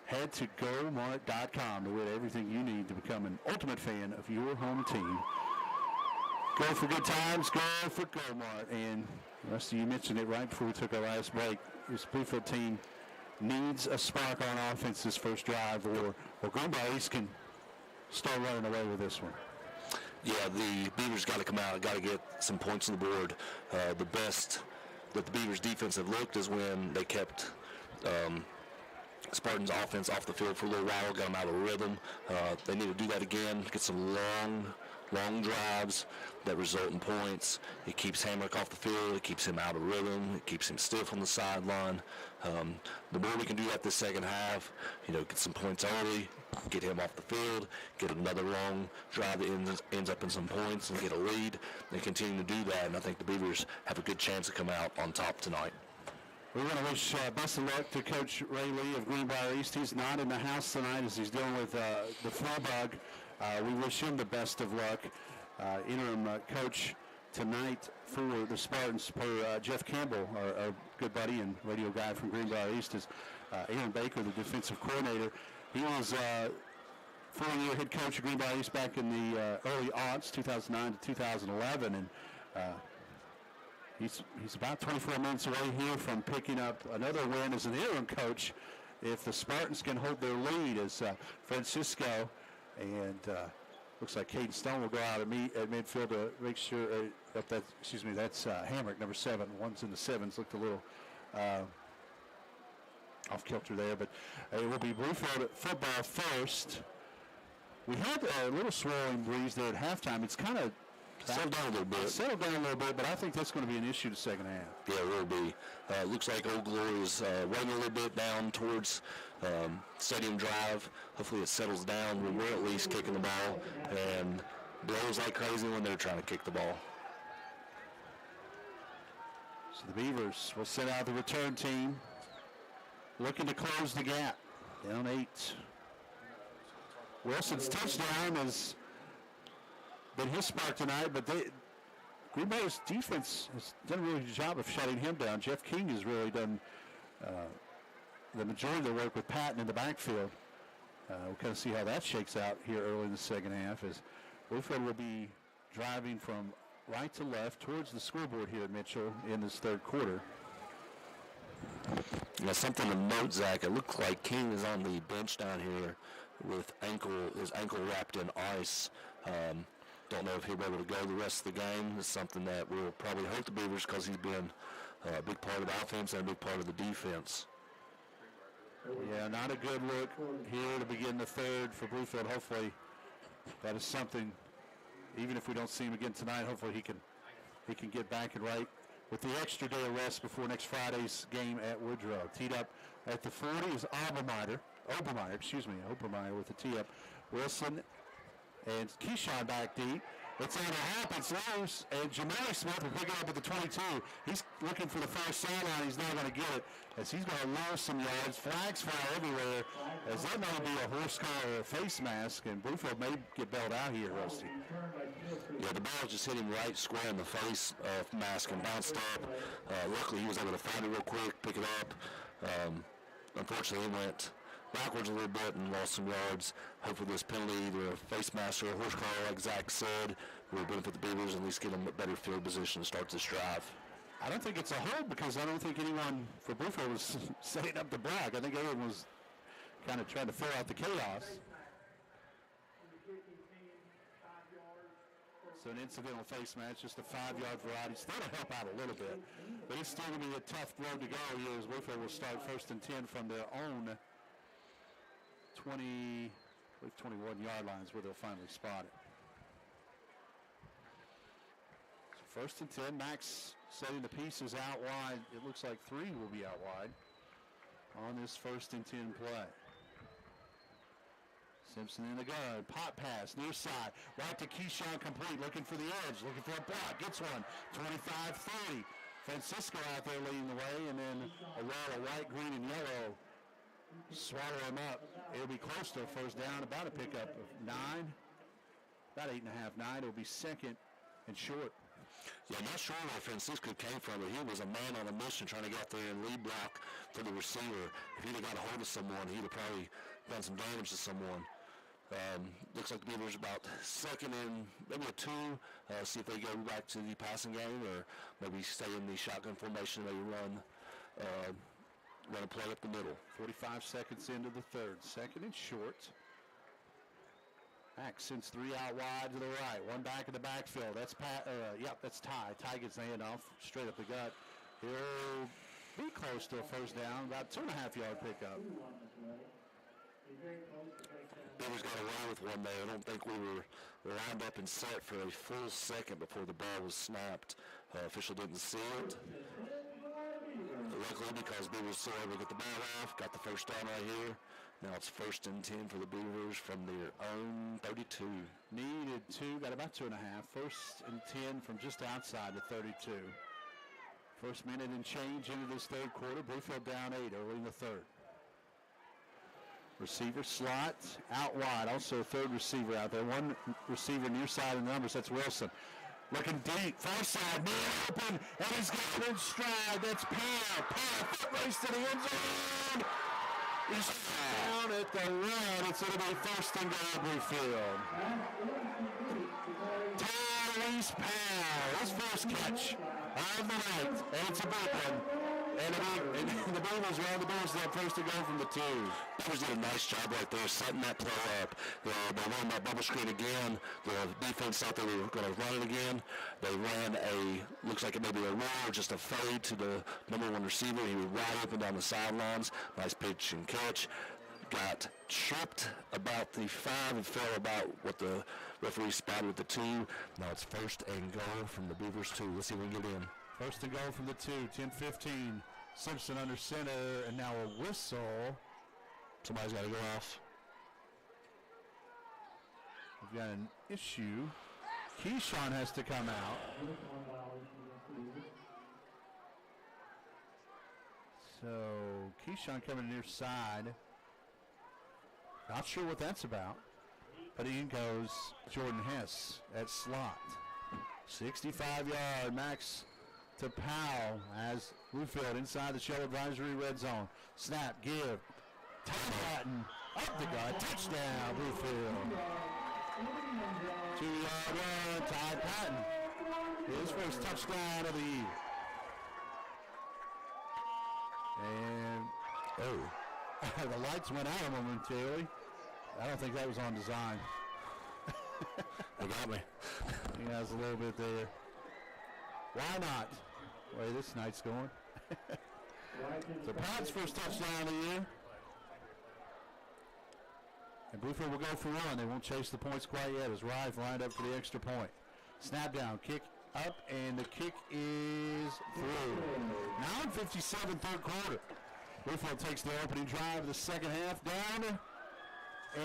Head to GoMart.com to win everything you need to become an ultimate fan of your home team. Go for good times, go for GoMart. And Rusty, you mentioned it right before we took our last break. This Bluefield team needs a spark on offense this first drive, or Greenbrier East can start running away with this one. Yeah, the Beavers got to come out, got to get some points on the board. The best that the Beavers defense have looked is when they kept Spartans offense off the field for a little while, got them out of rhythm. They need to do that again, get some long drives that result in points. It keeps Hamrick off the field. It keeps him out of rhythm. It keeps him stiff on the sideline. The more we can do that this second half, get some points early, get him off the field, get another long drive that ends up in some points and get a lead, and continue to do that. And I think the Beavers have a good chance to come out on top tonight. We want to wish best of luck to Coach Ray Lee of Greenbrier East. He's not in the house tonight as he's dealing with the flu bug. We wish him the best of luck. Interim coach tonight for the Spartans, per Jeff Campbell, our good buddy and radio guy from Greenbrier East, is Aaron Baker, the defensive coordinator. He was 4-year head coach of Greenbrier East back in the early aughts, 2009 to 2011, and He's about 24 minutes away here from picking up another win as an interim coach if the Spartans can hold their lead as Francisco and looks like Caden Stone will go out at midfield to make sure that's Hamrick, number 7. One's in the 7s, looked a little off kilter there, but it will be Bluefield football first. We had a little swirling breeze there at halftime. It's kind of settled down a little bit, but I think that's going to be an issue the second half. Yeah, it will be. Looks like Old Glory is running a little bit down towards Stadium Drive. Hopefully it settles down when we're at least kicking the ball, and blows like crazy when they're trying to kick the ball. So the Beavers will send out the return team, looking to close the gap. Down 8. Wilson's touchdown has been his spark tonight, but Greenbrier's defense has done a really good job of shutting him down. Jeff King has really done the majority of the work with Patton in the backfield. We'll kind of see how that shakes out here early in the second half, as Bluefield will be driving from right to left towards the scoreboard here at Mitchell in this third quarter. Now, something to note, Zach, it looks like King is on the bench down here with his ankle wrapped in ice. Don't know if he'll be able to go the rest of the game. It's something that will probably hurt the Beavers because he's been a big part of the offense and a big part of the defense. Yeah, not a good look here to begin the third for Bluefield. Hopefully that is something, even if we don't see him again tonight, hopefully he can get back and right with the extra day of rest before next Friday's game at Woodrow. Teed up at the 40 is Obermeyer with the tee up. Wilson and Keyshawn back deep. It's on a hop, it's loose, and Jamari Smith will pick it up at the 22. He's looking for the far sideline. He's not going to get it, as he's going to lose some yards. Flags fly everywhere, as that may be a horse collar or a face mask, and Bluefield may get bailed out here, Rusty. Yeah, the ball just hit him right square in the face of mask and bounced up. Luckily, he was able to find it real quick, pick it up. Unfortunately, he went backwards a little bit and lost some yards. Hopefully this penalty, either a face mask or a horse collar, like Zach said, will benefit the Beavers and at least get them a better field position to start this drive. I don't think it's a hold, because I don't think anyone for Bluefield was setting up the block. I think everyone was kind of trying to fill out the chaos. So an incidental face match, just a 5-yard variety. Still to help out a little bit, but it's still going to be a tough road to go here, as Bluefield will start 1st and 10 from their own 21-yard lines where they'll finally spot it. So 1st and 10, Max setting the pieces out wide. It looks like 3 will be out wide on this 1st and 10 play. Simpson in the guard, pop pass, near side, right to Keyshawn, complete, looking for the edge, looking for a block, gets one, 25-30. Francisco out there leading the way, and then a wall of white, green, and yellow swallow him up. It'll be close to a first down, about a pickup of 9, about 8.5, 9. It'll be 2nd and short. Yeah, I'm not sure where Francisco came from, but he was a man on a mission trying to get out there and lead block for the receiver. If he'd have got a hold of someone, he'd have probably done some damage to someone. Looks like the Beavers about 2nd and maybe a 2. See if they go back to the passing game, or maybe stay in the shotgun formation and maybe run a play up the middle. 45 seconds into the third. 2nd and short. Max sends 3 out wide to the right. 1 back in the backfield. That's that's Ty. Ty gets the handoff straight up the gut. He'll be close to a first down. About 2.5-yard pickup. Beavers got away with one there. I don't think we were lined up and set for a full second before the ball was snapped. Official didn't see it. Luckily, because Beavers were able to get the ball off, got the first down right here. Now it's 1st and 10 for the Beavers from their own 32. Needed 2, got about 2.5. 1st and 10 from just outside the 32. First minute and change into this third quarter. Bluefield down 8 early in the third. Receiver slot out wide. Also a third receiver out there. 1 receiver near side of the numbers. That's Wilson. Looking deep. Far side. Man open. And he's got it in stride. That's Powell. Powell foot race to the end zone. He's down at the run. It's going to be 1st and goal, Bluefield. Tyrese Powell. His first catch of the night. And it's a big one. And the Beavers are on the Beavers that 1st and goal from the 2. Beavers did a nice job right there setting that play up. They ran that bubble screen again. The defense thought they were going to run it again. They ran looks like it may be a roll or just a fade to the number 1 receiver. He was right up and down the sidelines. Nice pitch and catch. Got tripped about the 5 and fell about what the referee spotted with the 2. Now it's 1st and goal from the Beavers 2. Let's see if we can get in. 1st and goal from the 2, 10-15. Simpson under center, and now a whistle. Somebody's got to go off. We've got an issue. Keyshawn has to come out. So Keyshawn coming near side. Not sure what that's about. But in goes Jordan Hess at slot. 65-yard max to Powell as Bluefield inside the shell advisory red zone. Snap, give. Ty Patton up the gut. Touchdown, Bluefield. 2-yard run, Ty Patton. His first touchdown of the year. And, the lights went out momentarily. I don't think that was on design. They got me. He has a little bit there. Why not? The way this night's going. So Pat's first touchdown of the year. And Bluefield will go for one. They won't chase the points quite yet as Rive lined up for the extra point. Snap down, kick up, and the kick is through. 9:57 third quarter. Bluefield takes the opening drive of the second half down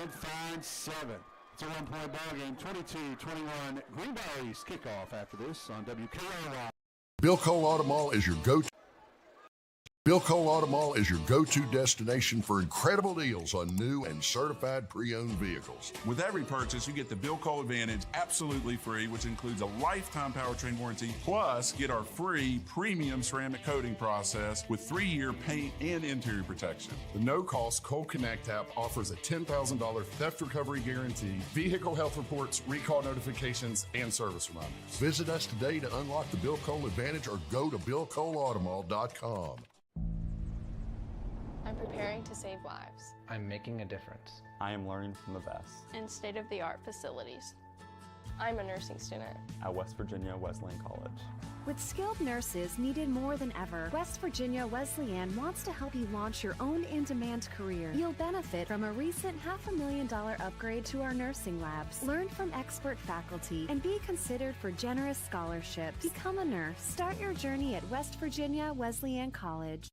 and finds 7. It's a 1-point ball game, 22-21. Greenbrier East kickoff after this on WKRY. Bill Cole Auto Mall is your go-to. Bill Cole Auto Mall is your go-to destination for incredible deals on new and certified pre-owned vehicles. With every purchase, you get the Bill Cole Advantage absolutely free, which includes a lifetime powertrain warranty, plus get our free premium ceramic coating process with 3-year paint and interior protection. The no-cost Cole Connect app offers a $10,000 theft recovery guarantee, vehicle health reports, recall notifications, and service reminders. Visit us today to unlock the Bill Cole Advantage or go to BillColeAutomall.com. I'm preparing to save lives. I'm making a difference. I am learning from the best. In state-of-the-art facilities. I'm a nursing student. At West Virginia Wesleyan College. With skilled nurses needed more than ever, West Virginia Wesleyan wants to help you launch your own in-demand career. You'll benefit from a recent $500,000 upgrade to our nursing labs. Learn from expert faculty and be considered for generous scholarships. Become a nurse. Start your journey at West Virginia Wesleyan College.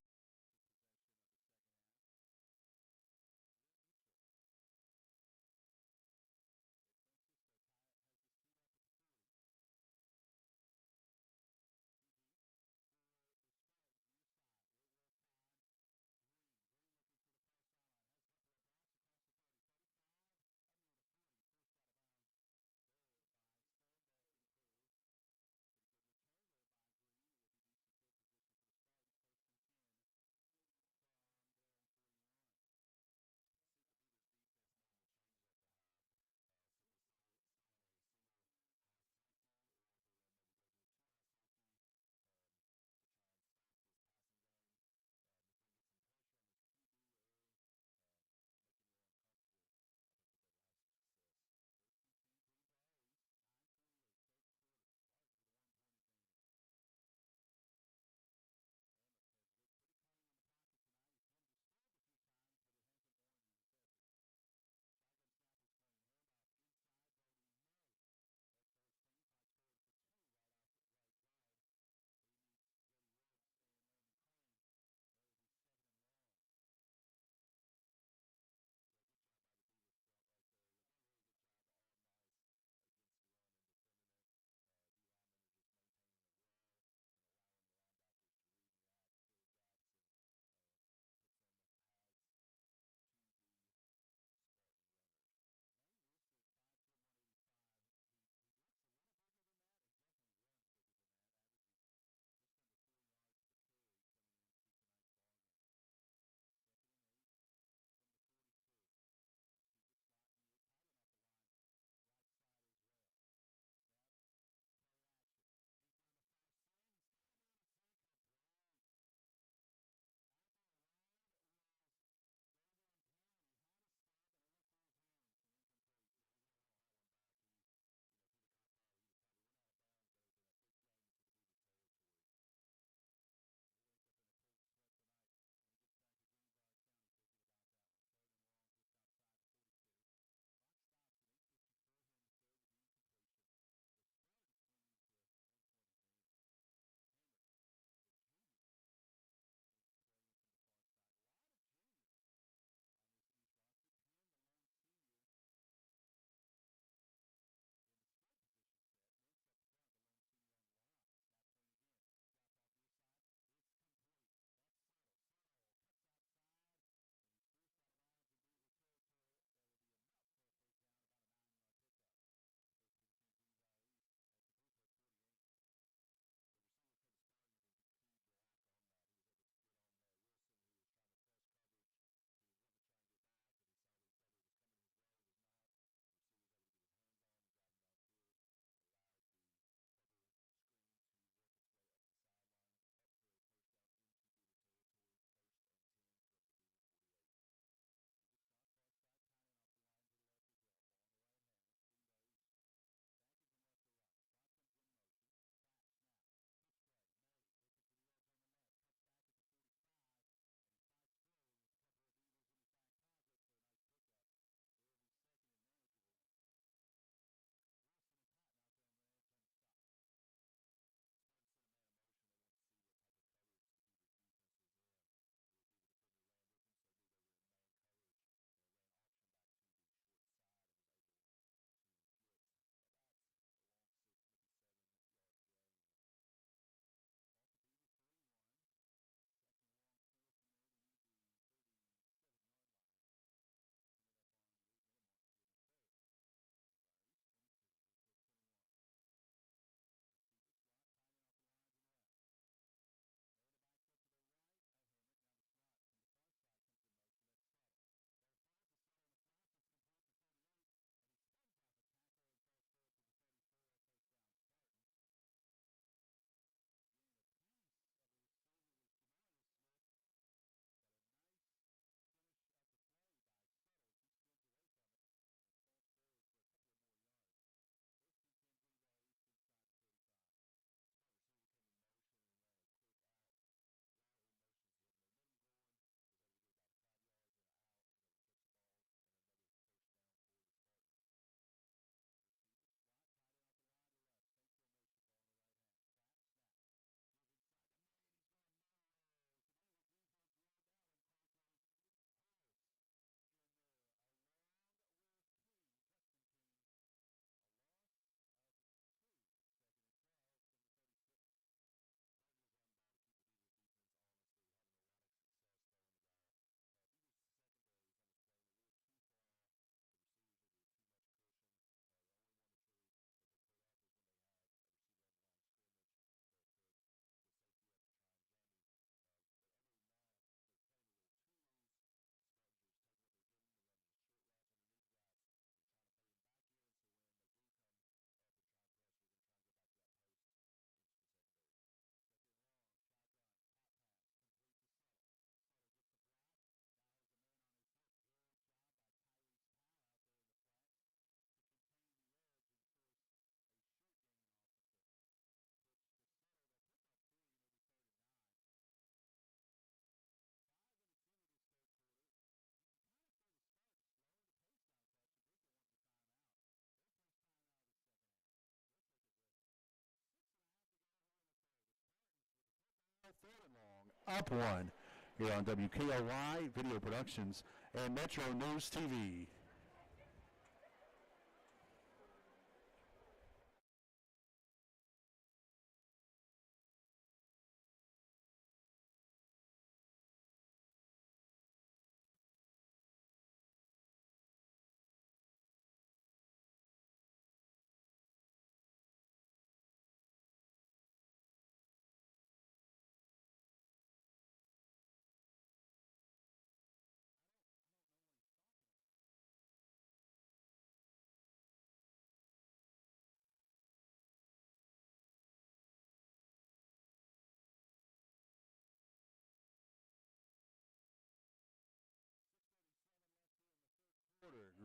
up 1 here on WKOY Video Productions and Metro News TV.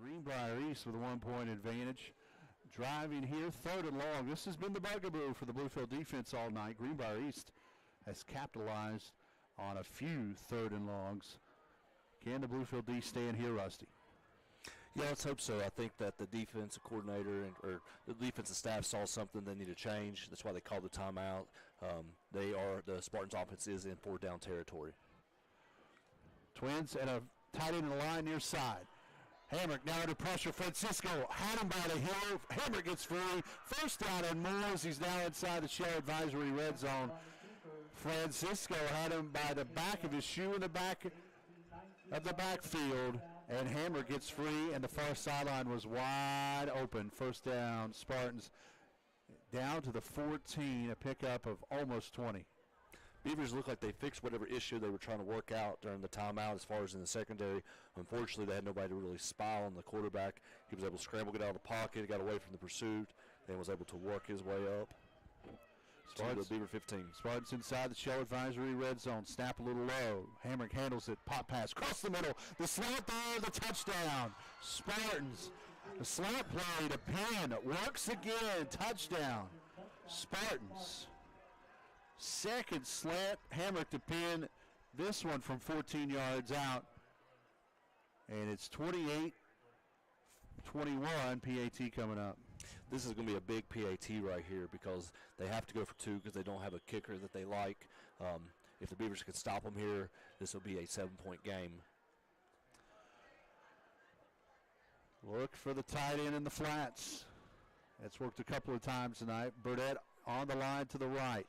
Greenbrier East with a 1-point advantage. Driving here, 3rd and long. This has been the bugaboo for the Bluefield defense all night. Greenbrier East has capitalized on a few 3rd and longs. Can the Bluefield D stand here, Rusty? Yeah, let's hope so. I think that the defensive coordinator or the defensive staff saw something they need to change. That's why they called the timeout. The Spartans offense is in 4th down territory. Twins and a tight end in the line near side. Hamrick now under pressure. Francisco had him by the heel. Hamrick gets free. 1st down and more as he's now inside the Shell Advisory red zone. Francisco had him by the back of his shoe in the back of the backfield, and Hamrick gets free, and the far sideline was wide open. 1st down, Spartans down to the 14, a pickup of almost 20. Beavers look like they fixed whatever issue they were trying to work out during the timeout as far as in the secondary. Unfortunately, they had nobody to really spy on the quarterback. He was able to scramble, get out of the pocket, got away from the pursuit, then was able to work his way up to the Beaver 15. Spartans inside the Shell Advisory red zone. Snap a little low. Hamrick handles it. Pop pass. Across the middle. The slant there, the touchdown. Spartans. The slant play to Penn. Works again. Touchdown. Spartans. 2nd slant, Hamrick to Penn. This one from 14 yards out. And it's 28-21, PAT coming up. This is going to be a big PAT right here because they have to go for 2 because they don't have a kicker that they like. If the Beavers could stop them here, this will be a 7-point game. Look for the tight end in the flats. That's worked a couple of times tonight. Burdett on the line to the right.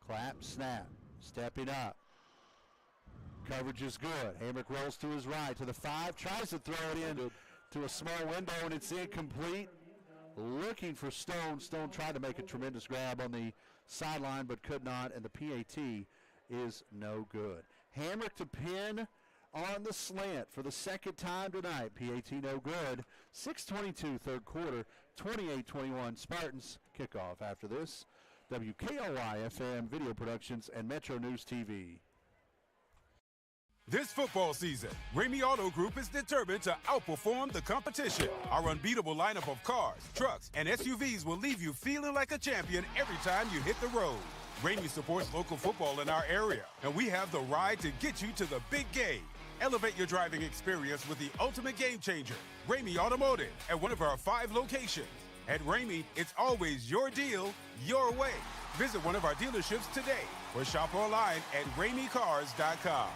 Clap, snap, stepping up. Coverage is good. Hamrick rolls to his right to the 5, tries to throw it in to a small window, and it's incomplete. Looking for Stone. Stone tried to make a tremendous grab on the sideline, but could not, and the PAT is no good. Hamrick to Penn on the slant for the 2nd time tonight. PAT no good. 6:22 3rd quarter, 28-21 Spartans. Kickoff after this. WKOY FM Video Productions and Metro News TV. This football season, Ramey Auto Group is determined to outperform the competition. Our unbeatable lineup of cars, trucks, and SUVs will leave you feeling like a champion every time you hit the road. Ramey supports local football in our area, and we have the ride to get you to the big game. Elevate your driving experience with the ultimate game changer, Ramey Automotive, at one of our 5 locations. At Ramey, it's always your deal, your way. Visit one of our dealerships today or shop online at RameyCars.com.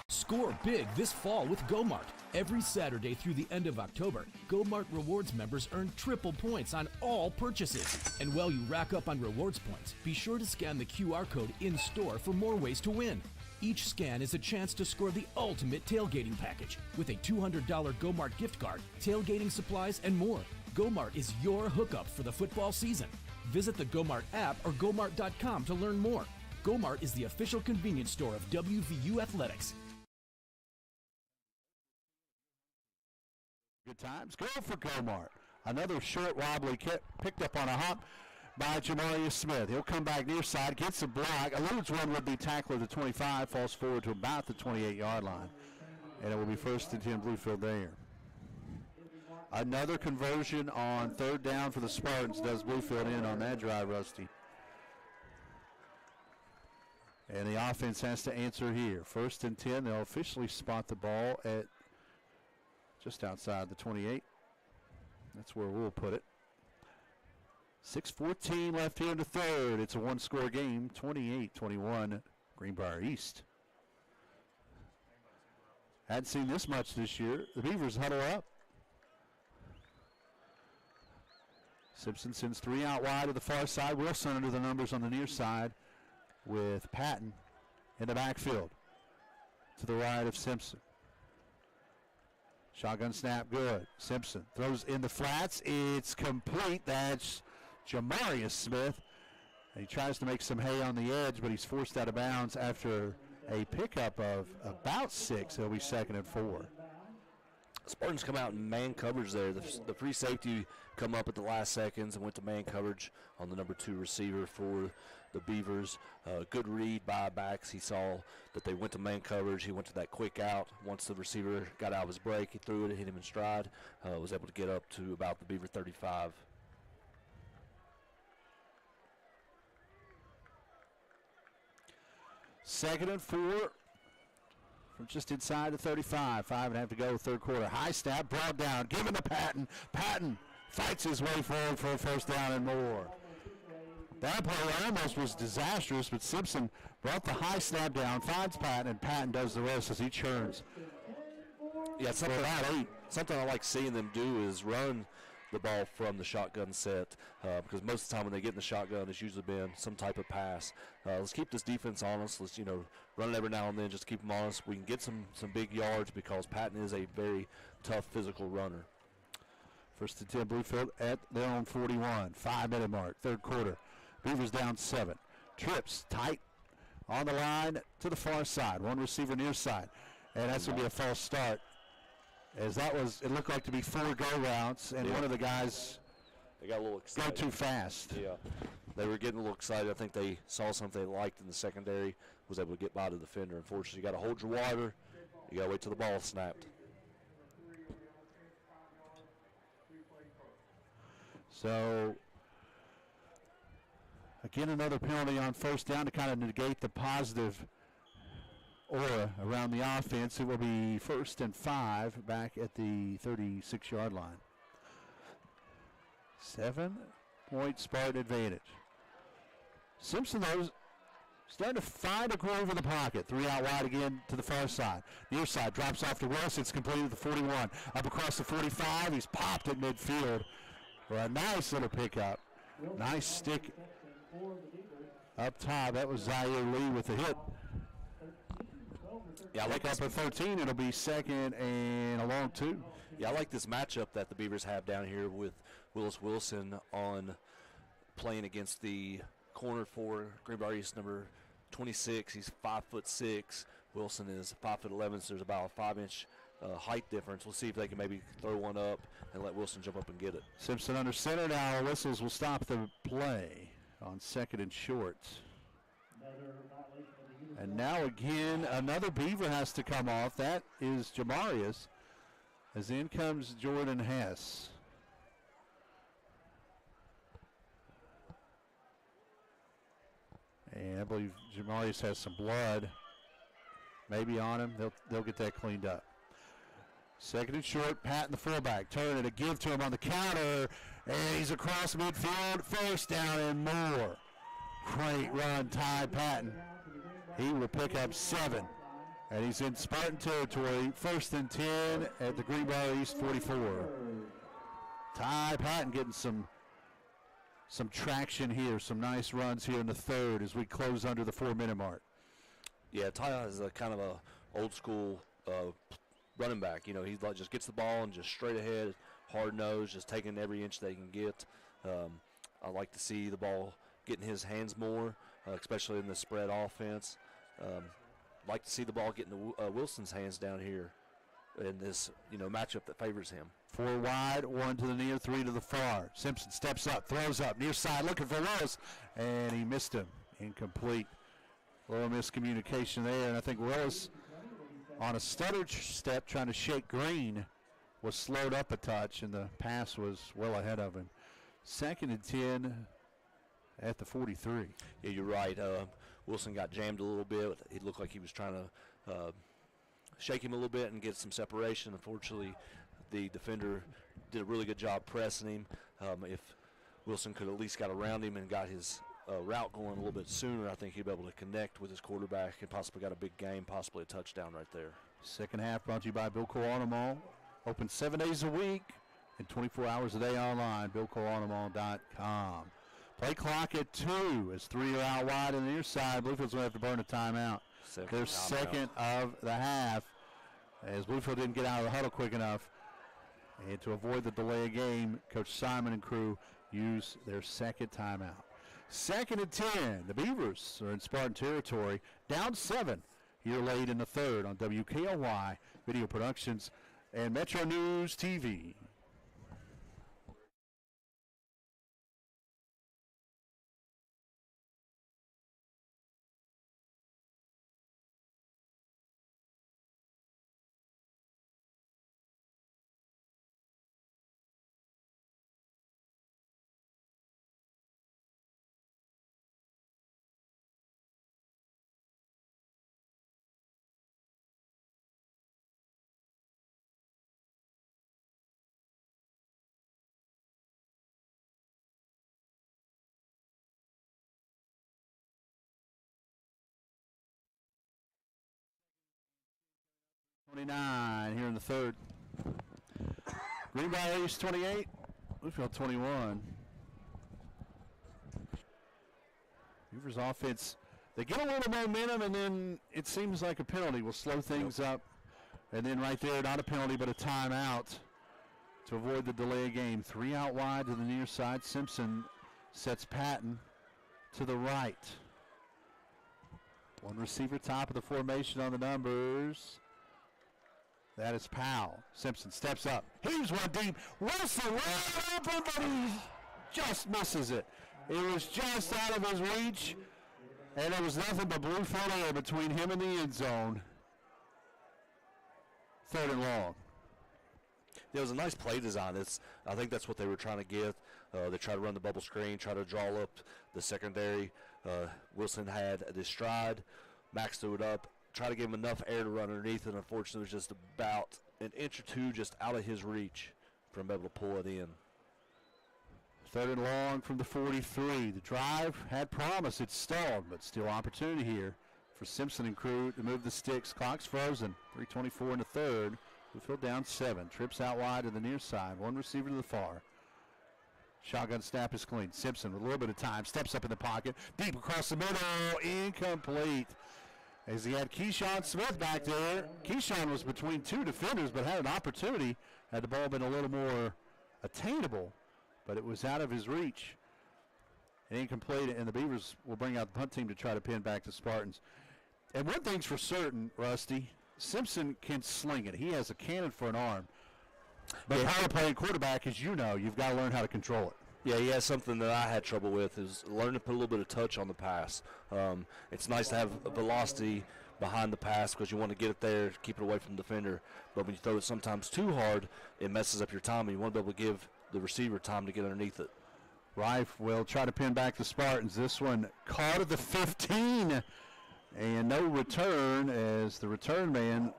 Score big this fall with GoMart. Every Saturday through the end of October, GoMart Rewards members earn triple points on all purchases. And while you rack up on rewards points, be sure to scan the QR code in-store for more ways to win. Each scan is a chance to score the ultimate tailgating package with a $200 GoMart gift card, tailgating supplies, and more. GoMart is your hookup for the football season. Visit the GoMart app or GoMart.com to learn more. GoMart is the official convenience store of WVU Athletics. Good times. Go for GoMart. Another short wobbly picked up on a hop by Jamarius Smith. He'll come back near side, gets a block, eludes one would-be tackler to 25, falls forward to about the 28-yard line. And it will be 1st and 10 Bluefield there. Another conversion on 3rd down for the Spartans does Bluefield in on that drive, Rusty. And the offense has to answer here. 1st and 10, they'll officially spot the ball at just outside the 28. That's where we'll put it. 6:14 left here in the 3rd. It's a 1-score game, 28-21 Greenbrier East. Hadn't seen this much this year. The Beavers huddle up. Simpson sends 3 out wide to the far side. Wilson under the numbers on the near side with Patton in the backfield to the right of Simpson. Shotgun snap, good. Simpson throws in the flats. It's complete. That's Jamarius Smith. And he tries to make some hay on the edge, but he's forced out of bounds after a pickup of about 6. It'll be 2nd and 4. Spartans come out in man coverage there. The free safety come up at the last seconds and went to man coverage on the number 2 receiver for the Beavers. Good read by backs. He saw that they went to man coverage. He went to that quick out. Once the receiver got out of his break, he threw it, hit him in stride, was able to get up to about the Beaver 35. Second and 4 from just inside the 35. 5.5 to go, third quarter. High snap, brought down, given to Patton. Patton fights his way forward for a first down and more. That play almost was disastrous, but Simpson brought the high snap down, finds Patton, and Patton does the rest as he churns. Yeah, something I like seeing them do is run the ball from the shotgun set because most of the time when they get in the shotgun, it's usually been some type of pass. Let's keep this defense honest. Let's run it every now and then just to keep them honest. We can get some big yards because Patton is a very tough physical runner. First and 10 Bluefield at their own 41. 5-minute mark, third quarter. Beavers down 7. Trips tight on the line to the far side. One receiver near side. And that's going to be a false start. As it looked like to be 4 go routes, and one of the guys they got a little excited. Go too fast. Yeah, they were getting a little excited. I think they saw something they liked in the secondary, was able to get by the defender. Unfortunately, you got to hold your water. You got to wait till the ball snapped. So, again, another penalty on first down to kind of negate the positive aura around the offense. It will be 1st and 5 back at the 36-yard line. 7-point Spartan advantage. Simpson, though, starting to find a groove in the pocket. 3 out wide again to the far side. Near side drops off to Wilson. It's completed at the 41. Up across the 45. He's popped at midfield for a nice little pickup. Nice stick up top. That was Zaire Lee with the hit. Yeah, I like up at 13. It'll be 2nd and a long 2. Yeah, I like this matchup that the Beavers have down here with Willis Wilson on playing against the corner for Greenbrier East, number 26. He's 5'6". Wilson is 5'11", so there's about a 5-inch height difference. We'll see if they can maybe throw one up and let Wilson jump up and get it. Simpson under center now. Whistles will stop the play on 2nd and short. And now again, another Beaver has to come off. That is Jamarius. As in comes Jordan Hess. And I believe Jamarius has some blood maybe on him. They'll get that cleaned up. 2nd and short, Patton the fullback. Turning to give to him on the counter. And he's across midfield. First down and more. Great run, Ty Patton. He will pick up 7. And he's in Spartan territory. 1st and 10 at the Greenbrier East 44. Ty Patton getting some traction here. Some nice runs here in the third as we close under the 4-minute mark. Yeah, Ty is a kind of a old school running back. He just gets the ball and just straight ahead, hard nose, just taking every inch they can get. I like to see the ball get in his hands more, especially in the spread offense. Like to see the ball get into Wilson's hands down here in this matchup that favors him. 4 wide, 1 to the near, 3 to the far. Simpson steps up, throws up, near side, looking for Willis, and he missed him. Incomplete. A little miscommunication there, and I think Willis, on a stuttered step, trying to shake Green, was slowed up a touch, and the pass was well ahead of him. 2nd and 10 at the 43. Yeah, you're right. Wilson got jammed a little bit. It looked like he was trying to shake him a little bit and get some separation. Unfortunately, the defender did a really good job pressing him. If Wilson could at least got around him and got his route going a little bit sooner, I think he'd be able to connect with his quarterback and possibly got a big game, possibly a touchdown right there. Second half brought to you by Bilco Automall. Open 7 days a week and 24 hours a day online, BilcoAutomall.com. Play clock at 2 as 3 are out wide on the near side. Bluefield's going to have to burn a timeout. Their second of the half, as Bluefield didn't get out of the huddle quick enough. And to avoid the delay of game, Coach Simon and crew use their second timeout. 2nd and 10. The Beavers are in Spartan territory, down 7 here late in the third on WKLY Video Productions and Metro News TV. Here in the third. Greenbrier East 28, Bluefield 21. Beavers offense, they get a little momentum, and then it seems like a penalty will slow things up. And then right there, not a penalty, but a timeout to avoid the delay of game. 3 out wide to the near side. Simpson sets Patton to the right. One receiver top of the formation on the numbers. That is Powell. Simpson steps up. Heaves one deep. Wilson wide open, but he just misses it. It was just out of his reach, and it was nothing but Bluefield air between him and the end zone. 3rd and long. Yeah, it was a nice play design. I think that's what they were trying to get. They tried to run the bubble screen, try to draw up the secondary. Wilson had the stride. Max threw it up. Try to give him enough air to run underneath, and unfortunately it was just about an inch or two just out of his reach for him to be able to pull it in. 3rd and long from the 43. The drive had promise. It stalled, but still opportunity here for Simpson and crew to move the sticks. Clock's frozen. 3:24 in the third. Bluefield down 7. Trips out wide to the near side. One receiver to the far. Shotgun snap is clean. Simpson with a little bit of time. Steps up in the pocket. Deep across the middle. Incomplete. As he had Keyshawn Smith back there. Keyshawn was between 2 defenders, but had an opportunity. Had the ball been a little more attainable, but it was out of his reach. Incomplete, and the Beavers will bring out the punt team to try to pin back the Spartans. And one thing's for certain, Rusty, Simpson can sling it. He has a cannon for an arm. But power playing quarterback, as you know, you've got to learn how to control it. Yeah, he has something that I had trouble with is learning to put a little bit of touch on the pass. It's nice to have velocity behind the pass because you want to get it there, keep it away from the defender. But when you throw it sometimes too hard, it messes up your time, and you want to be able to give the receiver time to get underneath it. Rife will try to pin back the Spartans. This one caught at the 15, and no return as the return man,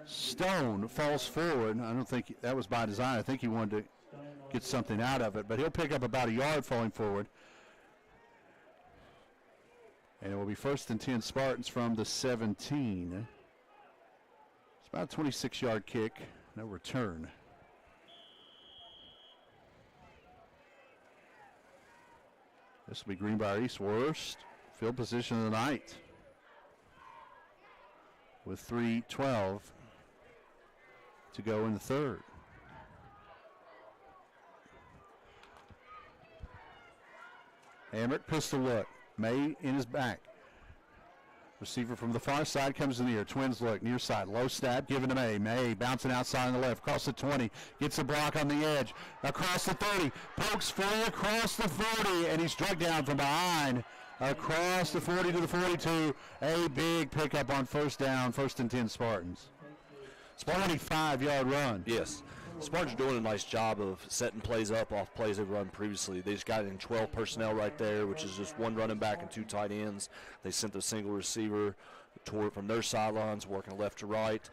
Stone, falls forward. I don't think that was by design. I think he wanted to get something out of it, but he'll pick up about a yard falling forward. And it will be 1st and 10 Spartans from the 17. It's about a 26-yard kick, no return. This will be Greenbrier East's worst field position of the night, with 3:12 to go in the third. Hamrick pistol look. May in his back. Receiver from the far side comes in the air. Twins look near side. Low snap given to May. May bouncing outside on the left. Across the 20. Gets a block on the edge. Across the 30. Pokes free across the 40. And he's struck down from behind. Across the 40 to the 42. A big pickup on 1st down. 1st and 10 Spartans. 25-yard run. Yes. Spartans are doing a nice job of setting plays up off plays they've run previously. They just got in 12 personnel right there, which is just 1 running back and 2 tight ends. They sent a single receiver toward from their sidelines, working left to right,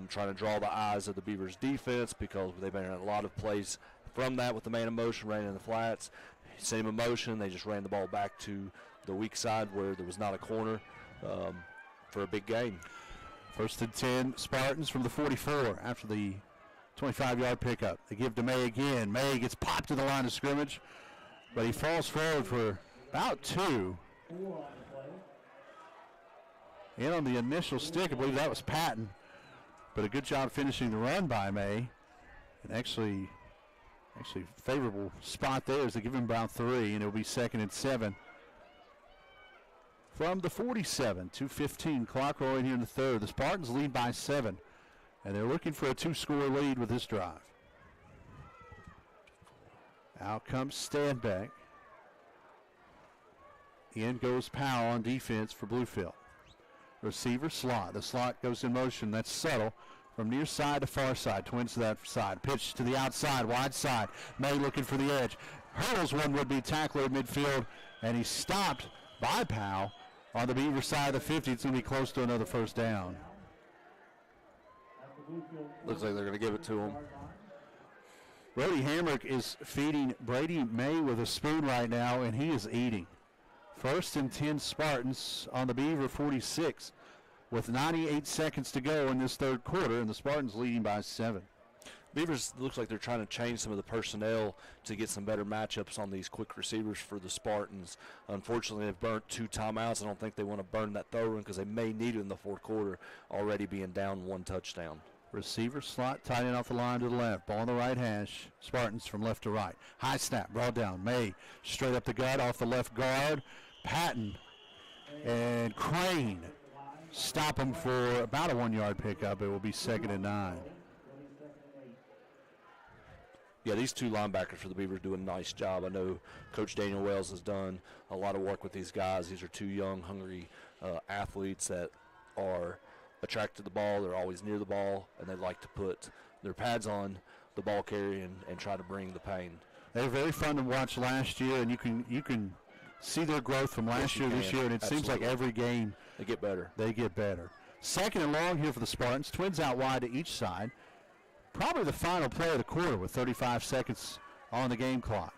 trying to draw the eyes of the Beavers defense because they've been in a lot of plays from that with the man in motion, running in the flats. same emotion. They just ran the ball back to the weak side where there was not a corner for a big gain. 1st and 10, Spartans from the 44 after the 25-yard pickup. They give to May again. May gets popped to the line of scrimmage, but he falls forward for about 2. In on the initial stick, I believe that was Patton, but a good job finishing the run by May. And actually favorable spot there as they give him about 3, and it'll be 2nd and 7. From the 47, 2:15 clock rolling here in the third. The Spartans lead by 7, and they're looking for a 2-score lead with this drive. Out comes Stanback. In goes Powell on defense for Bluefield. Receiver slot. The slot goes in motion. That's subtle. From near side to far side. Twins to that side. Pitch to the outside. Wide side. May looking for the edge. Hurdles one would-be tackler at midfield. And he's stopped by Powell on the Beaver side of the 50. It's going to be close to another first down. Looks like they're going to give it to him. Brody Hamrick is feeding Brady May with a spoon right now, and he is eating. 1st and 10 Spartans on the Beaver 46 with 98 seconds to go in this third quarter, and the Spartans leading by 7. Beavers looks like they're trying to change some of the personnel to get some better matchups on these quick receivers for the Spartans. Unfortunately, they've burnt 2 timeouts. I don't think they want to burn that throw run because they may need it in the fourth quarter, already being down 1 touchdown. Receiver slot, tight end off the line to the left. Ball on the right hash. Spartans from left to right. High snap, brought down. May straight up the gut off the left guard. Patton and Crane stop him for about a 1-yard pickup. It will be 2nd and 9. Yeah, these 2 linebackers for the Beavers do a nice job. I know Coach Daniel Wells has done a lot of work with these guys. These are 2 young, hungry athletes that are attracted to the ball. They're always near the ball, and they like to put their pads on the ball carrier and try to bring the pain. They were very fun to watch last year, and you can see their growth from last year to this year, and it seems like every game they get better. 2nd and long here for the Spartans. Twins out wide to each side. Probably the final play of the quarter with 35 seconds on the game clock.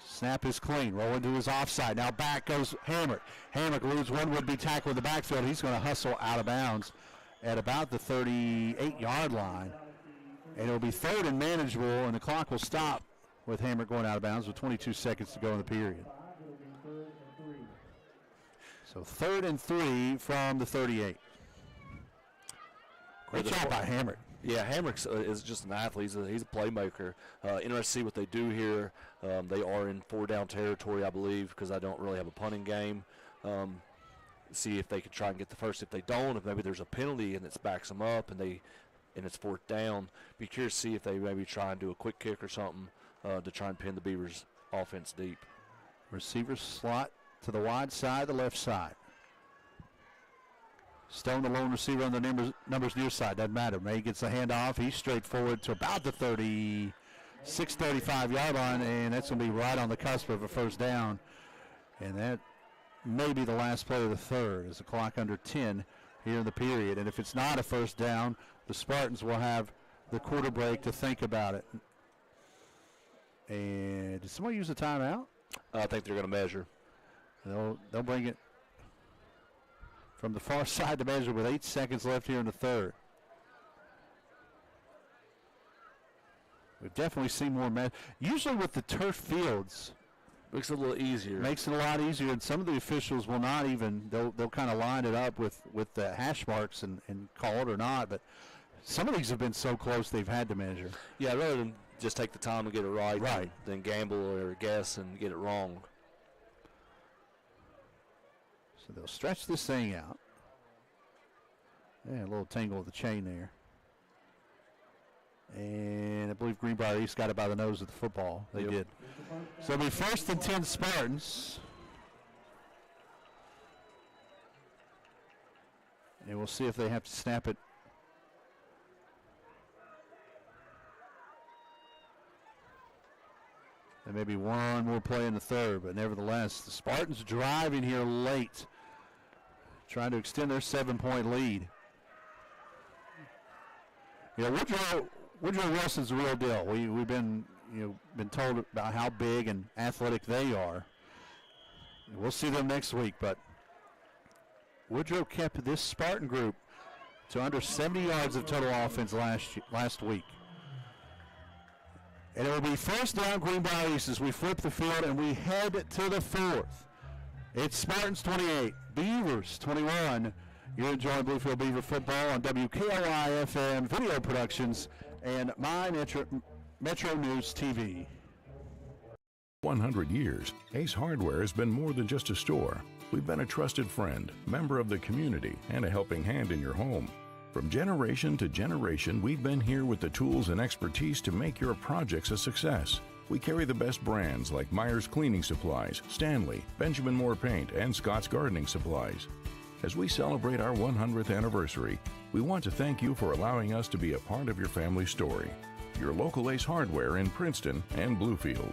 Snap is clean. Rolling to his offside. Now back goes Hamrick. Hamrick loses one would-be tackle in the backfield. He's going to hustle out of bounds at about the 38-yard line. And it'll be 3rd and manageable, and the clock will stop with Hamrick going out of bounds with 22 seconds to go in the period. So 3rd and 3 from the 38. Great job by Hamrick. Yeah, Hamrick is just an athlete. He's a playmaker. Interested to see what they do here. They are in 4-down territory, I believe, because I don't really have a punting game. See if they could try and get the first. If they don't, if maybe there's a penalty and it backs them up and it's 4th down, be curious to see if they maybe try and do a quick kick or something to try and pin the Beavers' offense deep. Receiver slot to the wide side, the left side. Stone, the lone receiver on the numbers near side. Doesn't matter. May gets the handoff. He's straight forward to about the 35-yard line, and that's going to be right on the cusp of a first down. And that may be the last play of the third as the clock under 10 here in the period. And if it's not a first down, the Spartans will have the quarter break to think about it. And did somebody use a timeout? I think they're going to measure. They'll bring it from the far side to measure with 8 seconds left here in the third. We've definitely seen more usually with the turf fields. Makes it a little easier. Makes it a lot easier, and some of the officials will not even, they'll kind of line it up with the hash marks and call it or not, but some of these have been so close they've had to measure. Yeah, rather than just take the time to get it right. Than gamble or guess and get it wrong. So they'll stretch this thing out. Yeah, a little tangle of the chain there. And I believe Greenbrier East got it by the nose of the football. They did. So it'll be 1st and 10 Spartans. And we'll see if they have to snap it. There may be one more play in the third, but nevertheless, the Spartans driving here late, trying to extend their 7-point lead. You know, Woodrow Wilson's the real deal. We've been been told about how big and athletic they are. We'll see them next week, but Woodrow kept this Spartan group to under 70 yards of total offense last week. And it will be first down Greenbrier East as we flip the field and we head to the fourth. It's Spartans 28, Beavers 21. You're enjoying Bluefield Beaver football on WKOI FM Video Productions and My Metro News TV. 100 years, Ace Hardware has been more than just a store. We've been a trusted friend, member of the community, and a helping hand in your home. From generation to generation, we've been here with the tools and expertise to make your projects a success. We carry the best brands like Myers Cleaning Supplies, Stanley, Benjamin Moore Paint, and Scott's Gardening Supplies. As we celebrate our 100th anniversary, we want to thank you for allowing us to be a part of your family story. Your local Ace Hardware in Princeton and Bluefield.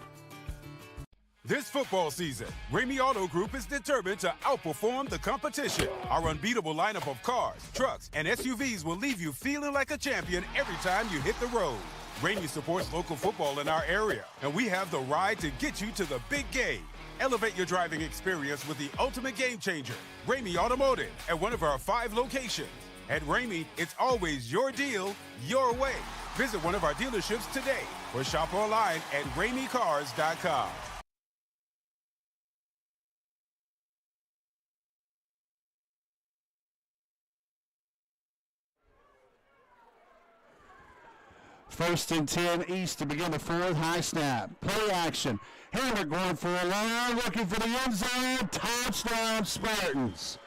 This football season, Ramey Auto Group is determined to outperform the competition. Our unbeatable lineup of cars, trucks, and SUVs will leave you feeling like a champion every time you hit the road. Ramey supports local football in our area, and we have the ride to get you to the big game. Elevate your driving experience with the ultimate game changer, Ramey Automotive, at one of our 5 locations. At Ramey, it's always your deal, your way. Visit one of our dealerships today or shop online at RameyCars.com. First and 10 East to begin the fourth. High snap. Play action. Hammer going for a line, looking for the end zone. Touchdown Spartans.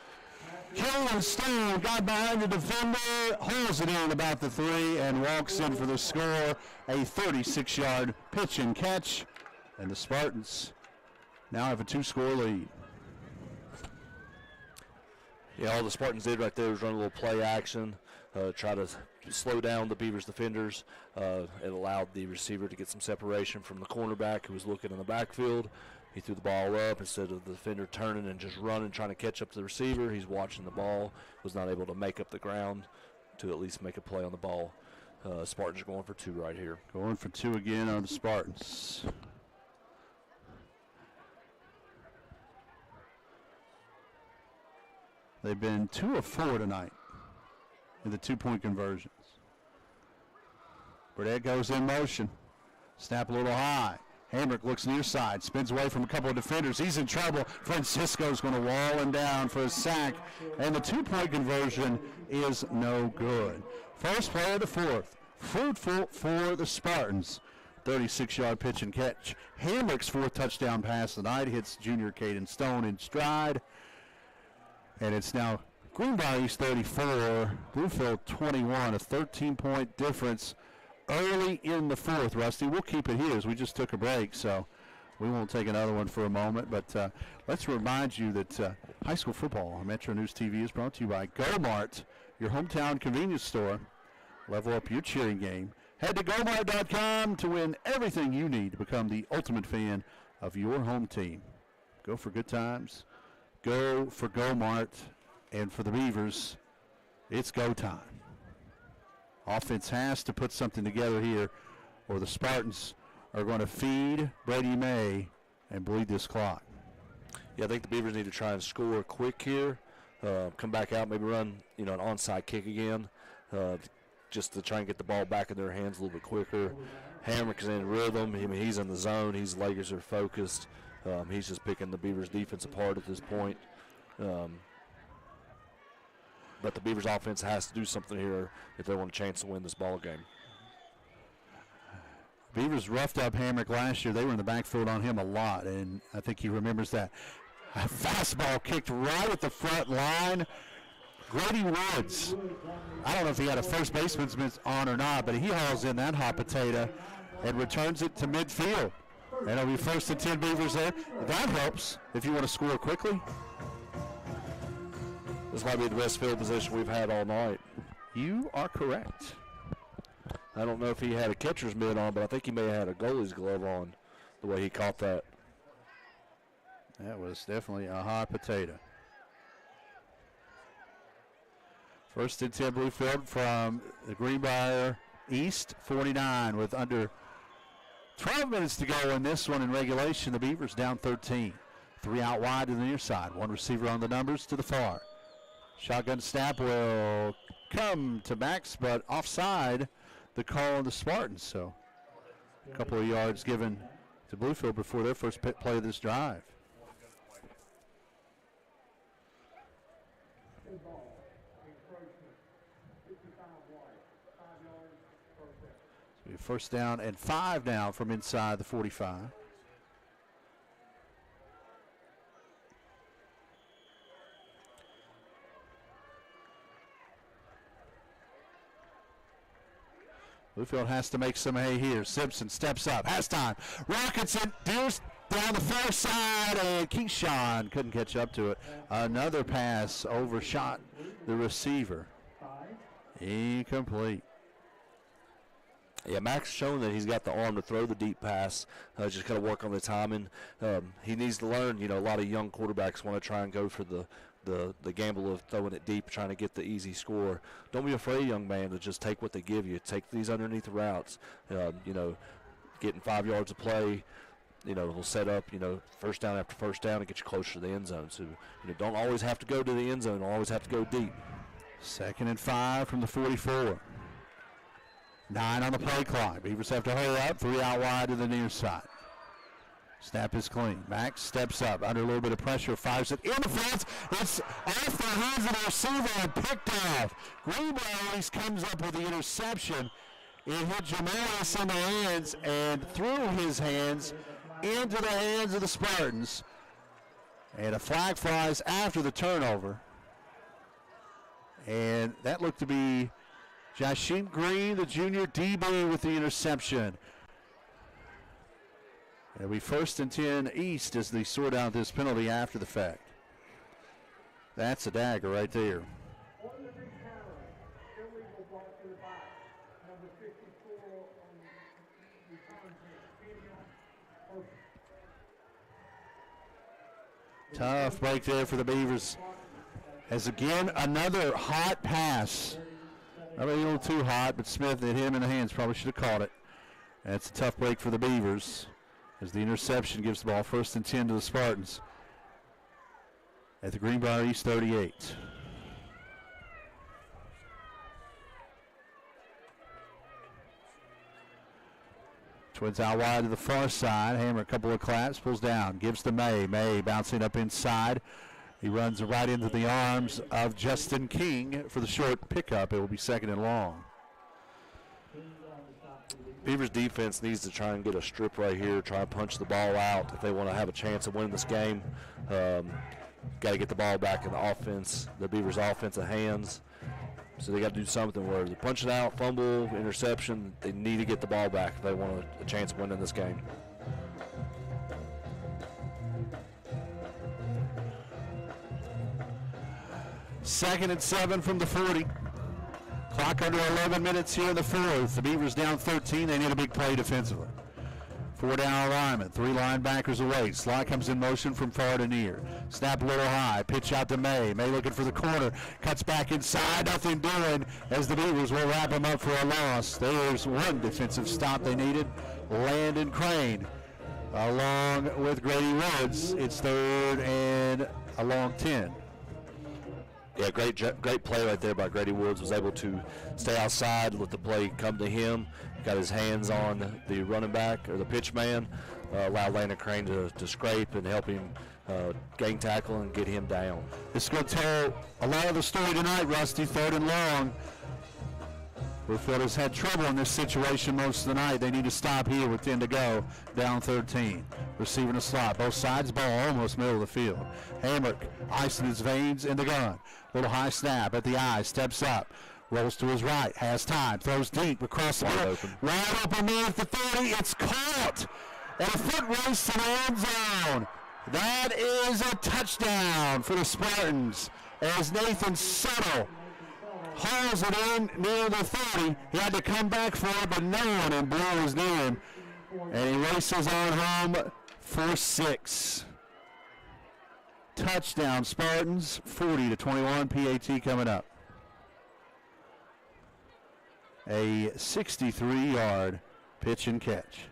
Keelan Stone got behind the defender, holds it in about the 3, and walks in for the score. A 36-yard pitch and catch. And the Spartans now have a 2-score lead. Yeah, all the Spartans did right there was run a little play action, try to slow down the Beavers defenders. It allowed the receiver to get some separation from the cornerback who was looking in the backfield. He threw the ball up instead of the defender turning and just running, trying to catch up to the receiver. He's watching the ball, was not able to make up the ground to at least make a play on the ball. Spartans are going for 2 right here. Going for 2 again on the Spartans. They've been 2 of 4 tonight in the 2-point conversions. Burdette goes in motion. Snap a little high. Hamrick looks near side, spins away from a couple of defenders. He's in trouble. Francisco's going to wall him down for a sack, and the 2-point conversion is no good. First play of the fourth, fruitful for the Spartans. 36-yard pitch and catch. Hamrick's 4th touchdown pass of the night hits junior Caden Stone in stride. And it's now Greenbrier East 34, Bluefield 21, a 13-point difference early in the fourth. Rusty, we'll keep it here as we just took a break, so we won't take another one for a moment. But let's remind you that high school football on Metro News TV is brought to you by Go-Mart, your hometown convenience store. Level up your cheering game. Head to GoMart.com to win everything you need to become the ultimate fan of your home team. Go for good times. Go for Go-Mart, and for the Beavers, it's go time. Offense has to put something together here, or the Spartans are going to feed Brady May and bleed this clock. Yeah, I think the Beavers need to try and score quick here, come back out, maybe run an onside kick again, just to try and get the ball back in their hands a little bit quicker. Hamrick is in rhythm. I mean, he's in the zone. His legs are focused. He's just picking the Beavers' defense apart at this point. But the Beavers' offense has to do something here if they want a chance to win this ball game. Beavers roughed up Hamrick last year. They were in the backfield on him a lot, and I think he remembers that. A fastball kicked right at the front line. Grady Woods, I don't know if he had a first baseman's on or not, but he hauls in that hot potato and returns it to midfield. And it'll be first and 10 Beavers there. That helps if you want to score quickly. This might be the best field position we've had all night. You are correct. I don't know if he had a catcher's mitt on, but I think he may have had a goalie's glove on the way he caught that. That was definitely a hot potato. First and 10 Bluefield from the Greenbrier East 49 with under 12 minutes to go in this one in regulation. The Beavers down 13. 3 out wide to the near side. 1 receiver on the numbers to the far. Shotgun snap will come to Max, but offside the call on the Spartans. So a couple of yards given to Bluefield before their first play of this drive. So first down and 5 now from inside the 45. Bluefield has to make some hay here. Simpson steps up, has time, rockets it, deals down the far side, and Keyshawn couldn't catch up to it. Another pass overshot the receiver. Incomplete. Yeah, Max shown that he's got the arm to throw the deep pass. Just got to work on the timing. He needs to learn. You know, a lot of young quarterbacks want to try and go for the gamble of throwing it deep, trying to get the easy score. Don't be afraid, young man, to just take what they give you. Take these underneath routes. You know, getting 5 yards of play, you know, will set up, you know, first down after first down and get you closer to the end zone. So, you know, don't always have to go to the end zone. Always have to go deep. 2nd and 5 from the 44. 9 on the play clock. Beavers have to hurry up. 3 out wide to the near side. Snap is clean. Max steps up under a little bit of pressure, fires it in the front. It's off the hands of the receiver and picked off. Greenbrier East comes up with the interception. It hit Jamarius in the hands and through his hands into the hands of the Spartans. And a flag flies after the turnover. And that looked to be Jashim Green, the junior DB, with the interception. It'll be 1st and 10 East as they sort out this penalty after the fact. That's a dagger right there. Tough break there for the Beavers. As again, another hot pass. Maybe a little too hot, but Smith hit him in the hands. Probably should have caught it. That's a tough break for the Beavers as the interception gives the ball 1st and 10 to the Spartans at the Greenbrier East 38. Twins out wide to the far side. Hammer a couple of claps, pulls down, gives to May. May bouncing up inside. He runs right into the arms of Justin King for the short pickup. It will be 2nd and long. Beavers defense needs to try and get a strip right here, try and punch the ball out if they want to have a chance of winning this game. Got to get the ball back in the offense, the Beavers' offensive hands. So they got to do something where they punch it out, fumble, interception. They need to get the ball back if they want a chance of winning this game. Second and 7 from the 40. Clock under 11 minutes here in the 4th. The Beavers down 13. They need a big play defensively. 4 down alignment. 3 linebackers away. Slot comes in motion from far to near. Snap a little high. Pitch out to May. May looking for the corner. Cuts back inside. Nothing doing as the Beavers will wrap him up for a loss. There's one defensive stop they needed. Landon Crane along with Grady Woods. It's 3rd and a long 10. Yeah, great play right there by Grady Woods. Was able to stay outside, let the play come to him. Got his hands on the running back or the pitch man. Allowed Landon Crane to scrape and help him gang tackle and get him down. This is going to tell a lot of the story tonight, Rusty. 3rd and long. Bluefield has had trouble in this situation most of the night. They need to stop here with 10 to go, down 13. Receiving a slot, both sides, ball almost middle of the field. Hamrick icing his veins in the gun. Little high snap at the eye, steps up, rolls to his right, has time, throws deep across the middle. Wide open man at the 30, it's caught. And a foot race to the end zone. That is a touchdown for the Spartans as Nathan Settle hauls it in near the 30. He had to come back for it, but no one in blue was near him. And he races on home for 6. Touchdown Spartans, 40-21. PAT coming up. A 63-yard pitch and catch.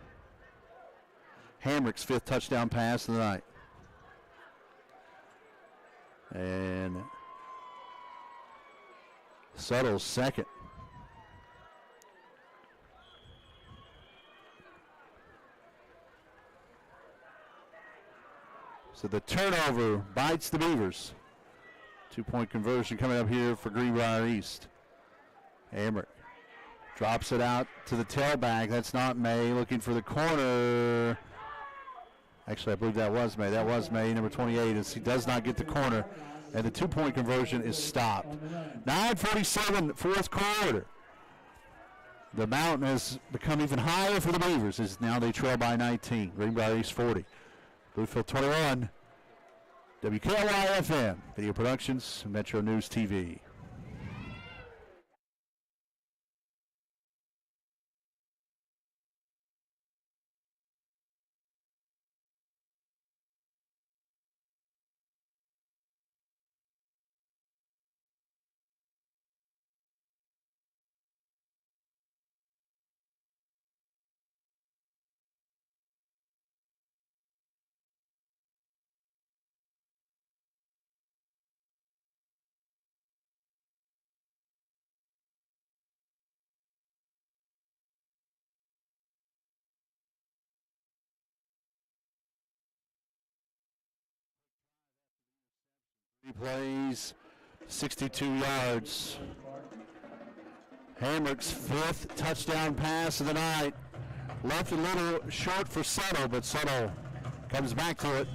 Hamrick's 5th touchdown pass of the night. And Suttle's 2nd. So the turnover bites the Beavers. 2-point conversion coming up here for Greenbrier East. Hamrick drops it out to the tailback. That's not May. Looking for the corner. Actually, I believe that was May. That was May, number 28, as he does not get the corner. And the 2-point conversion is stopped. 9:47, 4th quarter. The mountain has become even higher for the Beavers as now they trail by 19. Greenbrier East 40. Bluefield 21. WKLY FM. Video Productions, Metro News TV. Plays 62 yards. Hamrick's 5th touchdown pass of the night. Left a little short for Suttle, but Suttle comes back to it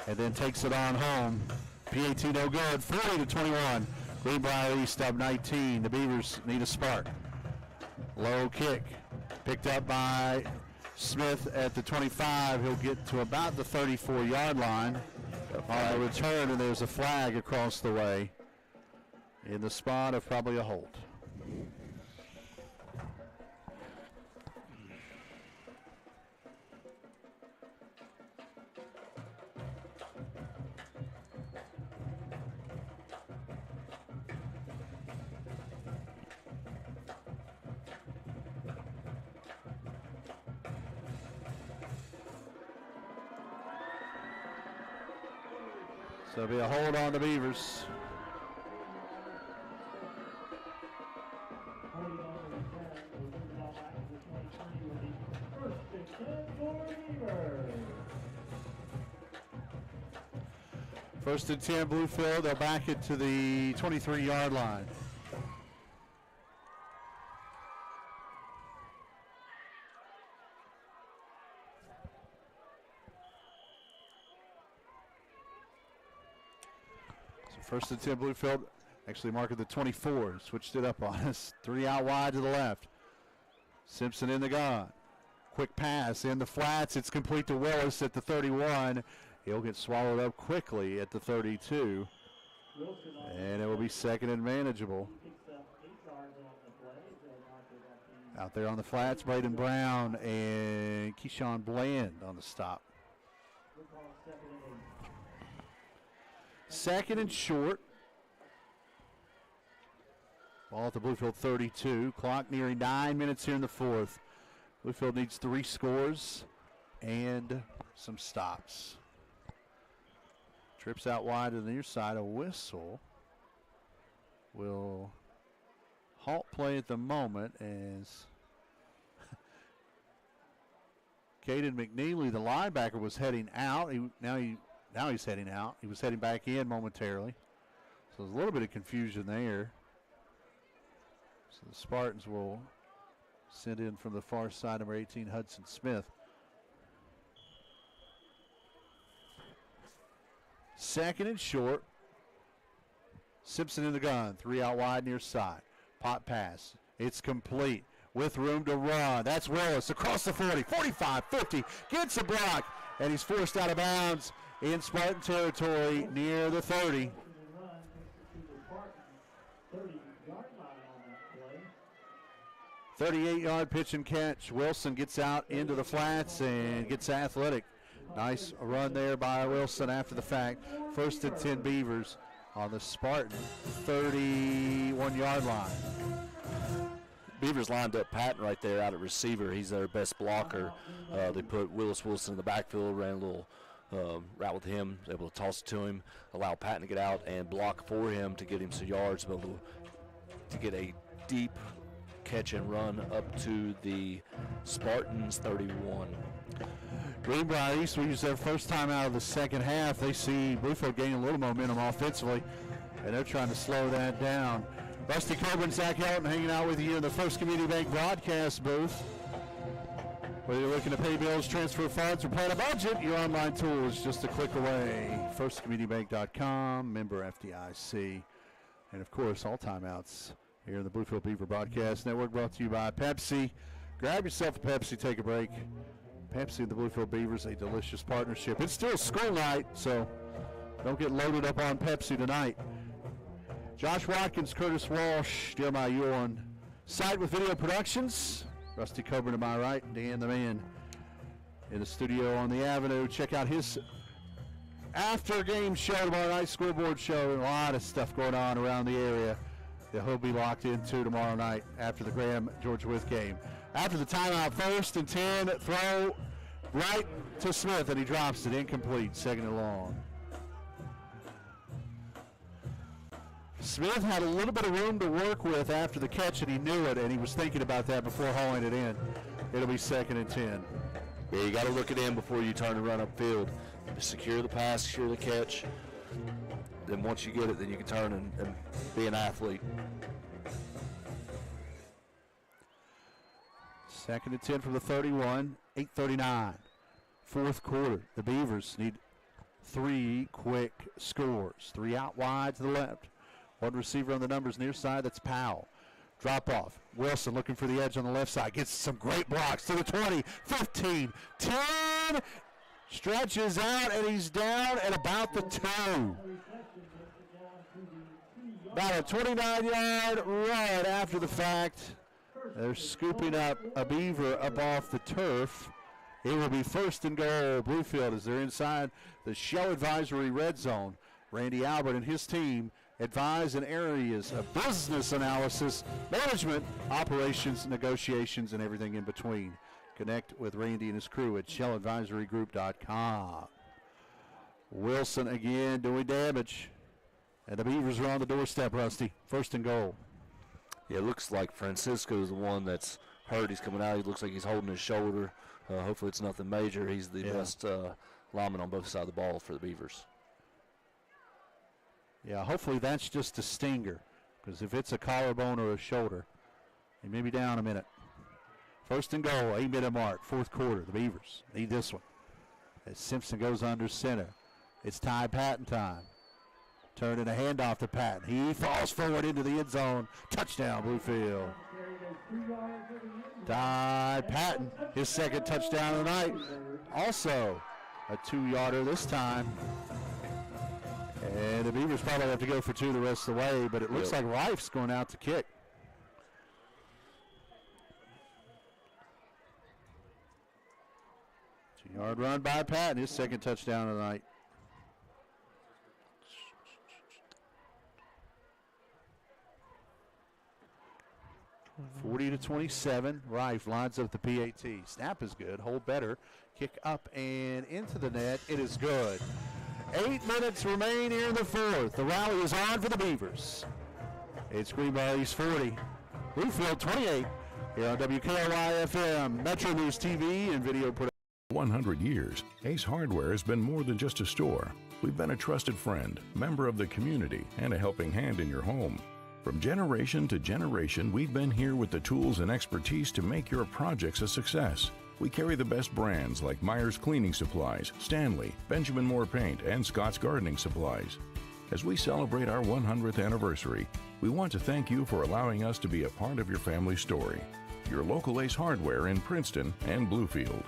and then takes it on home. PAT no good. 40-21. Greenbrier East up 19. The Beavers need a spark. Low kick picked up by Smith at the 25. He'll get to about the 34-yard line. On the return, and there's a flag across the way in the spot of probably a hold. So it'll be a hold on the Beavers. First and 10, Bluefield. They'll back it to the 23-yard line. First and 10, Bluefield actually marked the 24, switched it up on us. 3 out wide to the left. Simpson in the gun. Quick pass in the flats. It's complete to Willis at the 31. He'll get swallowed up quickly at the 32. And it will be 2nd and manageable. Out there on the flats, Braden Brown and Keyshawn Bland on the stop. 2nd and short. Ball at the Bluefield 32. Clock nearing 9 minutes here in the 4th. Bluefield needs 3 scores and some stops. Trips out wide to the near side. A whistle will halt play at the moment as Caden McNeely, the linebacker, was heading out. Now he's heading out. He was heading back in momentarily. So there's a little bit of confusion there. So the Spartans will send in from the far side, number 18, Hudson Smith. 2nd and short. Simpson in the gun. 3 out wide near side. Pop pass. It's complete with room to run. That's Willis across the 40, 45, 50. Gets a block, and he's forced out of bounds in Spartan territory near the 30. 38-yard pitch and catch. Wilson gets out into the flats and gets athletic. Nice run there by Wilson after the fact. First and 10 Beavers on the Spartan 31-yard line. Beavers lined up Patton right there out at receiver. He's their best blocker. They put Willis Wilson in the backfield, ran a little route with him, able to toss it to him, allow Patton to get out and block for him to get him some yards, but to get a deep catch and run up to the Spartans 31. Greenbrier East will use their first time out of the second half. They see Bluefield gaining a little momentum offensively, and they're trying to slow that down. Rusty Coburn, Zach Helton hanging out with you here in the First Community Bank broadcast booth. Whether you're looking to pay bills, transfer funds, or plan a budget, your online tool is just a click away. FirstCommunityBank.com, member FDIC. And, of course, all timeouts here in the Bluefield Beaver Broadcast Network, brought to you by Pepsi. Grab yourself a Pepsi, take a break. Pepsi and the Bluefield Beavers, a delicious partnership. It's still school night, so don't get loaded up on Pepsi tonight. Josh Watkins, Curtis Walsh, Jeremiah Ewell on site with video productions. Rusty Coburn to my right, Dan the Man in the studio on the Avenue. Check out his after-game show tomorrow night, scoreboard show, and a lot of stuff going on around the area that he'll be locked into tomorrow night after the Graham-Georgia Wythe game. After the timeout, 1st and 10, throw right to Smith, and he drops it incomplete, 2nd and long. Smith had a little bit of room to work with after the catch, and he knew it, and he was thinking about that before hauling it in. It'll be 2nd and 10. Yeah, you got to look it in before you turn and run upfield. Secure the pass, secure the catch. Then once you get it, then you can turn and be an athlete. 2nd and 10 from the 31, 8:39. Fourth quarter. The Beavers need 3 quick scores. 3 out wide to the left. 1 receiver on the numbers near side, that's Powell. Drop off. Wilson looking for the edge on the left side. Gets some great blocks to the 20, 15, 10. Stretches out, and he's down at about the 2. About a 29-yard run after the fact. They're scooping up a Beaver up off the turf. It will be 1st and goal. Bluefield as they're inside the Shell Advisory red zone. Randy Albert and his team advise in areas of business analysis, management, operations, negotiations, and everything in between. Connect with Randy and his crew at shelladvisorygroup.com. Wilson again doing damage. And the Beavers are on the doorstep, Rusty. 1st and goal. Yeah, it looks like Francisco's the one that's hurt. He's coming out. He looks like he's holding his shoulder. Hopefully it's nothing major. He's the best lineman on both sides of the ball for the Beavers. Yeah, hopefully that's just a stinger, because if it's a collarbone or a shoulder, he may be down a minute. 1st and goal, 8-minute mark, 4th quarter. The Beavers need this one. As Simpson goes under center, it's Ty Patton time. Turning a handoff to Patton. He falls forward into the end zone. Touchdown, Bluefield. Ty Patton, his 2nd touchdown of the night. Also a 2-yarder this time. And the Beavers probably have to go for 2 the rest of the way, but it looks like Rife's going out to kick. Two-yard run by Patton, his 2nd touchdown of the night. (40-27). Rife lines up the PAT. Snap is good. Hold better. Kick up and into the net. It is good. 8 minutes remain here in the 4th. The rally is on for the Beavers. It's Greenbrier East 40, Bluefield 28 here on WKLY-FM, Metro News TV and video production. 100 years, Ace Hardware has been more than just a store. We've been a trusted friend, member of the community, and a helping hand in your home. From generation to generation, we've been here with the tools and expertise to make your projects a success. We carry the best brands like Myers Cleaning Supplies, Stanley, Benjamin Moore Paint, and Scott's Gardening Supplies. As we celebrate our 100th anniversary, we want to thank you for allowing us to be a part of your family story. Your local Ace Hardware in Princeton and Bluefield.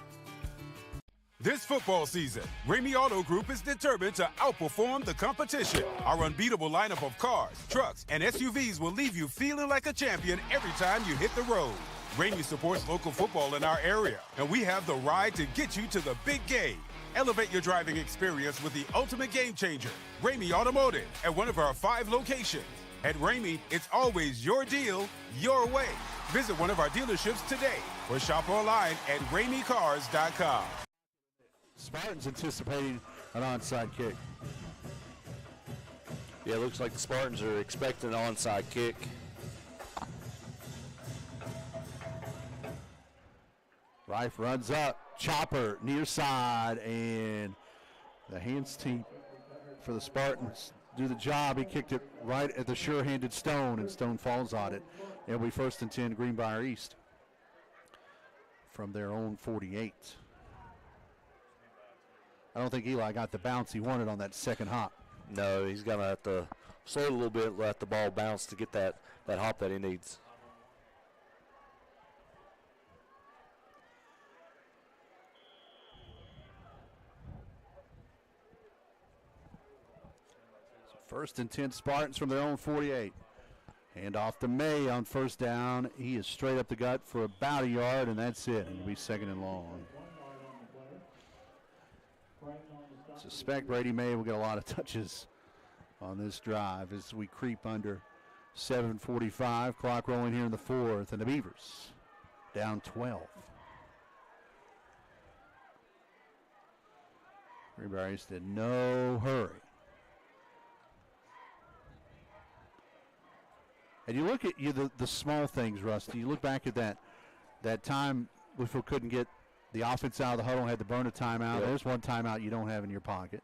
This football season, Ramey Auto Group is determined to outperform the competition. Our unbeatable lineup of cars, trucks, and SUVs will leave you feeling like a champion every time you hit the road. Ramey supports local football in our area, and we have the ride to get you to the big game. Elevate your driving experience with the ultimate game changer, Ramey Automotive, at one of our 5 locations. At Ramey, it's always your deal, your way. Visit one of our dealerships today or shop online at RameyCars.com. Spartans anticipating an onside kick. Yeah, it looks like the Spartans are expecting an onside kick. Rife runs up, chopper near side, and the hands team for the Spartans do the job. He kicked it right at the sure-handed Stone, and Stone falls on it. It'll be 1st and 10, Greenbrier East from their own 48. I don't think Eli got the bounce he wanted on that second hop. No, he's going to have to slow it a little bit, let the ball bounce to get that hop that he needs. So 1st and 10, Spartans from their own 48. Hand off to May on 1st down. He is straight up the gut for about a yard, and that's it. It'll be 2nd and long. Suspect Brady May will get a lot of touches on this drive as we creep under 7:45. Clock rolling here in the 4th, and the Beavers down 12. Greenbrier East in no hurry. And you look at the small things, Rusty. You look back at that time Bluefield couldn't get the offense out of the huddle, had to burn a timeout. Yep. There's one timeout you don't have in your pocket.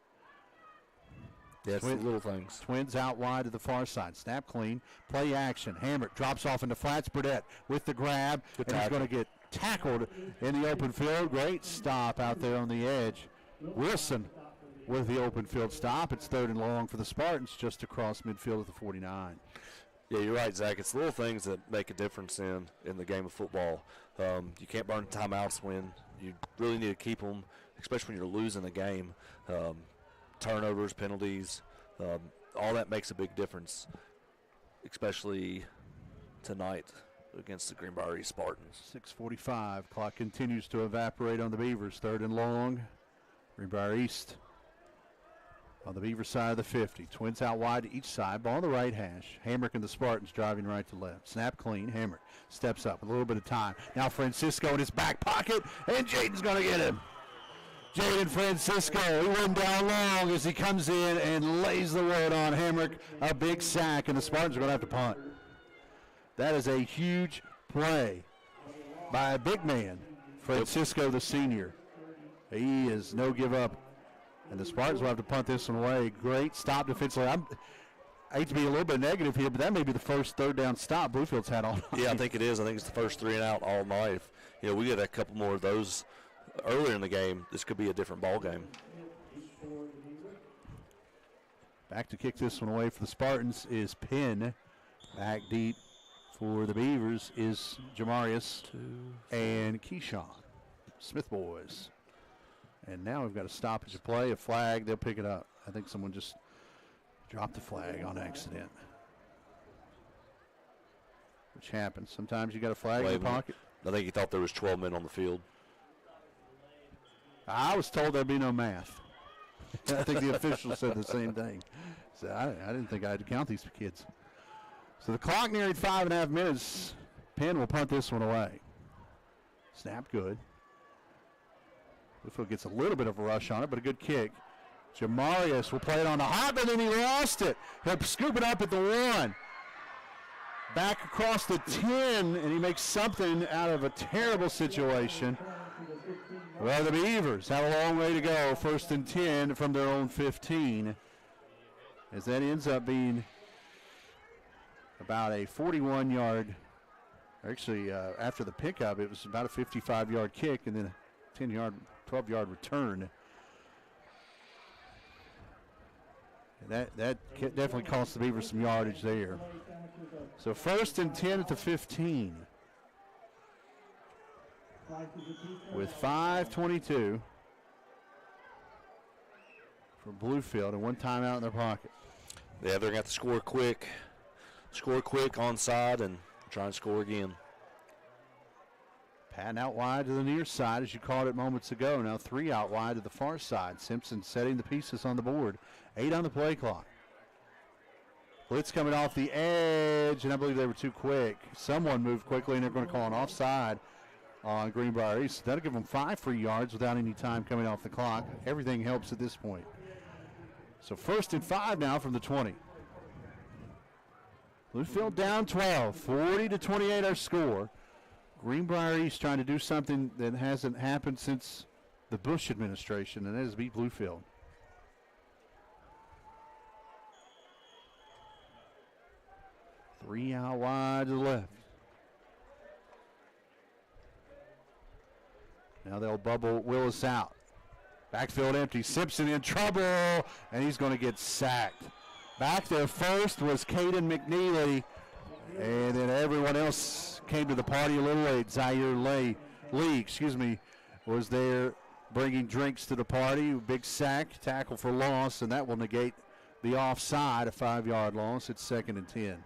Yeah, it's the little things. Twins out wide to the far side. Snap clean. Play action. Hammer drops off into flats. Burdett with the grab. And he's going to get tackled in the open field. Great stop out there on the edge. Wilson with the open field stop. It's 3rd and long for the Spartans just across midfield at the 49. Yeah, you're right, Zach. It's little things that make a difference in the game of football. You can't burn timeouts when you really need to keep them, especially when you're losing a game. Turnovers, penalties, all that makes a big difference, especially tonight against the Greenbrier East Spartans. 6:45. Clock continues to evaporate on the Beavers. 3rd and long. Greenbrier East on the Beaver side of the 50. Twins out wide to each side. Ball on the right hash. Hamrick and the Spartans driving right to left. Snap clean. Hamrick steps up with a little bit of time. Now Francisco in his back pocket, and Jaden's going to get him. Jaden Francisco, he went down long as he comes in and lays the wood on Hamrick. A big sack, and the Spartans are going to have to punt. That is a huge play by a big man, Francisco the senior. He is no give up. And the Spartans will have to punt this one away. Great stop defensively. I hate to be a little bit negative here, but that may be the first 3rd down stop Bluefield's had all night. Yeah, I think it is. I think it's the first 3 and out all night. If, we get a couple more of those earlier in the game, this could be a different ball game. Back to kick this one away for the Spartans is Penn. Back deep for the Beavers is Jamarius and Keyshawn. Smith boys. And now we've got a stoppage of play, a flag. They'll pick it up. I think someone just dropped the flag on accident, which happens. Sometimes you got a flag in your pocket. I think he thought there was 12 men on the field. I was told there'd be no math. I think the official said the same thing. So I didn't think I had to count these kids. So the clock nearing 5.5 minutes. Penn will punt this one away. Snap good. Bluefield gets a little bit of a rush on it, but a good kick. Jamarius will play it on the hop, and then he lost it. He'll scoop it up at the 1. Back across the 10, and he makes something out of a terrible situation. Well, the Beavers have a long way to go. 1st and 10 from their own 15. As that ends up being about a 41-yard, actually after the pickup, it was about a 55-yard kick and then a 10-yard, 12-yard return. And that definitely cost the Beavers some yardage there. So 1st and 10 at the 15. With 5:22 for Bluefield and one timeout in their pocket. Yeah, they're going to have to score quick onside and try and score again. Patting out wide to the near side, as you called it moments ago. Now 3 out wide to the far side. Simpson setting the pieces on the board. 8 on the play clock. Blitz coming off the edge, and I believe they were too quick. Someone moved quickly, and they're going to call an offside on Greenbrier East. That'll give them 5 free yards without any time coming off the clock. Everything helps at this point. So 1st and 5 now from the 20. Bluefield down 12, 40-28 our score. Greenbrier East trying to do something that hasn't happened since the Bush administration, and that is beat Bluefield. Three out wide to the left. Now they'll bubble Willis out. Backfield empty. Simpson in trouble, and he's going to get sacked. Back there first was Caden McNeely, and then everyone else came to the party a little late. Zaire Lee, was there bringing drinks to the party. Big sack, tackle for loss, and that will negate the offside, a 5-yard loss. It's 2nd and 10.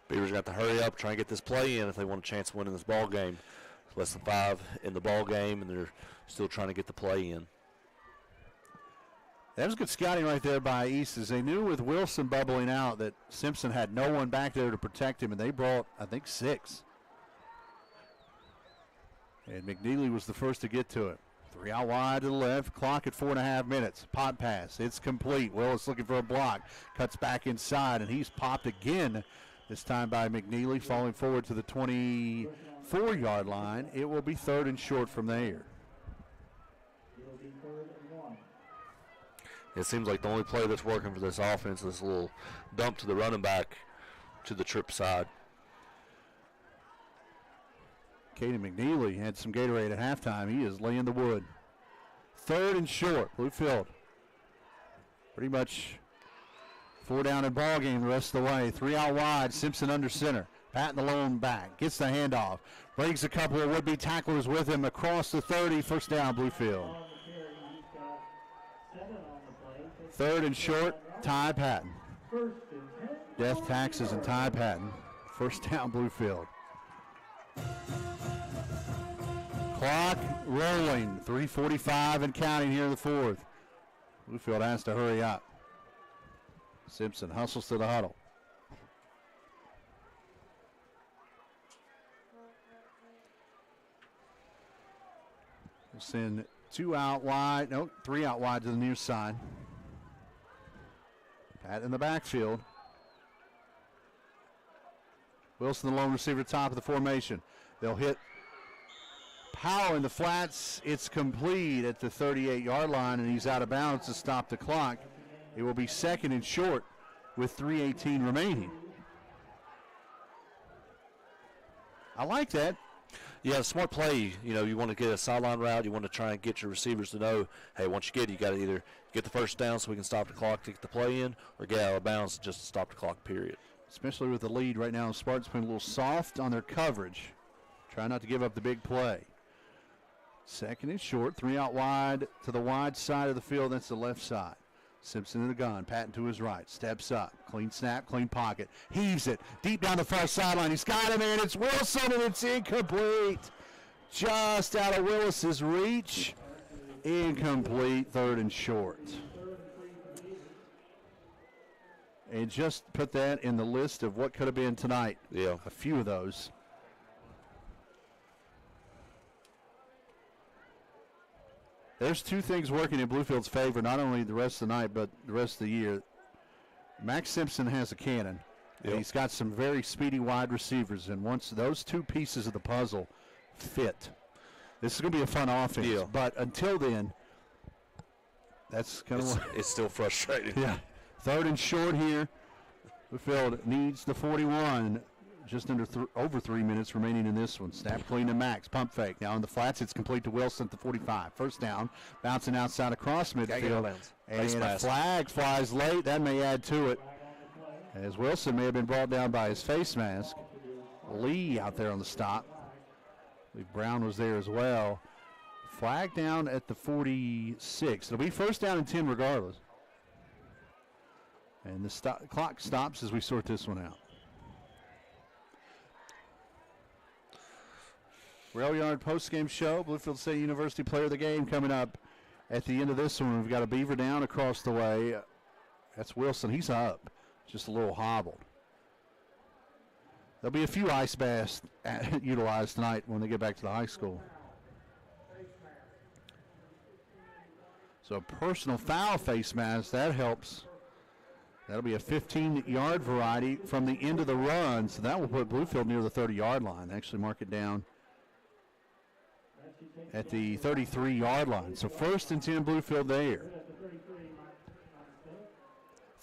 Beavers got to hurry up, try and get this play in if they want a chance of winning this ball game. Less than 5 in the ball game, and they're still trying to get the play in. That was good scouting right there by East, as they knew with Wilson bubbling out that Simpson had no one back there to protect him, and they brought, I think, 6. And McNeely was the first to get to it. 3 out wide to the left, clock at 4.5 minutes. Pot pass, it's complete. Willis looking for a block, cuts back inside, and he's popped again. This time by McNeely, falling forward to the 24-yard line. It will be 3rd and short from there. It seems like the only play that's working for this offense is this little dump to the running back to the trip side. Caden McNeely had some Gatorade at halftime. He is laying the wood. 3rd and short. Bluefield pretty much 4 down in ball game the rest of the way. 3 out wide. Simpson under center. Patton the lone back. Gets the handoff. Brings a couple of would-be tacklers with him across the 30. First down, Bluefield. 3rd and short. Ty Patton. Death taxes and Ty Patton. First down, Bluefield. Clock rolling. 3:45 and counting here in the 4th. Bluefield has to hurry up. Simpson hustles to the huddle. We'll send 2 out wide. No, 3 out wide to the near side. Pat in the backfield. Wilson, the lone receiver, top of the formation. They'll hit Powell in the flats. It's complete at the 38-yard line, and he's out of bounds to stop the clock. It will be 2nd and short with 3:18 remaining. I like that. Yeah, smart play. You know, you want to get a sideline route. You want to try and get your receivers to know, hey, once you get it, you got to either get the first down so we can stop the clock to get the play in, or get out of bounds just to stop the clock, period. Especially with the lead right now, Spartans been a little soft on their coverage. Try not to give up the big play. 2nd and short, 3 out wide to the wide side of the field. That's the left side. Simpson in the gun, Patton to his right, steps up, clean snap, clean pocket, heaves it deep down the far sideline. He's got him, and it's Wilson, and it's incomplete. Just out of Willis's reach. Incomplete, 3rd and short. And just put that in the list of what could have been tonight. Yeah. A few of those. There's 2 things working in Bluefield's favor, not only the rest of the night, but the rest of the year. Max Simpson has a cannon. Yep. He's got some very speedy wide receivers, and once those 2 pieces of the puzzle fit, this is going to be a fun offense. Yeah. But until then, that's kind of it's still frustrating. Yeah. 3rd and short here. Bluefield needs the 41. Just under over 3 minutes remaining in this one. Snap clean to Max. Pump fake. Now in the flats, it's complete to Wilson at the 45. First down. Bouncing outside across midfield. And a flag flies late. That may add to it, as Wilson may have been brought down by his face mask. Lee out there on the stop. I believe Brown was there as well. Flag down at the 46. It'll be first down and 10 regardless. And the clock stops as we sort this one out. Rail Yard postgame show. Bluefield State University player of the game coming up at the end of this one. We've got a Beaver down across the way. That's Wilson. He's up, just a little hobbled. There'll be a few ice baths utilized tonight when they get back to the high school. So a personal foul face mask, that helps. That'll be a 15-yard variety from the end of the run, so that will put Bluefield near the 30-yard line. Actually mark it down at the 33-yard line. So 1st and 10 Bluefield there.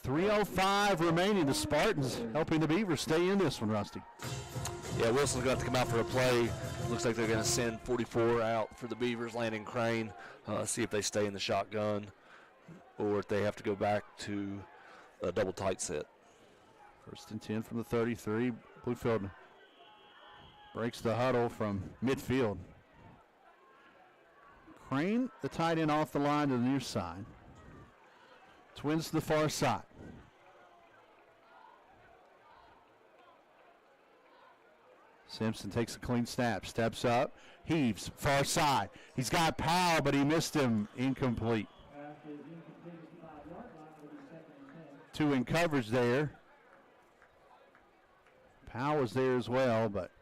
3:05 remaining. The Spartans helping the Beavers stay in this one, Rusty. Yeah, Wilson's going to have to come out for a play. Looks like they're going to send 44 out for the Beavers, Landon Crane, see if they stay in the shotgun or if they have to go back to a double tight set. 1st and 10 from the 33. Bluefield breaks the huddle from midfield. Crane, the tight end, off the line to the near side. Twins to the far side. Simpson takes a clean snap, steps up, heaves, far side. He's got Powell, but he missed him, incomplete. 2 in coverage there. Powell was there as well, but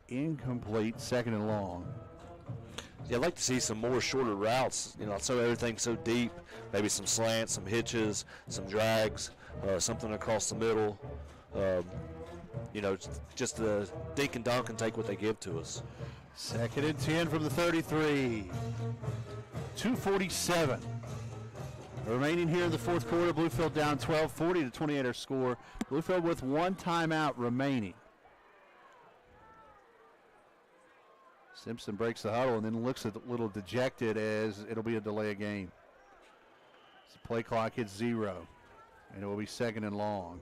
incomplete, 2nd and long. Yeah, I'd like to see some more shorter routes, so everything's so deep, maybe some slants, some hitches, some drags, something across the middle. Just the dink and dunk and take what they give to us. 2nd and 10 from the 33. 2:47 remaining here in the 4th quarter. Bluefield down 12, 40-28 our score. Bluefield with 1 timeout remaining. Simpson breaks the huddle and then looks a little dejected as it'll be a delay of game. So play clock hits 0, and it will be 2nd and long.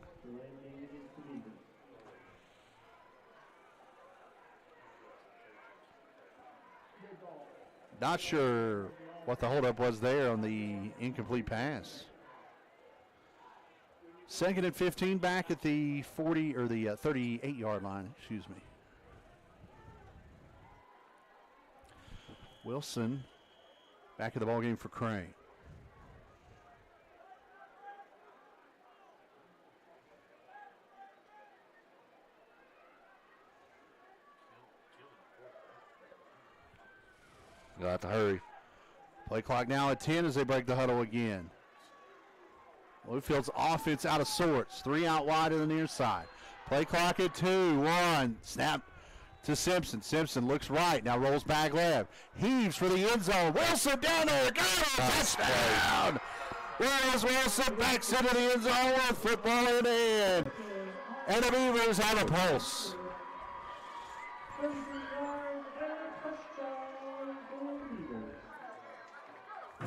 Not sure what the holdup was there on the incomplete pass. 2nd and 15 back at the 40 or the 38-yard line, excuse me. Wilson back at the ball game for Crane. You'll have to hurry. Play clock now at 10 as they break the huddle again. Bluefield's offense out of sorts. 3 out wide to the near side. Play clock at 2. 1. Snap to Simpson. Simpson looks right. Now rolls back left. Heaves for the end zone. Wilson down there. Got him. Touchdown. There is Wilson. Backs into the end zone with football in hand. And the Beavers have a pulse.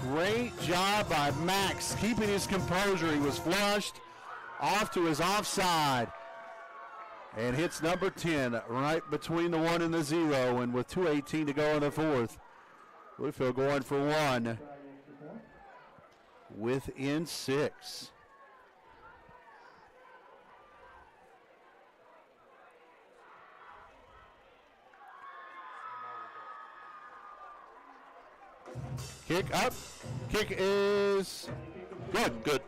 Great job by Max keeping his composure. He was flushed off to his offside and hits number 10 right between the 1 and the 0. And with 2:18 to go in the 4th, Bluefield going for 1 within 6. Kick up. Kick is good.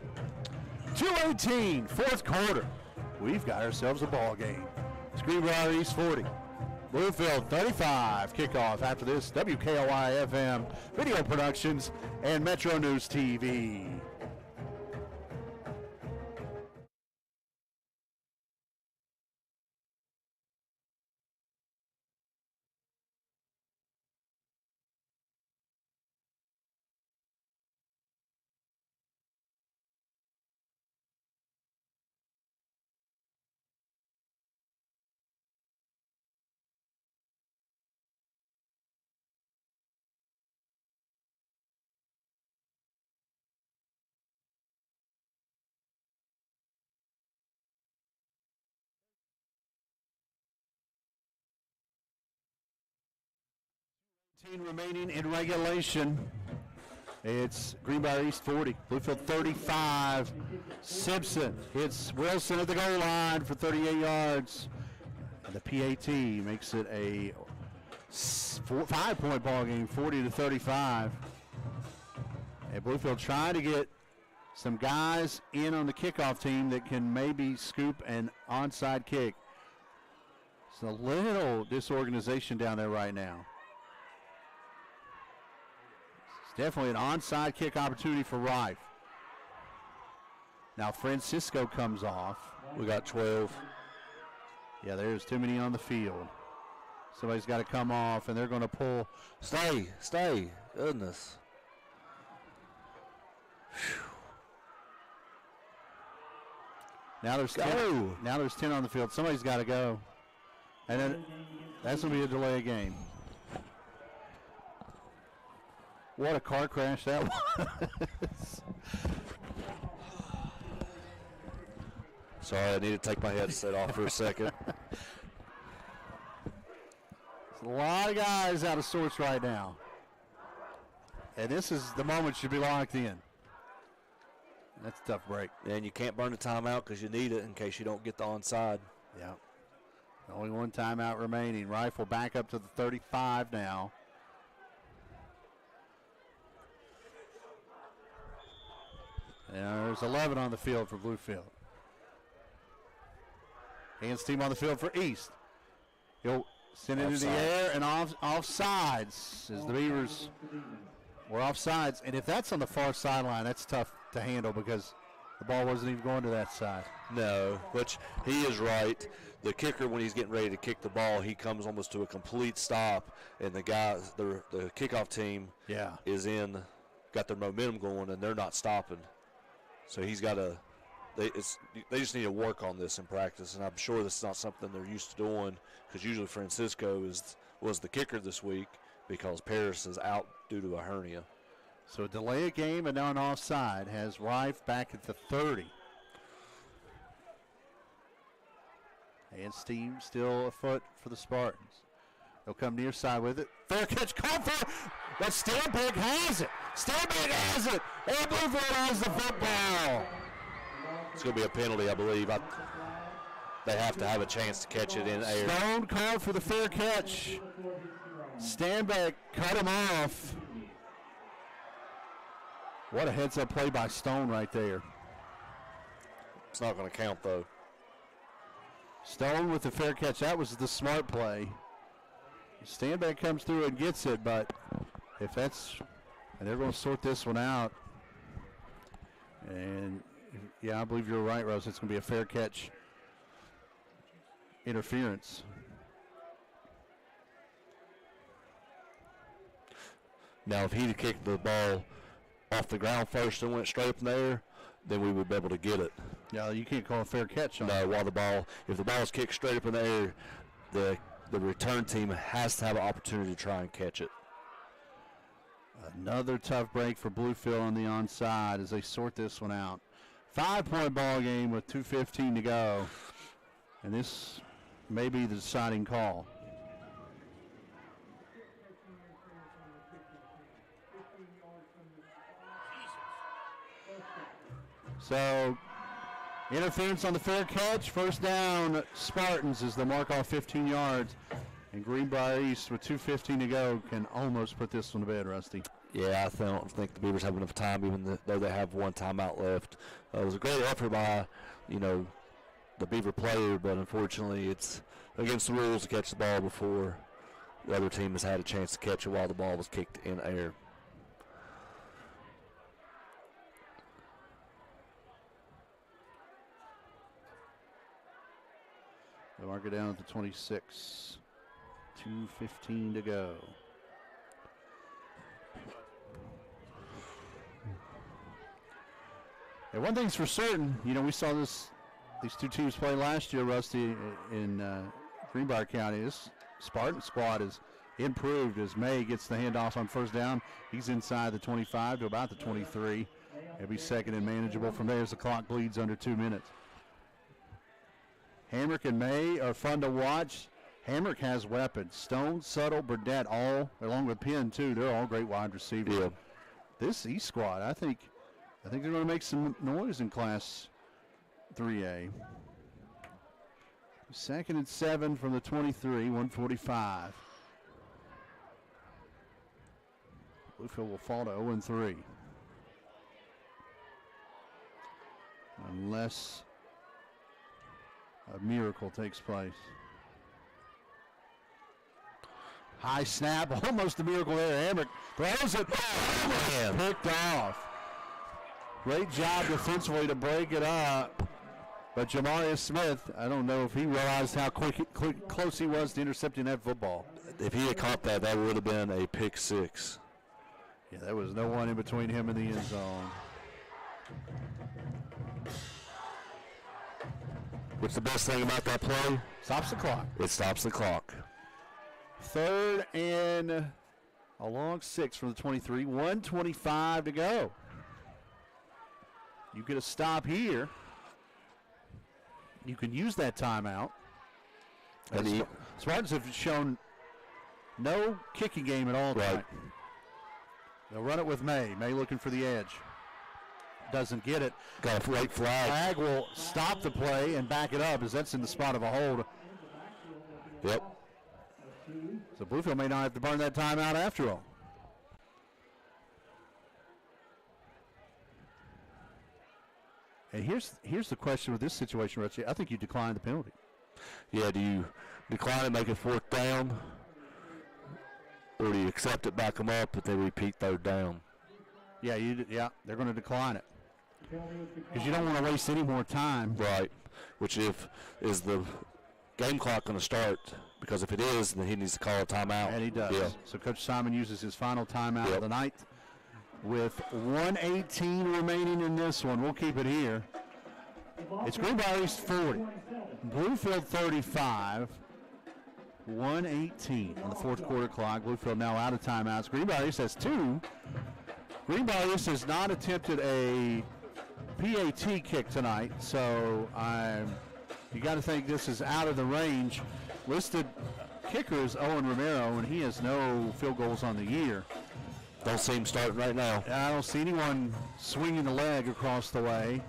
2:18, 4th quarter. We've got ourselves a ball game. It's Greenbrier East 40. Bluefield 35. Kickoff after this. WKOI FM, Video Productions, and Metro News TV. Remaining in regulation. It's Greenbrier East 40, Bluefield 35. Simpson hits Wilson at the goal line for 38 yards. And the PAT makes it a 5-point ball game, 40-35. And Bluefield trying to get some guys in on the kickoff team that can maybe scoop an onside kick. It's a little disorganization down there right now. It's definitely an onside kick opportunity for Rife. Now Francisco comes off. We got 12. Yeah, there's too many on the field. Somebody's got to come off, and they're going to pull. Stay. Goodness. Now there's 10. Now there's 10 on the field. Somebody's got to go. And then that's going to be a delay of game. What a car crash that was. Sorry, I need to take my headset off for a second. There's a lot of guys out of sorts right now. And this is the moment you should be locked in. That's a tough break. And you can't burn the timeout because you need it in case you don't get the onside. Yeah. Only one timeout remaining. Rifle back up to the 35 now. And there's 11 on the field for Bluefield. Hands team on the field for East. He'll send it into the air and offsides as the Beavers were offsides. And if that's on the far sideline, that's tough to handle because the ball wasn't even going to that side. No, which he is right. The kicker, when he's getting ready to kick the ball, he comes almost to a complete stop, and the guy, the kickoff team, is got their momentum going, and they're not stopping. So he's got to. They just need to work on this in practice, and I'm sure this is not something they're used to doing because usually Francisco was the kicker this week because Paris is out due to a hernia. So a delay a game and now an offside has Rife back at the 30. And Steam still afoot for the Spartans. They'll come near side with it. Fair catch, call for, but Stanbig has it. Stanbig has it. And Bluefield has the football. It's going to be a penalty, I believe. They have to have a chance to catch it in air. Stone called for the fair catch. Stanbig cut him off. What a heads-up play by Stone right there. It's not going to count, though. Stone with the fair catch. That was the smart play. Stanback comes through and gets it, but if that's, and they're going to sort this one out. And, yeah, I believe you're right, Rose. It's going to be a fair catch interference. Now, if he'd kicked the ball off the ground first and went straight up in the air, then we would be able to get it. Yeah, you can't call a fair catch on No, if the ball is kicked straight up in the air, the return team has to have an opportunity to try and catch it. Another tough break for Bluefield on the onside as they sort this one out. 5-point ball game with 2:15 to go. And this may be the deciding call. So, interference on the fair catch. First down, Spartans is the mark off 15 yards. And Greenbrier East with 2:15 to go can almost put this one to bed, Rusty. Yeah, I don't think the Beavers have enough time, even though they have one timeout left. It was a great effort by, the Beaver player, but unfortunately it's against the rules to catch the ball before the other team has had a chance to catch it while the ball was kicked in air. They mark it down at the 26. 2:15 to go. And one thing's for certain, we saw these two teams play last year, Rusty, in Greenbrier County. This Spartan squad is improved as May gets the handoff on first down. He's inside the 25 to about the 23. He'll be second and manageable from there as the clock bleeds under 2 minutes. Hamrick and May are fun to watch. Hamrick has weapons. Stone, Tuttle, Burdett, all, along with Penn, too. They're all great wide receivers. Yeah. This East squad, I think they're going to make some noise in Class 3A. 2nd and 7 from the 23, 1:45. Bluefield will fall to 0-3. unless a miracle takes place. High snap, almost a miracle there. Hamrick throws it. Oh, man. Picked off. Great job defensively to break it up. But Jamarius Smith, I don't know if he realized how close he was to intercepting that football. If he had caught that, that would have been a pick six. Yeah, there was no one in between him and the end zone. What's the best thing about that play? Stops the clock. It stops the clock. 3rd and a long 6 from the 23. 1:25 to go. You get a stop here. You can use that timeout. And Spartans have shown no kicking game at all tonight. They'll run it with May. May looking for the edge. Doesn't get it. Got a late flag. Flag will stop the play and back it up as that's in the spot of a hold. Yep. So Bluefield may not have to burn that timeout after all. And here's the question with this situation, Richie. I think you decline the penalty. Yeah, do you decline and make it 4th down? Or do you accept it, back them up, but they repeat 3rd down? Yeah, they're going to decline it. Because you don't want to waste any more time. Right. Which is the game clock going to start? Because if it is, then he needs to call a timeout. And he does. Yeah. So Coach Simon uses his final timeout of the night. With 1:18 remaining in this one, we'll keep it here. It's Greenbrier East 40, Bluefield 35, 1:18 on the 4th quarter clock. Bluefield now out of timeouts. Greenbrier East has 2. Greenbrier East has not attempted a PAT kick tonight, so you got to think this is out of the range. Listed kicker is Owen Romero, and he has no field goals on the year. Don't see him starting right now. I don't see anyone swinging the leg across the way.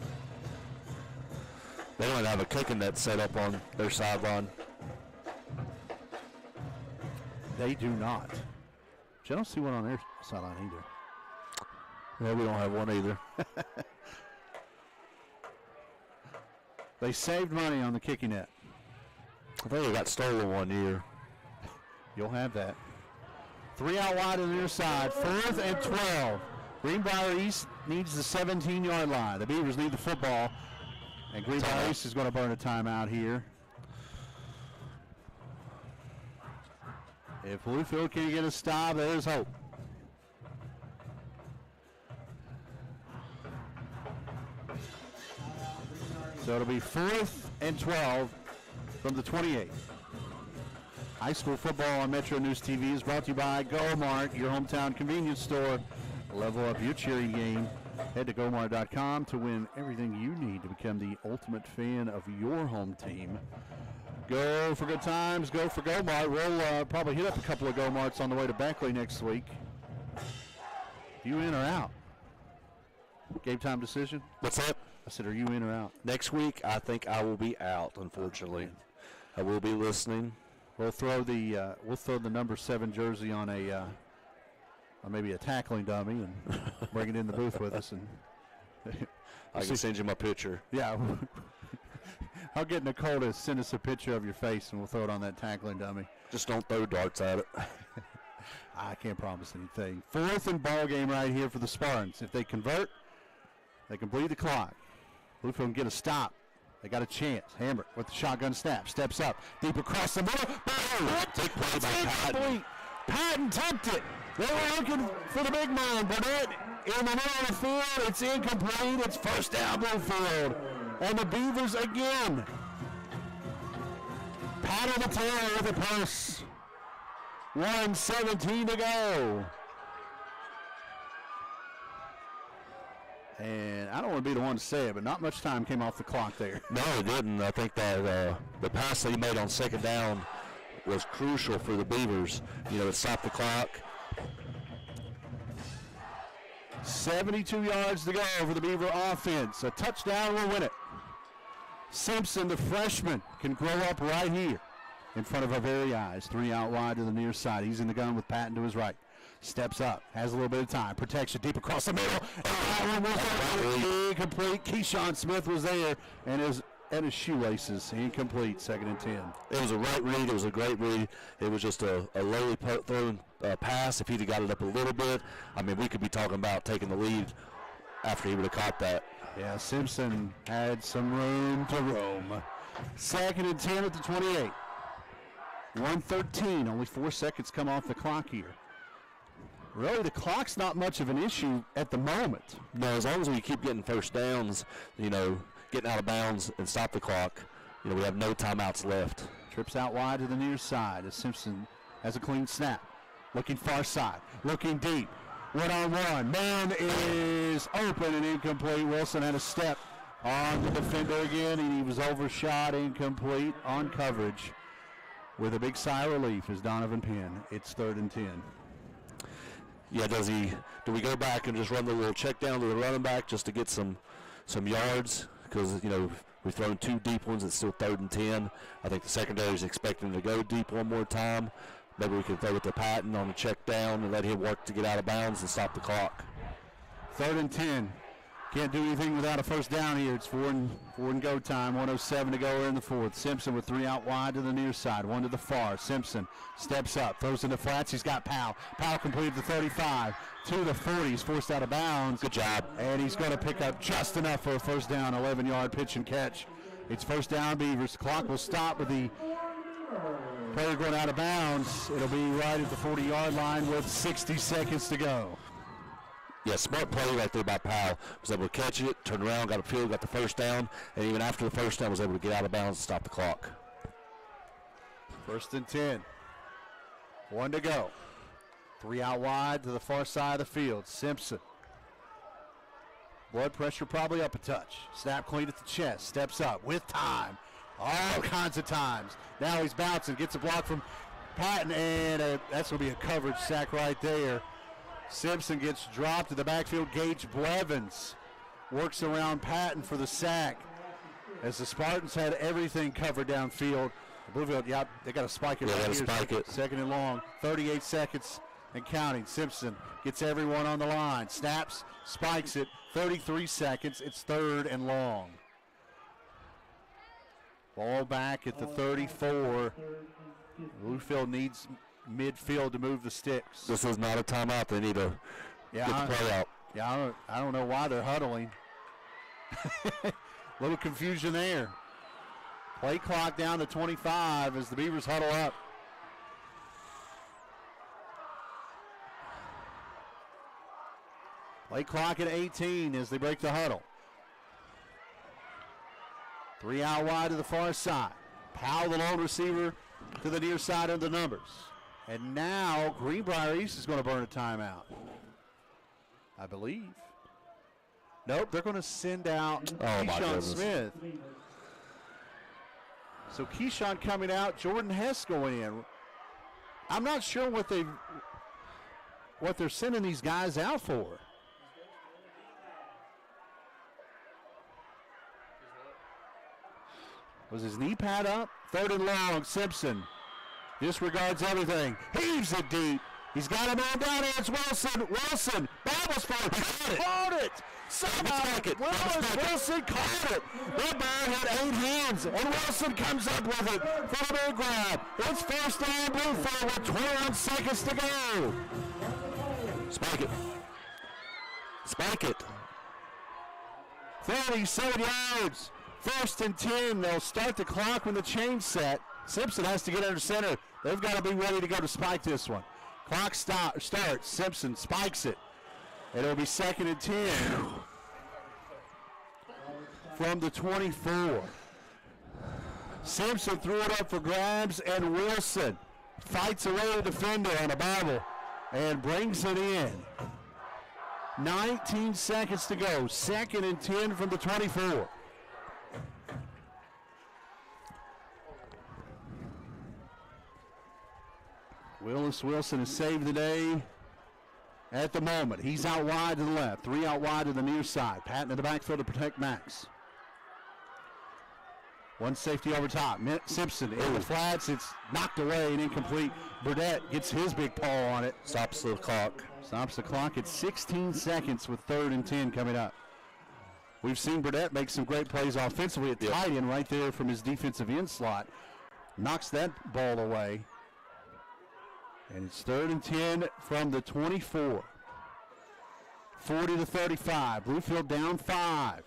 They don't have a kicking net set up on their sideline. They do not. I don't see one on their sideline either. Yeah, we don't have one either. They saved money on the kicking net. I think they got stolen one year. You'll have that. 3 out wide on the near side. 4th and 12. Greenbrier East needs the 17-yard line. The Beavers need the football. And Greenbrier East is going to burn a timeout here. If Bluefield can get a stop, there's hope. So it'll be 4th and 12 from the 28. High school football on Metro News TV is brought to you by Go-Mart, your hometown convenience store. Level up your cheering game. Head to GoMart.com to win everything you need to become the ultimate fan of your home team. Go for good times. Go for Go-Mart. We'll probably hit up a couple of Go-Marts on the way to Beckley next week. You in or out? Game time decision? What's that? I said, are you in or out? Next week, I think I will be out, unfortunately. I will be listening. We'll throw the number 7 jersey on maybe a tackling dummy and bring it in the booth with us. And I can send you my picture. Yeah. I'll get Nicole to send us a picture of your face, and we'll throw it on that tackling dummy. Just don't throw darts at it. I can't promise anything. 4th and ball game right here for the Spartans. If they convert, they can bleed the clock. Bluefield can get a stop. They got a chance. Hammer with the shotgun snap. Steps up. Deep across the middle. Boom! Take play by Patton. Patton tucked it. They were looking for the big man. Burnett in the middle of the field. It's incomplete. It's 1st down Bluefield. And the Beavers again. Pat on the tail with a purse. 1:17 to go. And I don't want to be the one to say it, but not much time came off the clock there. No, it didn't. I think that the pass that he made on 2nd down was crucial for the Beavers. You know, it stopped the clock. 72 yards to go for the Beaver offense. A touchdown will win it. Simpson, the freshman, can grow up right here in front of our very eyes. 3 out wide to the near side. He's in the gun with Patton to his right. steps up, has a little bit of time, protection deep across the middle, and that one was incomplete. Keyshawn Smith was there, and his shoelaces, incomplete, 2nd and 10. It was a right read. It was a great read. It was just a lowly thrown pass. If he'd have got it up a little bit, I mean, we could be talking about taking the lead after he would have caught that. Yeah, Simpson had some room to roam. 2nd and 10 at the 28. 1:13, only 4 seconds come off the clock here. Really, the clock's not much of an issue at the moment. No, as long as we keep getting first downs, getting out of bounds and stop the clock, we have no timeouts left. Trips out wide to the near side as Simpson has a clean snap. Looking far side, looking deep. One-on-one. Man is open and incomplete. Wilson had a step on the defender again, and he was overshot, incomplete on coverage. With a big sigh of relief is Donovan Penn. It's 3rd and 10. Yeah, do we go back and just run the little check down to the running back just to get some yards? Because, we've thrown 2 deep ones. It's still 3rd and 10. I think the secondary is expecting to go deep one more time. Maybe we can throw it to Patton on a check down and let him work to get out of bounds and stop the clock. 3rd and 10. Can't do anything without a first down here. It's 4 and go time. 1:07 to go in the 4th. Simpson with 3 out wide to the near side, 1 to the far. Simpson steps up, throws into flats. He's got Powell. Powell completed the 35 to the 40. He's forced out of bounds. Good job. And he's going to pick up just enough for a first down, 11-yard pitch and catch. It's first down, Beavers. The clock will stop with the player going out of bounds. It'll be right at the 40-yard line with 60 seconds to go. Yeah, smart play right there by Powell. Was able to catch it, turn around, got a field, got the first down, and even after the first down was able to get out of bounds and stop the clock. 1st and 10. 1 to go. 3 out wide to the far side of the field. Simpson. Blood pressure probably up a touch. Snap clean at the chest. Steps up with time. All kinds of times. Now he's bouncing. Gets a block from Patton, and that's going to be a coverage sack right there. Simpson gets dropped to the backfield. Gage Blevins works around Patton for the sack. As the Spartans had everything covered downfield. Bluefield, they got to spike it. Yeah, right got to here. spike it. 2nd and long. 38 seconds and counting. Simpson gets everyone on the line. Snaps, spikes it. 33 seconds. It's 3rd and long. Ball back at the 34. Bluefield needs midfield to move the sticks. This is not a timeout. They need to get the play out. Yeah, I don't know why they're huddling. Little confusion there. Play clock down to 25 as the Beavers huddle up. Play clock at 18 as they break the huddle. 3 out wide to the far side. Powell, the lone receiver, to the near side of the numbers. And now Greenbrier East is going to burn a timeout, I believe. Nope, they're going to send out Keyshawn Smith. So Keyshawn coming out, Jordan Hess going in. I'm not sure what they're sending these guys out for. Was his knee pad up? 3rd and long, Simpson disregards everything. Heaves it deep. He's got a man down here. It's Wilson. Wilson. Babbles for it. Caught it. Somehow Wilson caught it. That ball had 8 hands, and Wilson comes up with it for the big grab. It's first down Bluefield with 21 seconds to go. Spike it. Spike it. 37 yards. 1st and 10. They'll start the clock when the chain's set. Simpson has to get under center. They've got to be ready to go to spike this one. Clock starts. Simpson spikes it. It'll be 2nd and 10 from the 24. Simpson threw it up for grabs, and Wilson fights away the defender on a bobble and brings it in. 19 seconds to go. 2nd and 10 from the 24. Willis Wilson has saved the day at the moment. He's out wide to the left, 3 out wide to the near side. Patton in the backfield to protect Max. One safety over top. Simpson in the flats. It's knocked away and incomplete. Burdett gets his big paw on it. Stops the clock. Stops the clock at 16 seconds with 3rd and 10 coming up. We've seen Burdett make some great plays offensively at tight end right there from his defensive end slot. Knocks that ball away. And it's 3rd and 10 from the 24. 40-35. Bluefield down 5.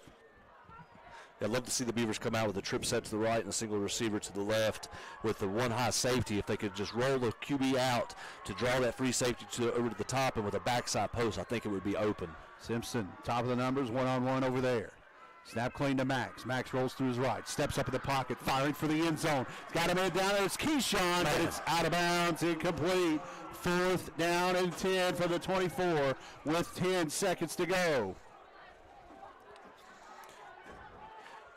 I'd love to see the Beavers come out with a trip set to the right and a single receiver to the left with the one high safety. If they could just roll the QB out to draw that free safety over to the top and with a backside post, I think it would be open. Simpson, top of the numbers, one-on-one over there. Snap clean to Max. Max rolls through his right, steps up in the pocket, firing for the end zone. Got a man down there. It's Keyshawn, but it's out of bounds, incomplete. 4th down and 10 for the 24 with 10 seconds to go.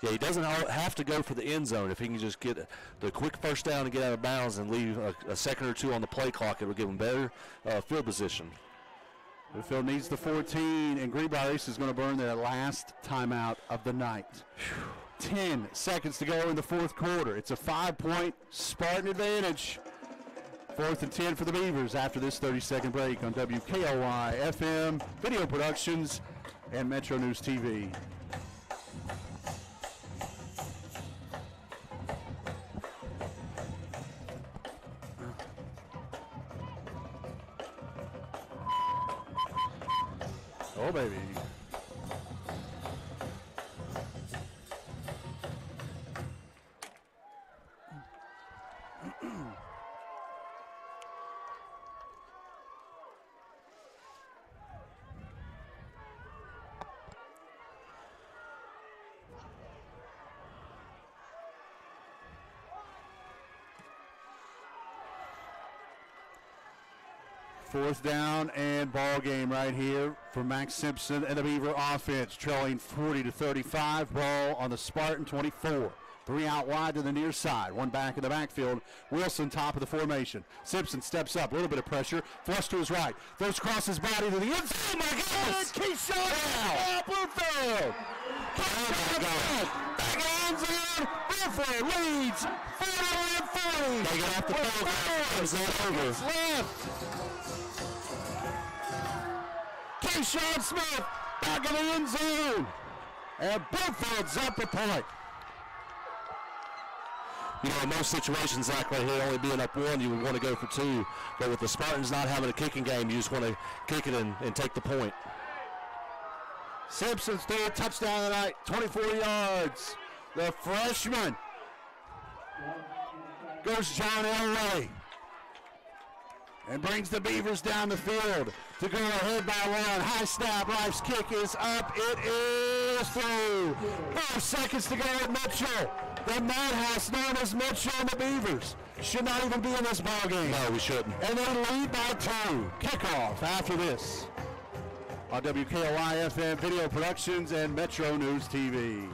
Yeah, he doesn't have to go for the end zone. If he can just get the quick first down and get out of bounds and leave a second or two on the play clock, it will give him better field position. Bluefield needs the 14, and Greenbrier East is going to burn their last timeout of the night. 10 seconds to go in the 4th quarter. It's a 5-point Spartan advantage. 4th and 10 for the Beavers after this 30-second break on WKOI FM, Video Productions, and Metro News TV. Oh, baby. Fourth down and ball game right here for Max Simpson and the Beaver offense, trailing 40-35. Ball on the Spartan 24. 3 out wide to the near side. 1 back in the backfield. Wilson top of the formation. Simpson steps up. A little bit of pressure. Flush to his right. Throws across his body to the end zone. Oh, my goodness. Keyshawn. Bluefield. Oh, my God. Back in the end zone. Bluefield leads 40-40. They get off the field. It's not over. Left. Keyshawn Smith back in the end zone. And Bluefield's up the point. You know, in most situations like right here, only being up 1, you would want to go for 2. But with the Spartans not having a kicking game, you just want to kick it and take the point. Simpson's third touchdown tonight, 24 yards. The freshman goes John Elway and brings the Beavers down the field to go ahead by 1. High snap, Life's kick is up. It is through. 4 seconds to go at Mitchell. The madhouse known as Mitchell and the Beavers should not even be in this ball game. No, we shouldn't. And they lead by 2. Kickoff after this on WKOI FM Video Productions and Metro News TV.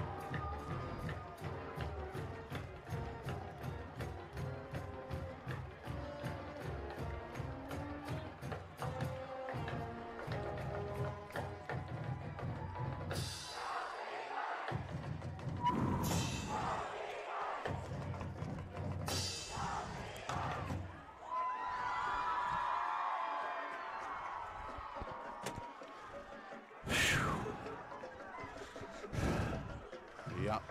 Yep.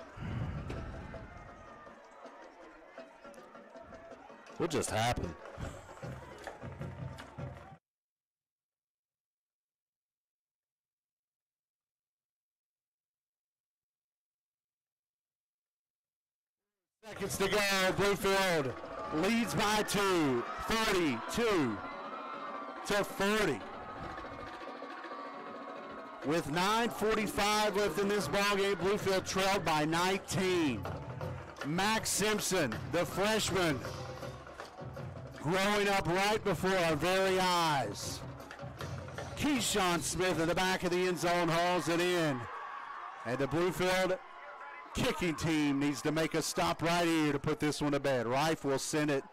What just happened? Seconds to go. Bluefield leads by 2, 32-40. With 9:45 left in this ballgame, Bluefield trailed by 19. Max Simpson, the freshman, growing up right before our very eyes. Keyshawn Smith in the back of the end zone hauls it in. And the Bluefield kicking team needs to make a stop right here to put this one to bed. Rife will send it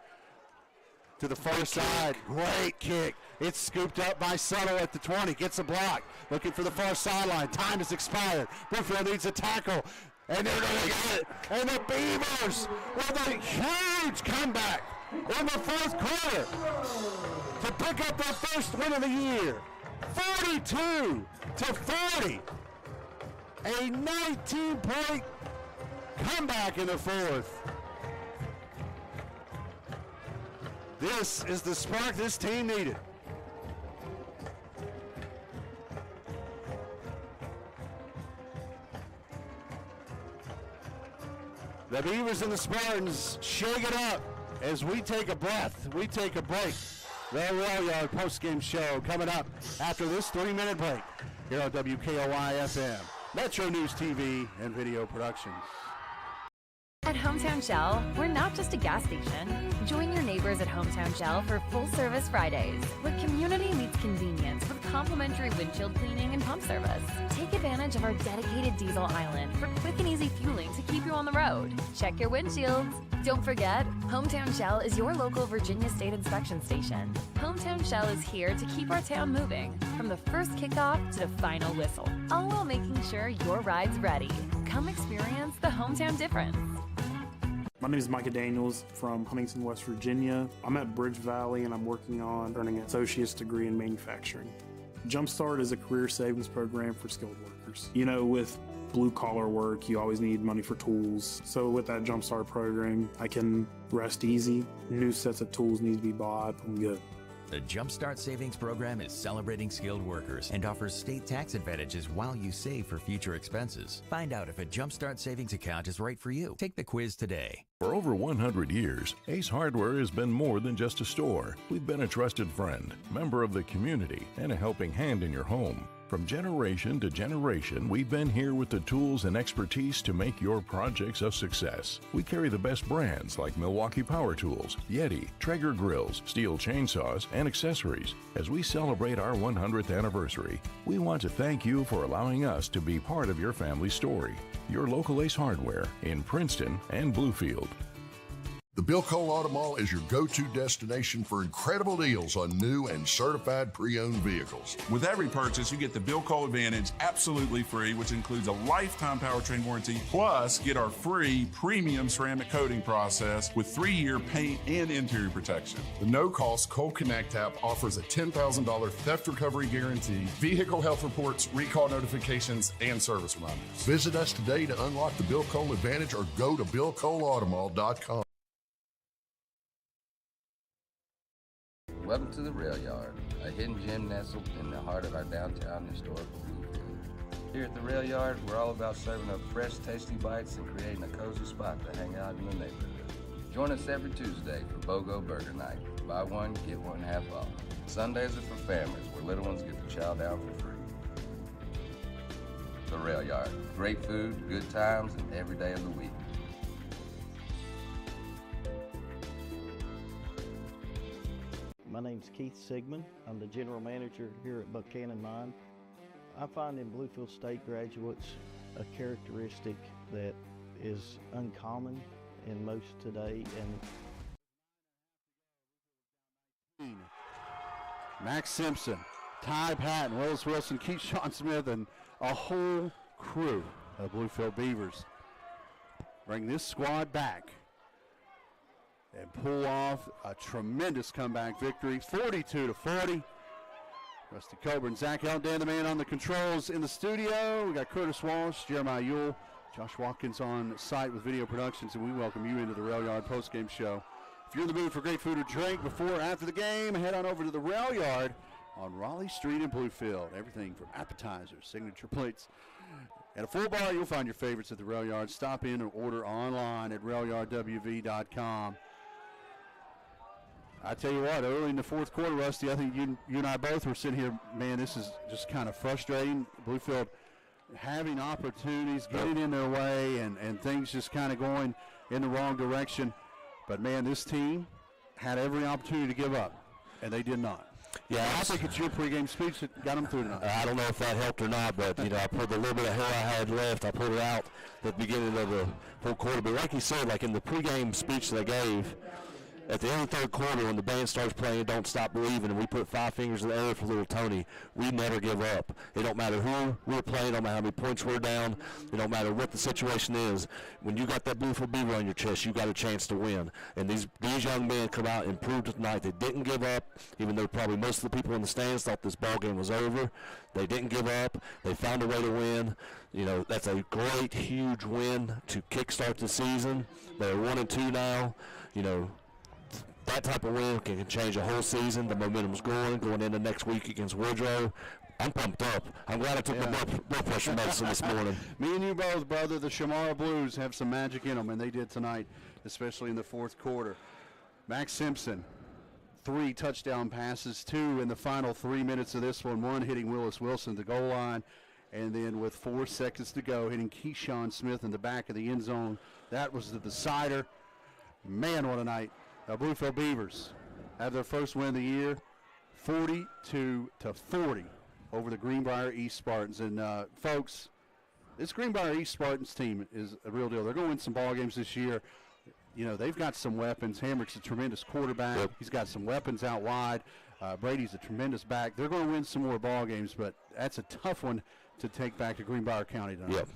to the far side. Great kick. It's scooped up by Subtle at the 20. Gets a block. Looking for the far sideline. Time has expired. Bluefield needs a tackle. And they're going to get it. And the Beavers with a huge comeback in the fourth quarter to pick up their first win of the year. 42-40. A 19-point comeback in the fourth. This is the spark this team needed. The Beavers and the Spartans shake it up as we take a breath. We take a break. The Rail Yard postgame show coming up after this 3-minute break here on WKOI FM, Metro News TV and Video Productions. At Hometown Shell, we're not just a gas station. Join your neighbors at Hometown Shell for full-service Fridays, where community meets convenience with complimentary windshield cleaning and pump service. Take advantage of our dedicated diesel island for quick and easy fueling to keep you on the road. Check your windshields. Don't forget, Hometown Shell is your local Virginia State inspection station. Hometown Shell is here to keep our town moving, from the first kickoff to the final whistle, all while making sure your ride's ready. Come experience the hometown difference. My name is Micah Daniels from Huntington, West Virginia. I'm at Bridge Valley and I'm working on earning an associate's degree in manufacturing. Jumpstart is a career savings program for skilled workers. You know, with blue-collar work, you always need money for tools. So with that Jumpstart program, I can rest easy. New sets of tools need to be bought. I'm good. The Jumpstart Savings Program is celebrating skilled workers and offers state tax advantages while you save for future expenses. Find out if a Jumpstart Savings account is right for you. Take the quiz today. For over 100 years, Ace Hardware has been more than just a store. We've been a trusted friend, member of the community, and a helping hand in your home. From generation to generation, we've been here with the tools and expertise to make your projects a success. We carry the best brands like Milwaukee Power Tools, Yeti, Traeger grills, steel chainsaws, and accessories. As we celebrate our 100th anniversary, we want to thank you for allowing us to be part of your family story. Your local Ace Hardware in Princeton and Bluefield. The Bill Cole Auto Mall is your go-to destination for incredible deals on new and certified pre-owned vehicles. With every purchase, you get the Bill Cole Advantage absolutely free, which includes a lifetime powertrain warranty, plus get our free premium ceramic coating process with 3-year paint and interior protection. The no-cost Cole Connect app offers a $10,000 theft recovery guarantee, vehicle health reports, recall notifications, and service reminders. Visit us today to unlock the Bill Cole Advantage or go to BillColeAutomall.com. Welcome to the Rail Yard, a hidden gem nestled in the heart of our downtown historical Bluefield. Here at the Rail Yard, we're all about serving up fresh, tasty bites and creating a cozy spot to hang out in the neighborhood. Join us every Tuesday for BOGO Burger Night. Buy one, get one half off. Sundays are for families, where little ones get to chow down for free. The Rail Yard, great food, good times, and every day of the week. My name's Keith Sigmund. I'm the general manager here at Buchanan Mine. I find in Bluefield State graduates a characteristic that is uncommon in most today. And Max Simpson, Ty Patton, Willis Wilson, Keyshawn Smith, and a whole crew of Bluefield Beavers bring this squad back and pull off a tremendous comeback victory, 42-40. Rusty Coburn, Zach Eldan, the man on the controls in the studio. We got Curtis Walsh, Jeremiah Ewell, Josh Watkins on site with Video Productions, and we welcome you into the Rail Yard postgame show. If you're in the mood for great food or drink before or after the game, head on over to the Rail Yard on Raleigh Street in Bluefield. Everything from appetizers, signature plates, and a full bar. You'll find your favorites at the Rail Yard. Stop in or order online at railyardwv.com. I tell you what, early in the fourth quarter, Rusty, I think you and I both were sitting here, man, this is just kind of frustrating. Bluefield having opportunities, getting in their way, and things just kind of going in the wrong direction. But, man, this team had every opportunity to give up, and they did not. Yeah, I think it's your pregame speech that got them through tonight. I don't know if that helped or not, but, I pulled a little bit of hair I had left. I pulled it out at the beginning of the full quarter. But like you said, like in the pregame speech they gave, at the end of the third quarter, when the band starts playing Don't Stop Believing and we put 5 fingers in the air for little Tony, we never give up. It don't matter who we're playing, it don't matter how many points we're down, it don't matter what the situation is. When you got that Bluefield Beaver on your chest, you got a chance to win. And these young men come out and proved tonight they didn't give up, even though probably most of the people in the stands thought this ball game was over. They didn't give up. They found a way to win. You know, that's a great, huge win to kickstart the season. They're 1-2 now. You know, that type of win can change a whole season. The momentum's going into next week against Woodrow. I'm pumped up. I'm glad I took my blood pressure medicine this morning. Me and you both, brother. The Shamara Blues have some magic in them, and they did tonight, especially in the fourth quarter. Max Simpson, 3 touchdown passes, 2 in the final 3 minutes of this one, 1 hitting Willis Wilson at the goal line, and then with 4 seconds to go, hitting Keyshawn Smith in the back of the end zone. That was the decider. Man, what a night. Bluefield Beavers have their first win of the year, 42-40 over the Greenbrier East Spartans. And, folks, this Greenbrier East Spartans team is a real deal. They're going to win some ball games this year. You know, they've got some weapons. Hamrick's a tremendous quarterback. Yep. He's got some weapons out wide. Brady's a tremendous back. They're going to win some more ball games, but that's a tough one to take back to Greenbrier County tonight. Yep.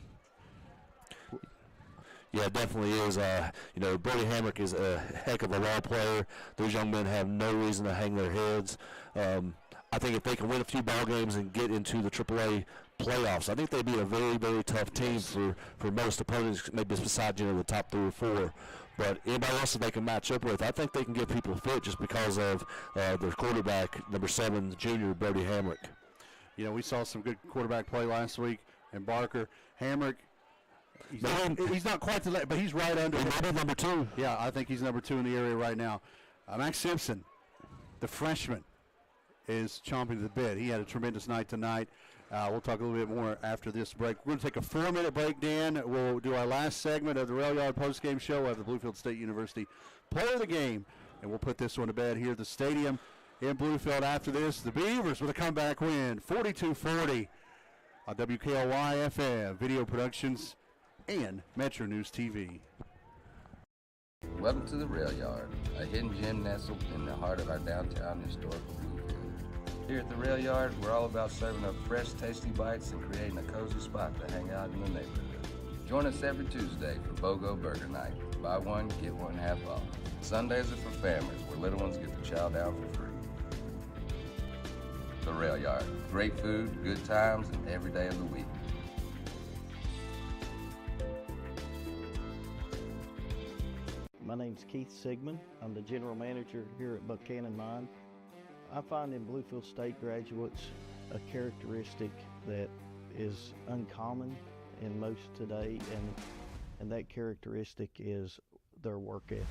Yeah, it definitely is. You know, Brady Hamrick is a heck of a ball player. Those young men have no reason to hang their heads. I think if they can win a few ball games and get into the AAA playoffs, I think they'd be a very, very tough team for most opponents, maybe besides, you know, the top 3 or 4. But anybody else that they can match up with, I think they can get people fit just because of their quarterback, number 7, junior, Brody Hamrick. You know, we saw some good quarterback play last week, and Barker. Hamrick, he's not quite the but he's right under. He's number 2. Yeah, I think he's number 2 in the area right now. Max Simpson, the freshman, is chomping at the bit. He had a tremendous night tonight. We'll talk a little bit more after this break. We're going to take a 4-minute break, Dan. We'll do our last segment of the Rail Yard postgame show. We'll have the Bluefield State University player of the game, and we'll put this one to bed here at the stadium in Bluefield. After this, the Beavers with a comeback win, 42-40 on WKLY FM, Video Productions, and Metro News TV. Welcome to the Rail Yard, a hidden gem nestled in the heart of our downtown historical Bluefield. Here at the Rail Yard, we're all about serving up fresh, tasty bites and creating a cozy spot to hang out in the neighborhood. Join us every Tuesday for BOGO Burger Night. Buy one, get one half off. Sundays are for families, where little ones get to chow down for free. The Rail Yard, great food, good times, and every day of the week. My name's Keith Sigmund. I'm the general manager here at Buchanan Mine. I find in Bluefield State graduates a characteristic that is uncommon in most today, and that characteristic is their work ethic.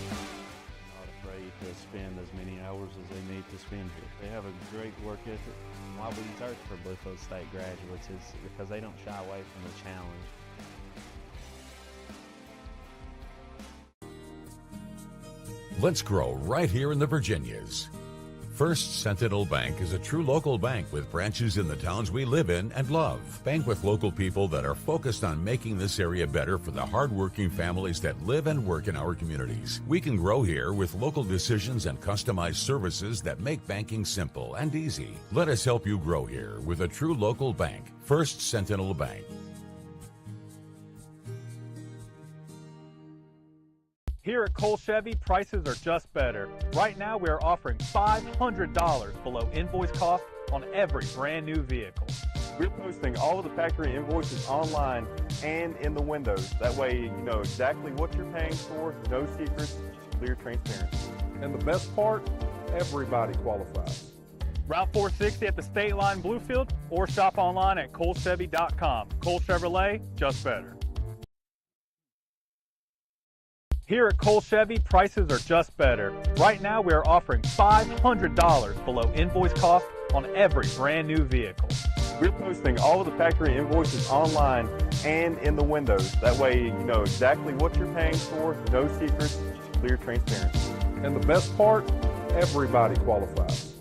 Not afraid to spend as many hours as they need to spend here. They have a great work ethic. Why we search for Bluefield State graduates is because they don't shy away from the challenge. Let's grow right here in the Virginias. First Sentinel Bank is a true local bank with branches in the towns we live in and love. Bank with local people that are focused on making this area better for the hardworking families that live and work in our communities. We can grow here with local decisions and customized services that make banking simple and easy. Let us help you grow here with a true local bank. First Sentinel Bank. Here at Cole Chevy, prices are just better. Right now, we are offering $500 below invoice cost on every brand new vehicle. We're posting all of the factory invoices online and in the windows. That way you know exactly what you're paying for, no secrets, just clear transparency. And the best part, everybody qualifies. Route 460 at the State Line Bluefield, or shop online at colechevy.com. Cole Chevrolet, just better. Here at Cole Chevy, prices are just better. Right now, we are offering $500 below invoice cost on every brand new vehicle. We're posting all of the factory invoices online and in the windows. That way you know exactly what you're paying for, no secrets, just clear transparency. And the best part, everybody qualifies.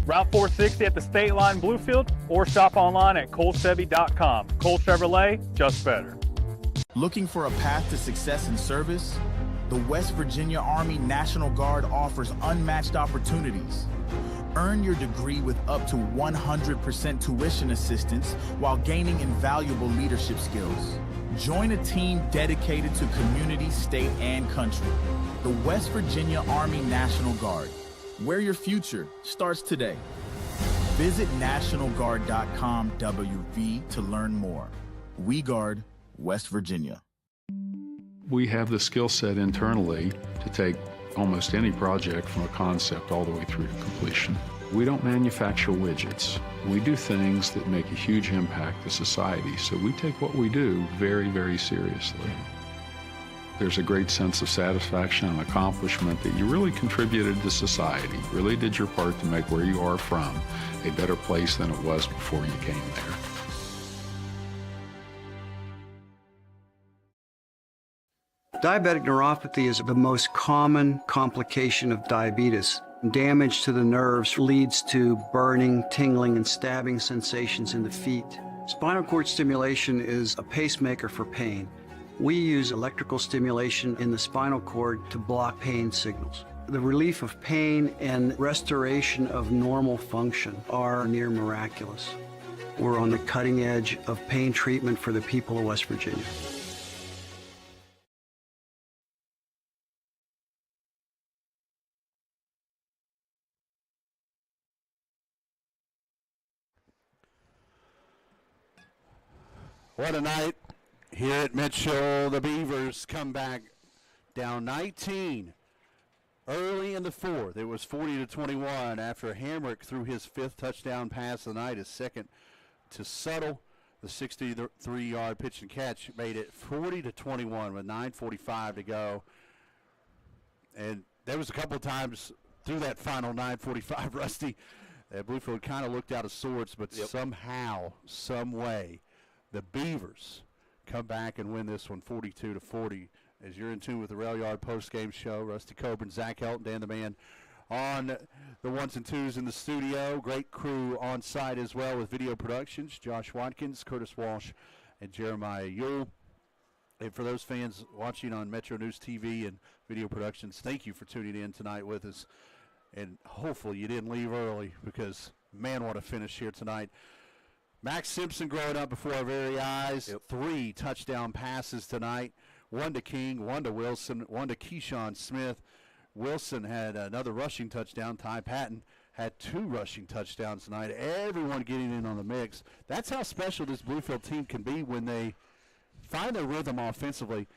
Route 460 at the State Line Bluefield, or shop online at colechevy.com. Cole Chevrolet, just better. Looking for a path to success in service? The West Virginia Army National Guard offers unmatched opportunities. Earn your degree with up to 100% tuition assistance while gaining invaluable leadership skills. Join a team dedicated to community, state, and country. The West Virginia Army National Guard, where your future starts today. Visit NationalGuard.com WV to learn more. We guard West Virginia. We have the skill set internally to take almost any project from a concept all the way through to completion. We don't manufacture widgets. We do things that make a huge impact to society, so we take what we do very, very seriously. There's a great sense of satisfaction and accomplishment that you really contributed to society, really did your part to make where you are from a better place than it was before you came there. Diabetic neuropathy is the most common complication of diabetes. Damage to the nerves leads to burning, tingling, and stabbing sensations in the feet. Spinal cord stimulation is a pacemaker for pain. We use electrical stimulation in the spinal cord to block pain signals. The relief of pain and restoration of normal function are near miraculous. We're on the cutting edge of pain treatment for the people of West Virginia. What a night here at Mitchell. The Beavers come back down 19 early in the fourth. It was 40-21 after Hamrick threw his 5th touchdown pass of the night, his second to Settle. The 63-yard pitch and catch made it 40-21 with 9:45 to go. And there was a couple of times through that final 9:45, Rusty, that Bluefield kind of looked out of sorts, but somehow, some way, the Beavers come back and win this one 42-40. As you're in tune with the Rail Yard post-game show, Rusty Coburn, Zach Helton, Dan the Man on the ones and twos in the studio. Great crew on site as well with video productions, Josh Watkins, Curtis Walsh, and Jeremiah Yule. And for those fans watching on Metro News TV and video productions, thank you for tuning in tonight with us. And hopefully you didn't leave early because, man, what a finish here tonight. Max Simpson growing up before our very eyes. 3 touchdown passes tonight. 1 to King, 1 to Wilson, 1 to Keyshawn Smith. Wilson had another rushing touchdown. Ty Patton had 2 rushing touchdowns tonight. Everyone getting in on the mix. That's how special this Bluefield team can be when they find their rhythm offensively.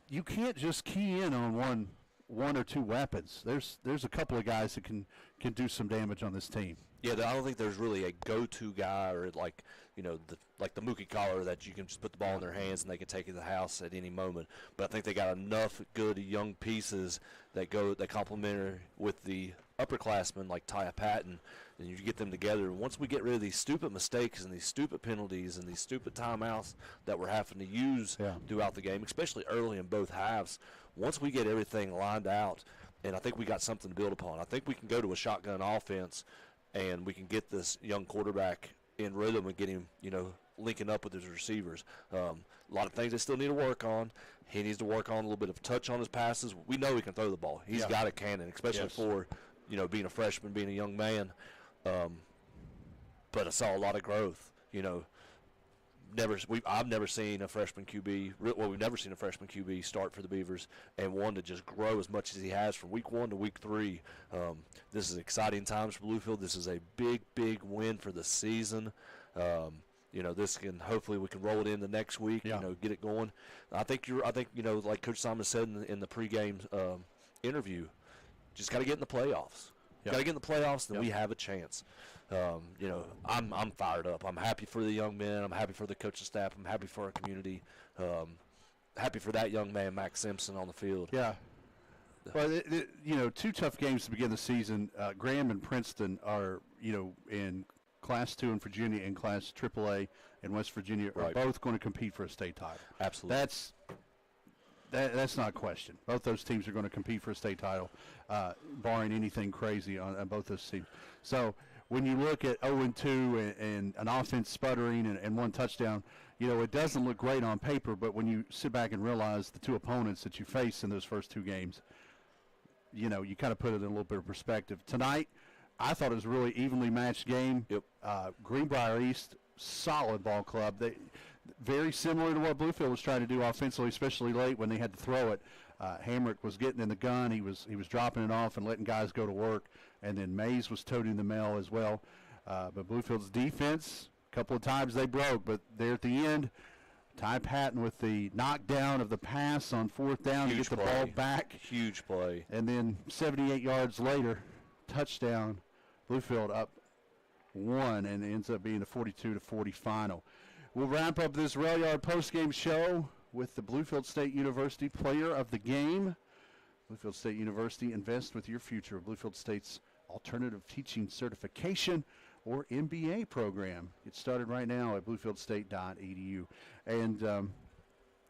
You can't just key in on one or two weapons. There's a couple of guys that can do some damage on this team. Yeah, I don't think there's really a go-to guy or like the Mookie Collar that you can just put the ball in their hands and they can take it to the house at any moment. But I think they got enough good young pieces that complement with the upperclassmen like Ty Patton, and you get them together. And once we get rid of these stupid mistakes and these stupid penalties and these stupid timeouts that we're having to use throughout the game, especially early in both halves, once we get everything lined out, and I think we got something to build upon. I think we can go to a shotgun offense and we can get this young quarterback in rhythm and get him, linking up with his receivers. A lot of things they still need to work on. He needs to work on a little bit of touch on his passes. We know he can throw the ball. He's got a cannon, especially for, being a freshman, being a young man. But I saw a lot of growth. I've never seen a freshman QB. We've never seen a freshman QB start for the Beavers and one to just grow as much as he has from week 1 to week 3. This is exciting times for Bluefield. This is a big, big win for the season. This can hopefully we can roll it in the next week. Get it going. I think like Coach Simon said in the pregame interview, just got to get in the playoffs. Got to get in the playoffs, then we have a chance. I'm fired up. I'm happy for the young men. I'm happy for the coaching staff. I'm happy for our community. Happy for that young man, Max Simpson, on the field. Yeah. Well, 2 tough games to begin the season. Graham and Princeton are, in Class 2 in Virginia and Class AAA in West Virginia are both going to compete for a state title. Absolutely. That's not a question. Both those teams are going to compete for a state title, barring anything crazy on both those teams. So when you look at 0-2 and an offense sputtering and one touchdown, it doesn't look great on paper, but when you sit back and realize the two opponents that you face in those first two games, you kind of put it in a little bit of perspective. Tonight, I thought it was a really evenly matched game. Yep. Greenbrier East, solid ball club. They very similar to what Bluefield was trying to do offensively, especially late when they had to throw it. Hamrick was getting in the gun. He was dropping it off and letting guys go to work. And then Mays was toting the mail as well. But Bluefield's defense, a couple of times they broke. But there at the end, Ty Patton with the knockdown of the pass on fourth down to get the ball back. Huge play. And then 78 yards later, touchdown, Bluefield up 1, and it ends up being a 42-40 final. We'll wrap up this Rail Yard postgame show with the Bluefield State University Player of the Game. Bluefield State University, invest with your future. Bluefield State's Alternative Teaching Certification or MBA program. Get started right now at bluefieldState.edu. And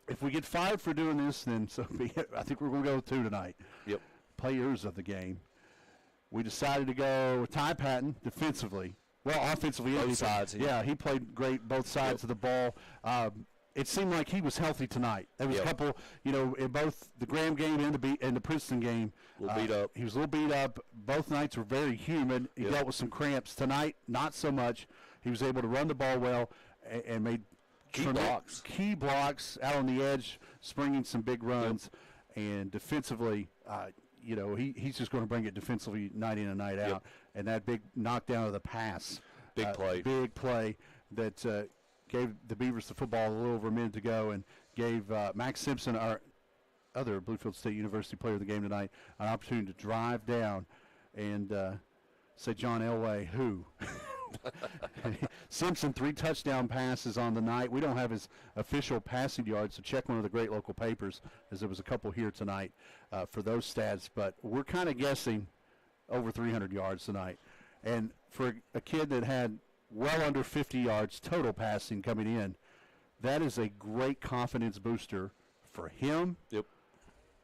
if we get fired for doing this, then so be it. I think we're going to go with 2 tonight. Yep. Players of the game. We decided to go with Ty Patton defensively. Well, offensively. Both sides. Yeah, he played great both sides of the ball. It seemed like he was healthy tonight. There was a couple, in both the Graham game and the Princeton game. A little beat up. He was a little beat up. Both nights were very humid. He dealt with some cramps. Tonight, not so much. He was able to run the ball well and made key blocks out on the edge, springing some big runs. And defensively, he's just going to bring it defensively night in and night out. And that big knockdown of the pass. Big play that gave the Beavers the football a little over a minute to go and gave Max Simpson, our other Bluefield State University player of the game tonight, an opportunity to drive down and say John Elway, who? Simpson, 3 touchdown passes on the night. We don't have his official passing yards, so check one of the great local papers, as there was a couple here tonight for those stats. But we're kind of guessing over 300 yards tonight. And for a kid that had well under 50 yards total passing coming in, that is a great confidence booster for him. Yep.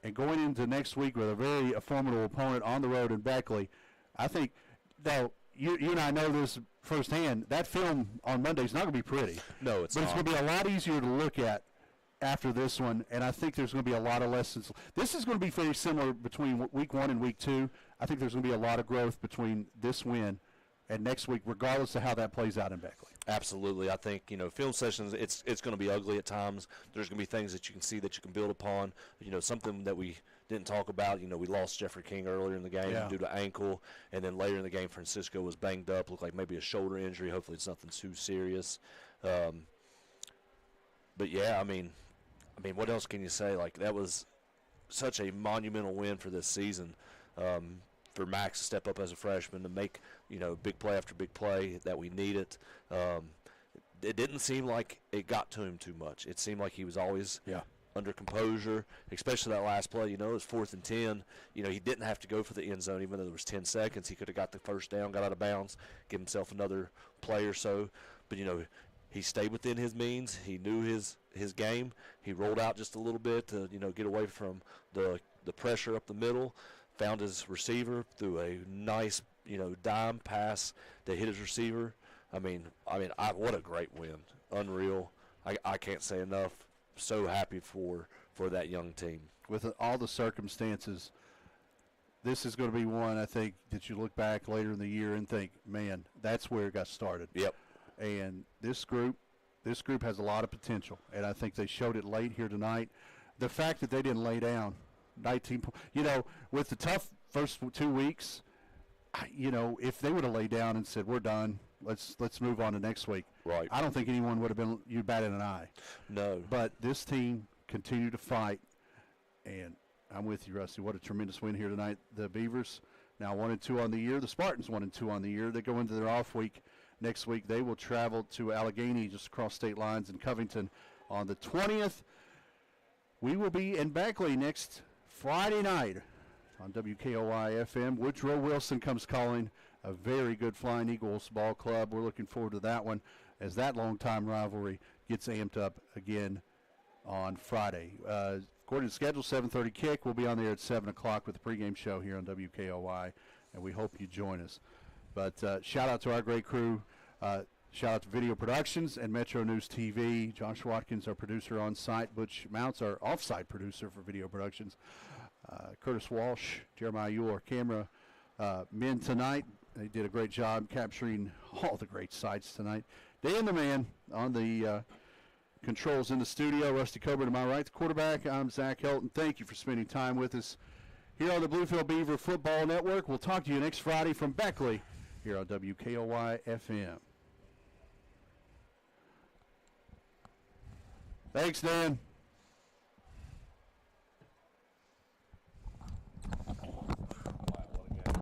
And going into next week with a very formidable opponent on the road in Beckley, I think, though, you and I know this firsthand, that film on Monday is not going to be pretty. No, it's not. But it's going to be a lot easier to look at after this one, and I think there's going to be a lot of lessons. This is going to be very similar between week 1 and week 2. I think there's going to be a lot of growth between this win and next week, regardless of how that plays out in Beckley. Absolutely. I think, film sessions, it's going to be ugly at times. There's going to be things that you can see that you can build upon. Something that we didn't talk about, we lost Jeffrey King earlier in the game due to ankle, and then later in the game, Francisco was banged up, looked like maybe a shoulder injury. Hopefully it's nothing too serious. But, yeah, I mean, what else can you say? Like, that was such a monumental win for this season. For Max to step up as a freshman to make, big play after big play that we needed. It didn't seem like it got to him too much. It seemed like he was always under composure, especially that last play. It was 4th and 10. He didn't have to go for the end zone, even though there was 10 seconds. He could have got the first down, got out of bounds, give himself another play or so. But, he stayed within his means. He knew his game. He rolled out just a little bit to, get away from the pressure up the middle. Found his receiver through a nice, dime pass that hit his receiver. What a great win. Unreal. I can't say enough. So happy for that young team. With all the circumstances, this is going to be one, I think, that you look back later in the year and think, man, that's where it got started. Yep. And this group has a lot of potential, and I think they showed it late here tonight. The fact that they didn't lay down, 19 with the tough first 2 weeks, if they would have laid down and said, we're done, let's move on to next week. Right. I don't think anyone would have been, you batted an eye. No. But this team continued to fight, and I'm with you, Rusty. What a tremendous win here tonight. The Beavers now 1-2 on the year. The Spartans 1-2 on the year. They go into their off week. Next week they will travel to Allegheny, just across state lines in Covington on the 20th. We will be in Beckley next Friday night on WKOI FM. Woodrow Wilson comes calling, a very good Flying Eagles ball club. We're looking forward to that one as that long-time rivalry gets amped up again on Friday. According to schedule, 7:30 kick. We'll be on there at 7 o'clock with the pregame show here on WKOI, and we hope you join us. But shout out to our great crew. Shout out to Video Productions and Metro News TV. Josh Watkins, our producer on site. Butch Mounts, our off-site producer for Video Productions. Curtis Walsh, Jeremiah Yule, our camera men tonight. They did a great job capturing all the great sights tonight. Dan the man on the controls in the studio. Rusty Coburn to my right, the quarterback. I'm Zach Helton. Thank you for spending time with us here on the Bluefield Beaver Football Network. We'll talk to you next Friday from Beckley here on WKOY FM. Thanks, Dan.